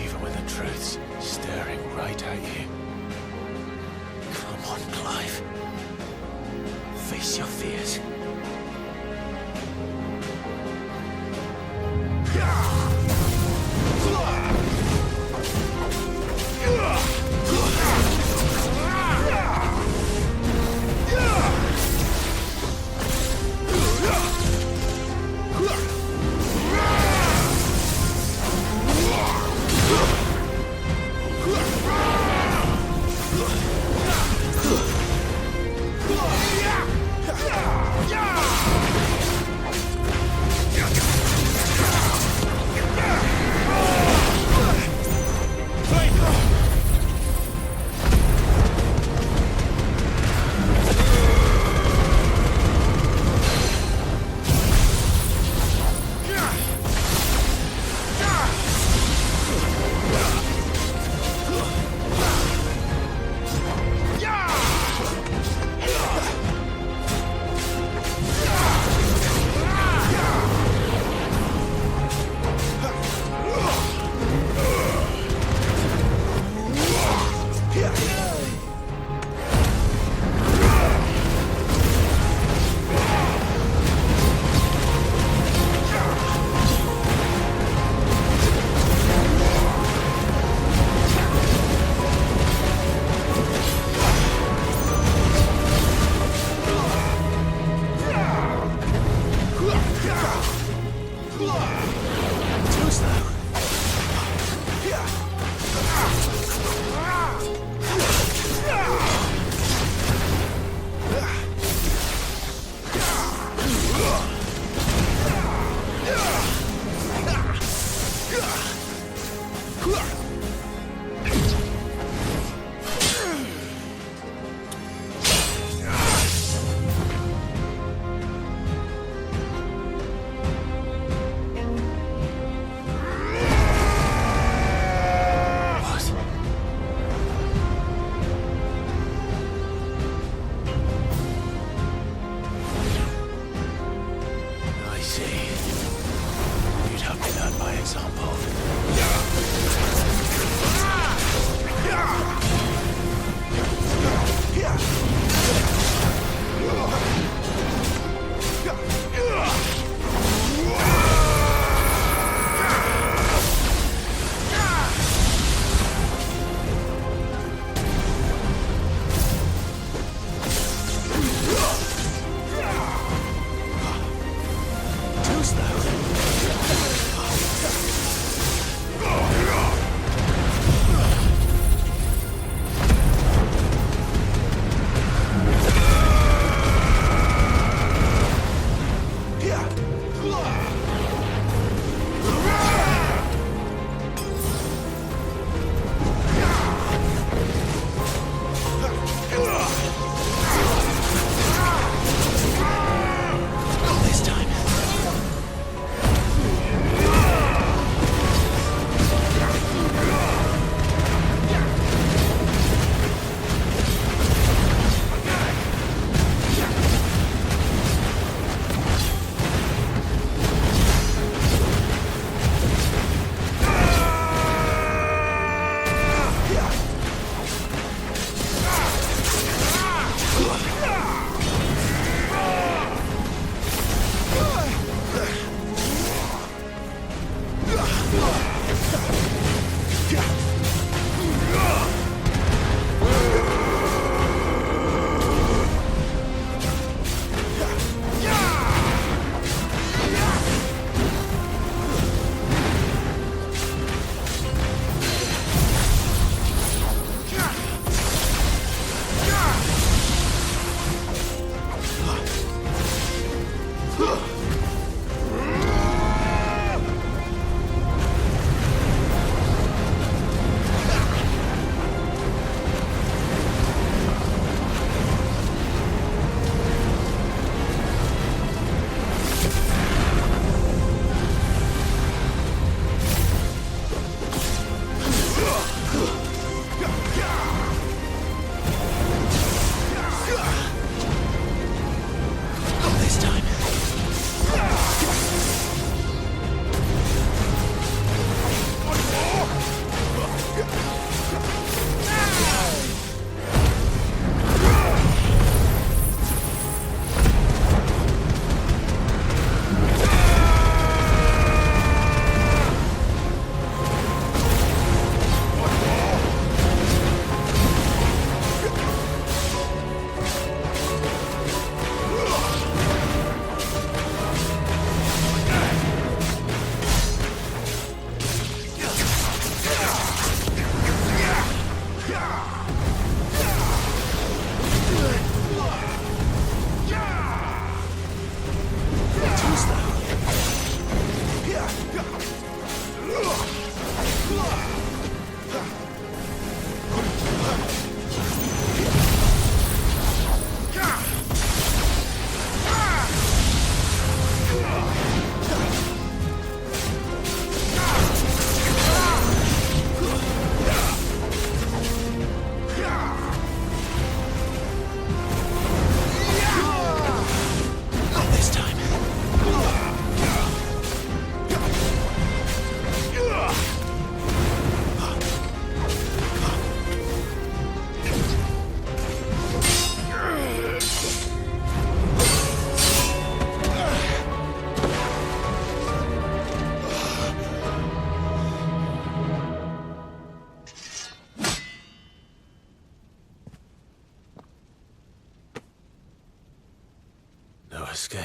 Even when the truth's staring right at you. Come on, Clive. Face your fears.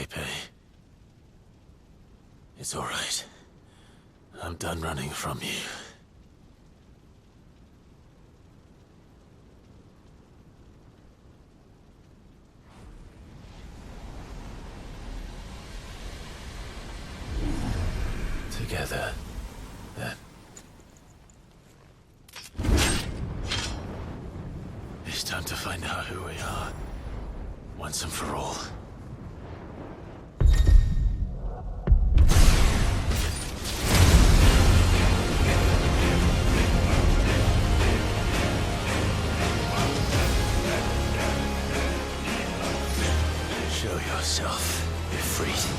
escape, eh? It's all right. I'm done running from you. Together, then. It's time to find out who we are, once and for all. Show yourself, Ifrit.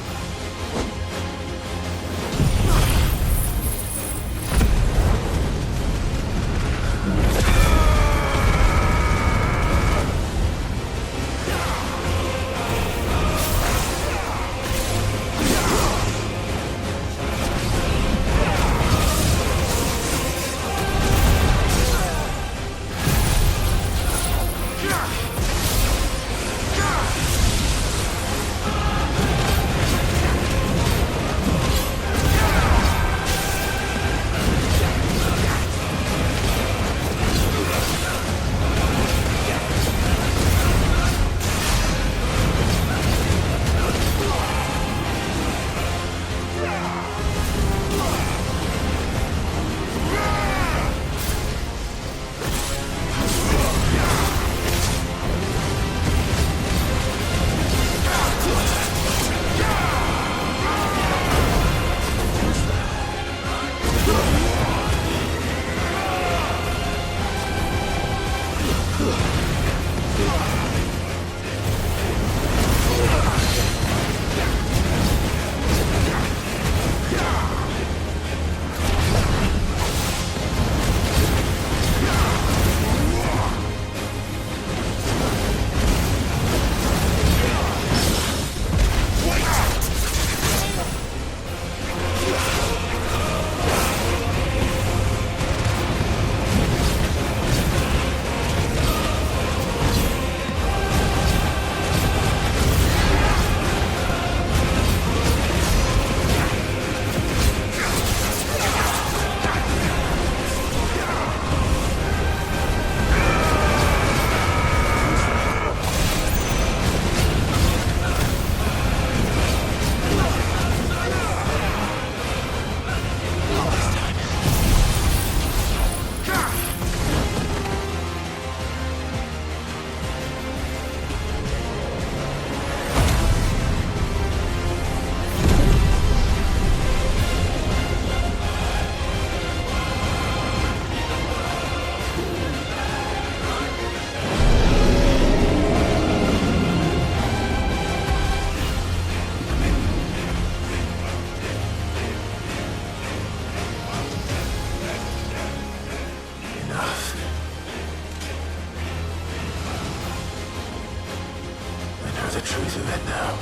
The truth of it now.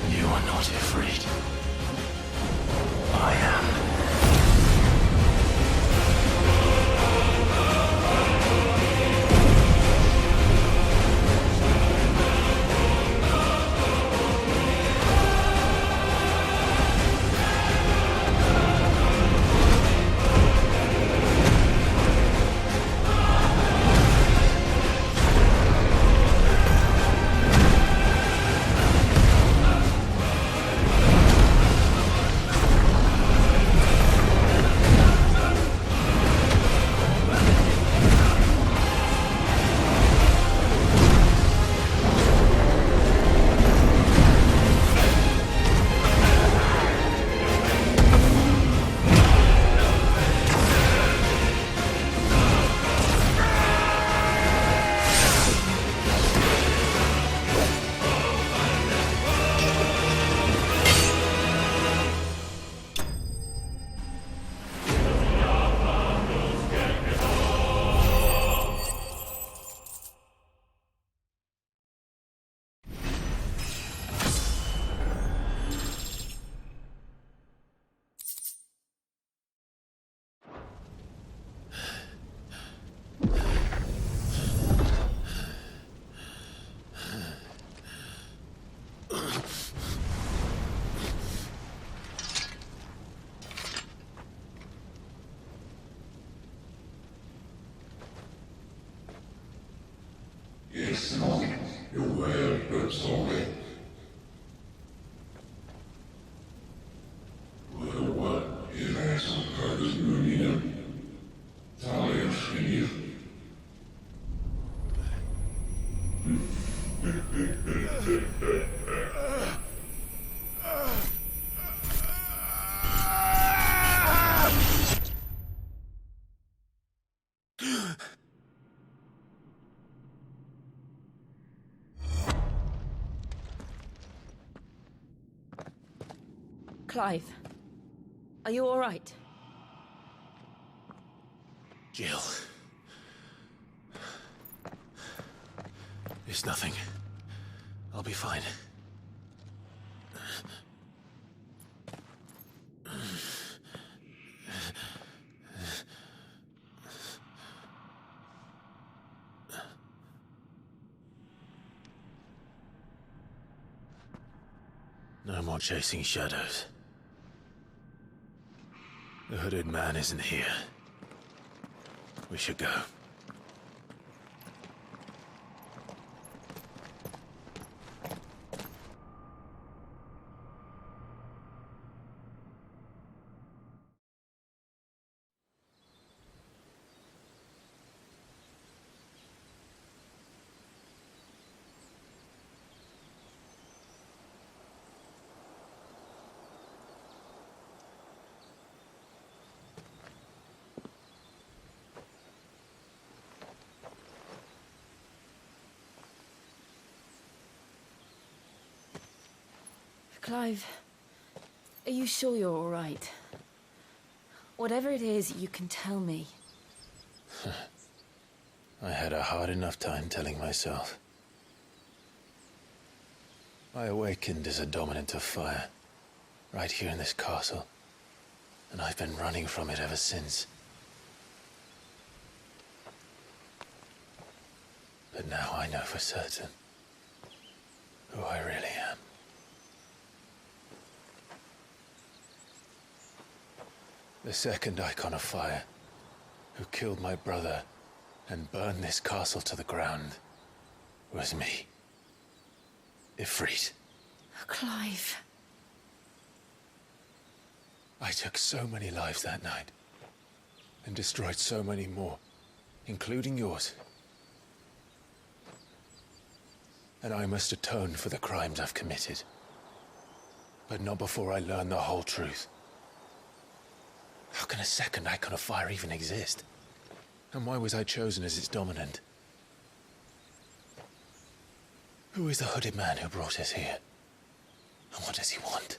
You are not afraid. I am. Clive, are you all right? Jill. It's nothing. I'll be fine. No more chasing shadows. The hooded man isn't here. We should go. Clive, are you sure you're all right? Whatever it is, you can tell me. I had a hard enough time telling myself. I awakened as a dominant of fire, right here in this castle, and I've been running from it ever since. But now I know for certain who I really am. The second Icon of Fire, who killed my brother and burned this castle to the ground, was me. Ifrit. Clive. I took so many lives that night, and destroyed so many more, including yours. And I must atone for the crimes I've committed. But not before I learn the whole truth. How can a second Icon of Fire even exist? And why was I chosen as its dominant? Who is the hooded man who brought us here? And what does he want?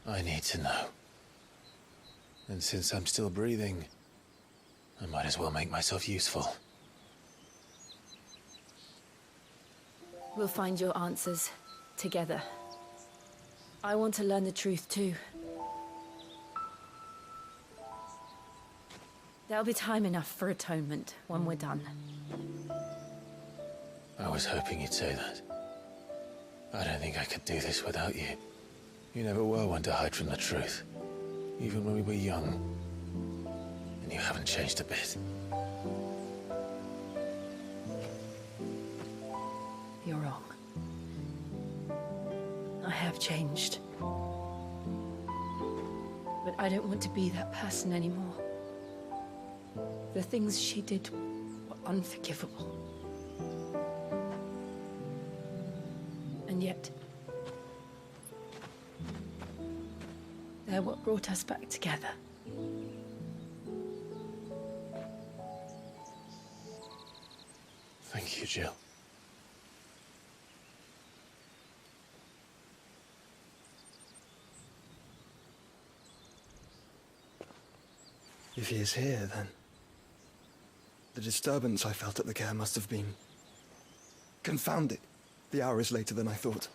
I need to know. And since I'm still breathing, I might as well make myself useful. We'll find your answers together. I want to learn the truth too. There'll be time enough for atonement when we're done. I was hoping you'd say that. I don't think I could do this without you. You never were one to hide from the truth, even when we were young. And you haven't changed a bit. You're wrong. I have changed. But I don't want to be that person anymore. The things she did were unforgivable. And yet, they're what brought us back together. Thank you, Jill. If he is here, then the disturbance I felt at the care must have been... Confound it. The hour is later than I thought.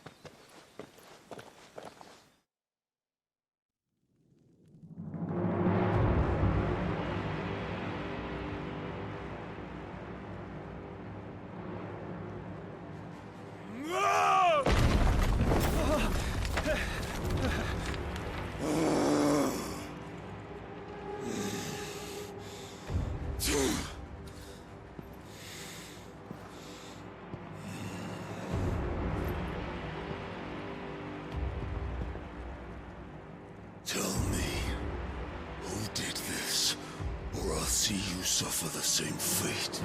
you suffer the same fate.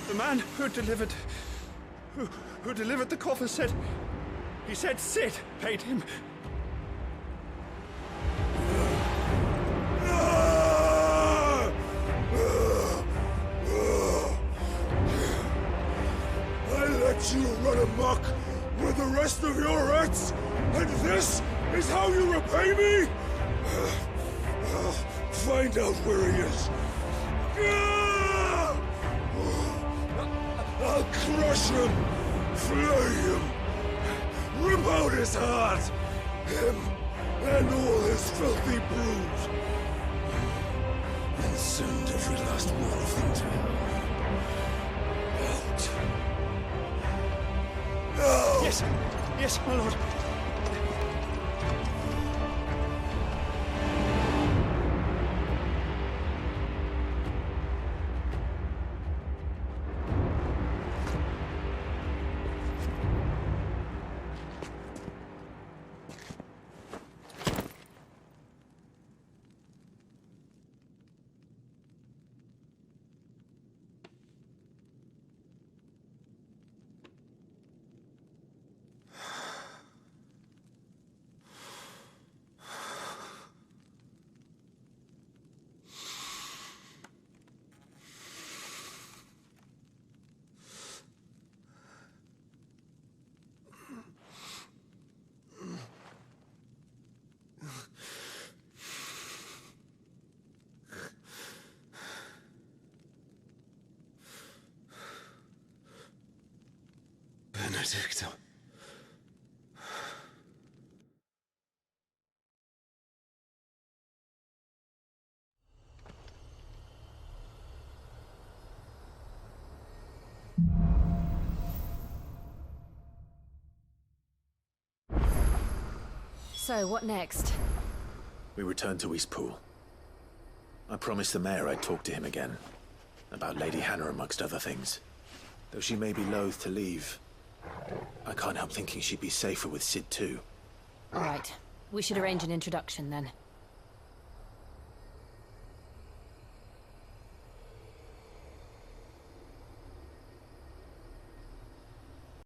The man who delivered the coffin said... He said Sid paid him. I let you run amok with the rest of your rats, and this is how you repay me? Find out where he is. I'll crush him, flay him, rip out his heart, him and all his filthy brood, and send every last one of them to hell. Out. No! Yes, yes, my lord. Benedicta. So, what next? We return to Eastpool. I promised the mayor I'd talk to him again. About Lady Hannah, amongst other things. Though she may be loath to leave, I can't help thinking she'd be safer with Sid too. All right. We should arrange an introduction then.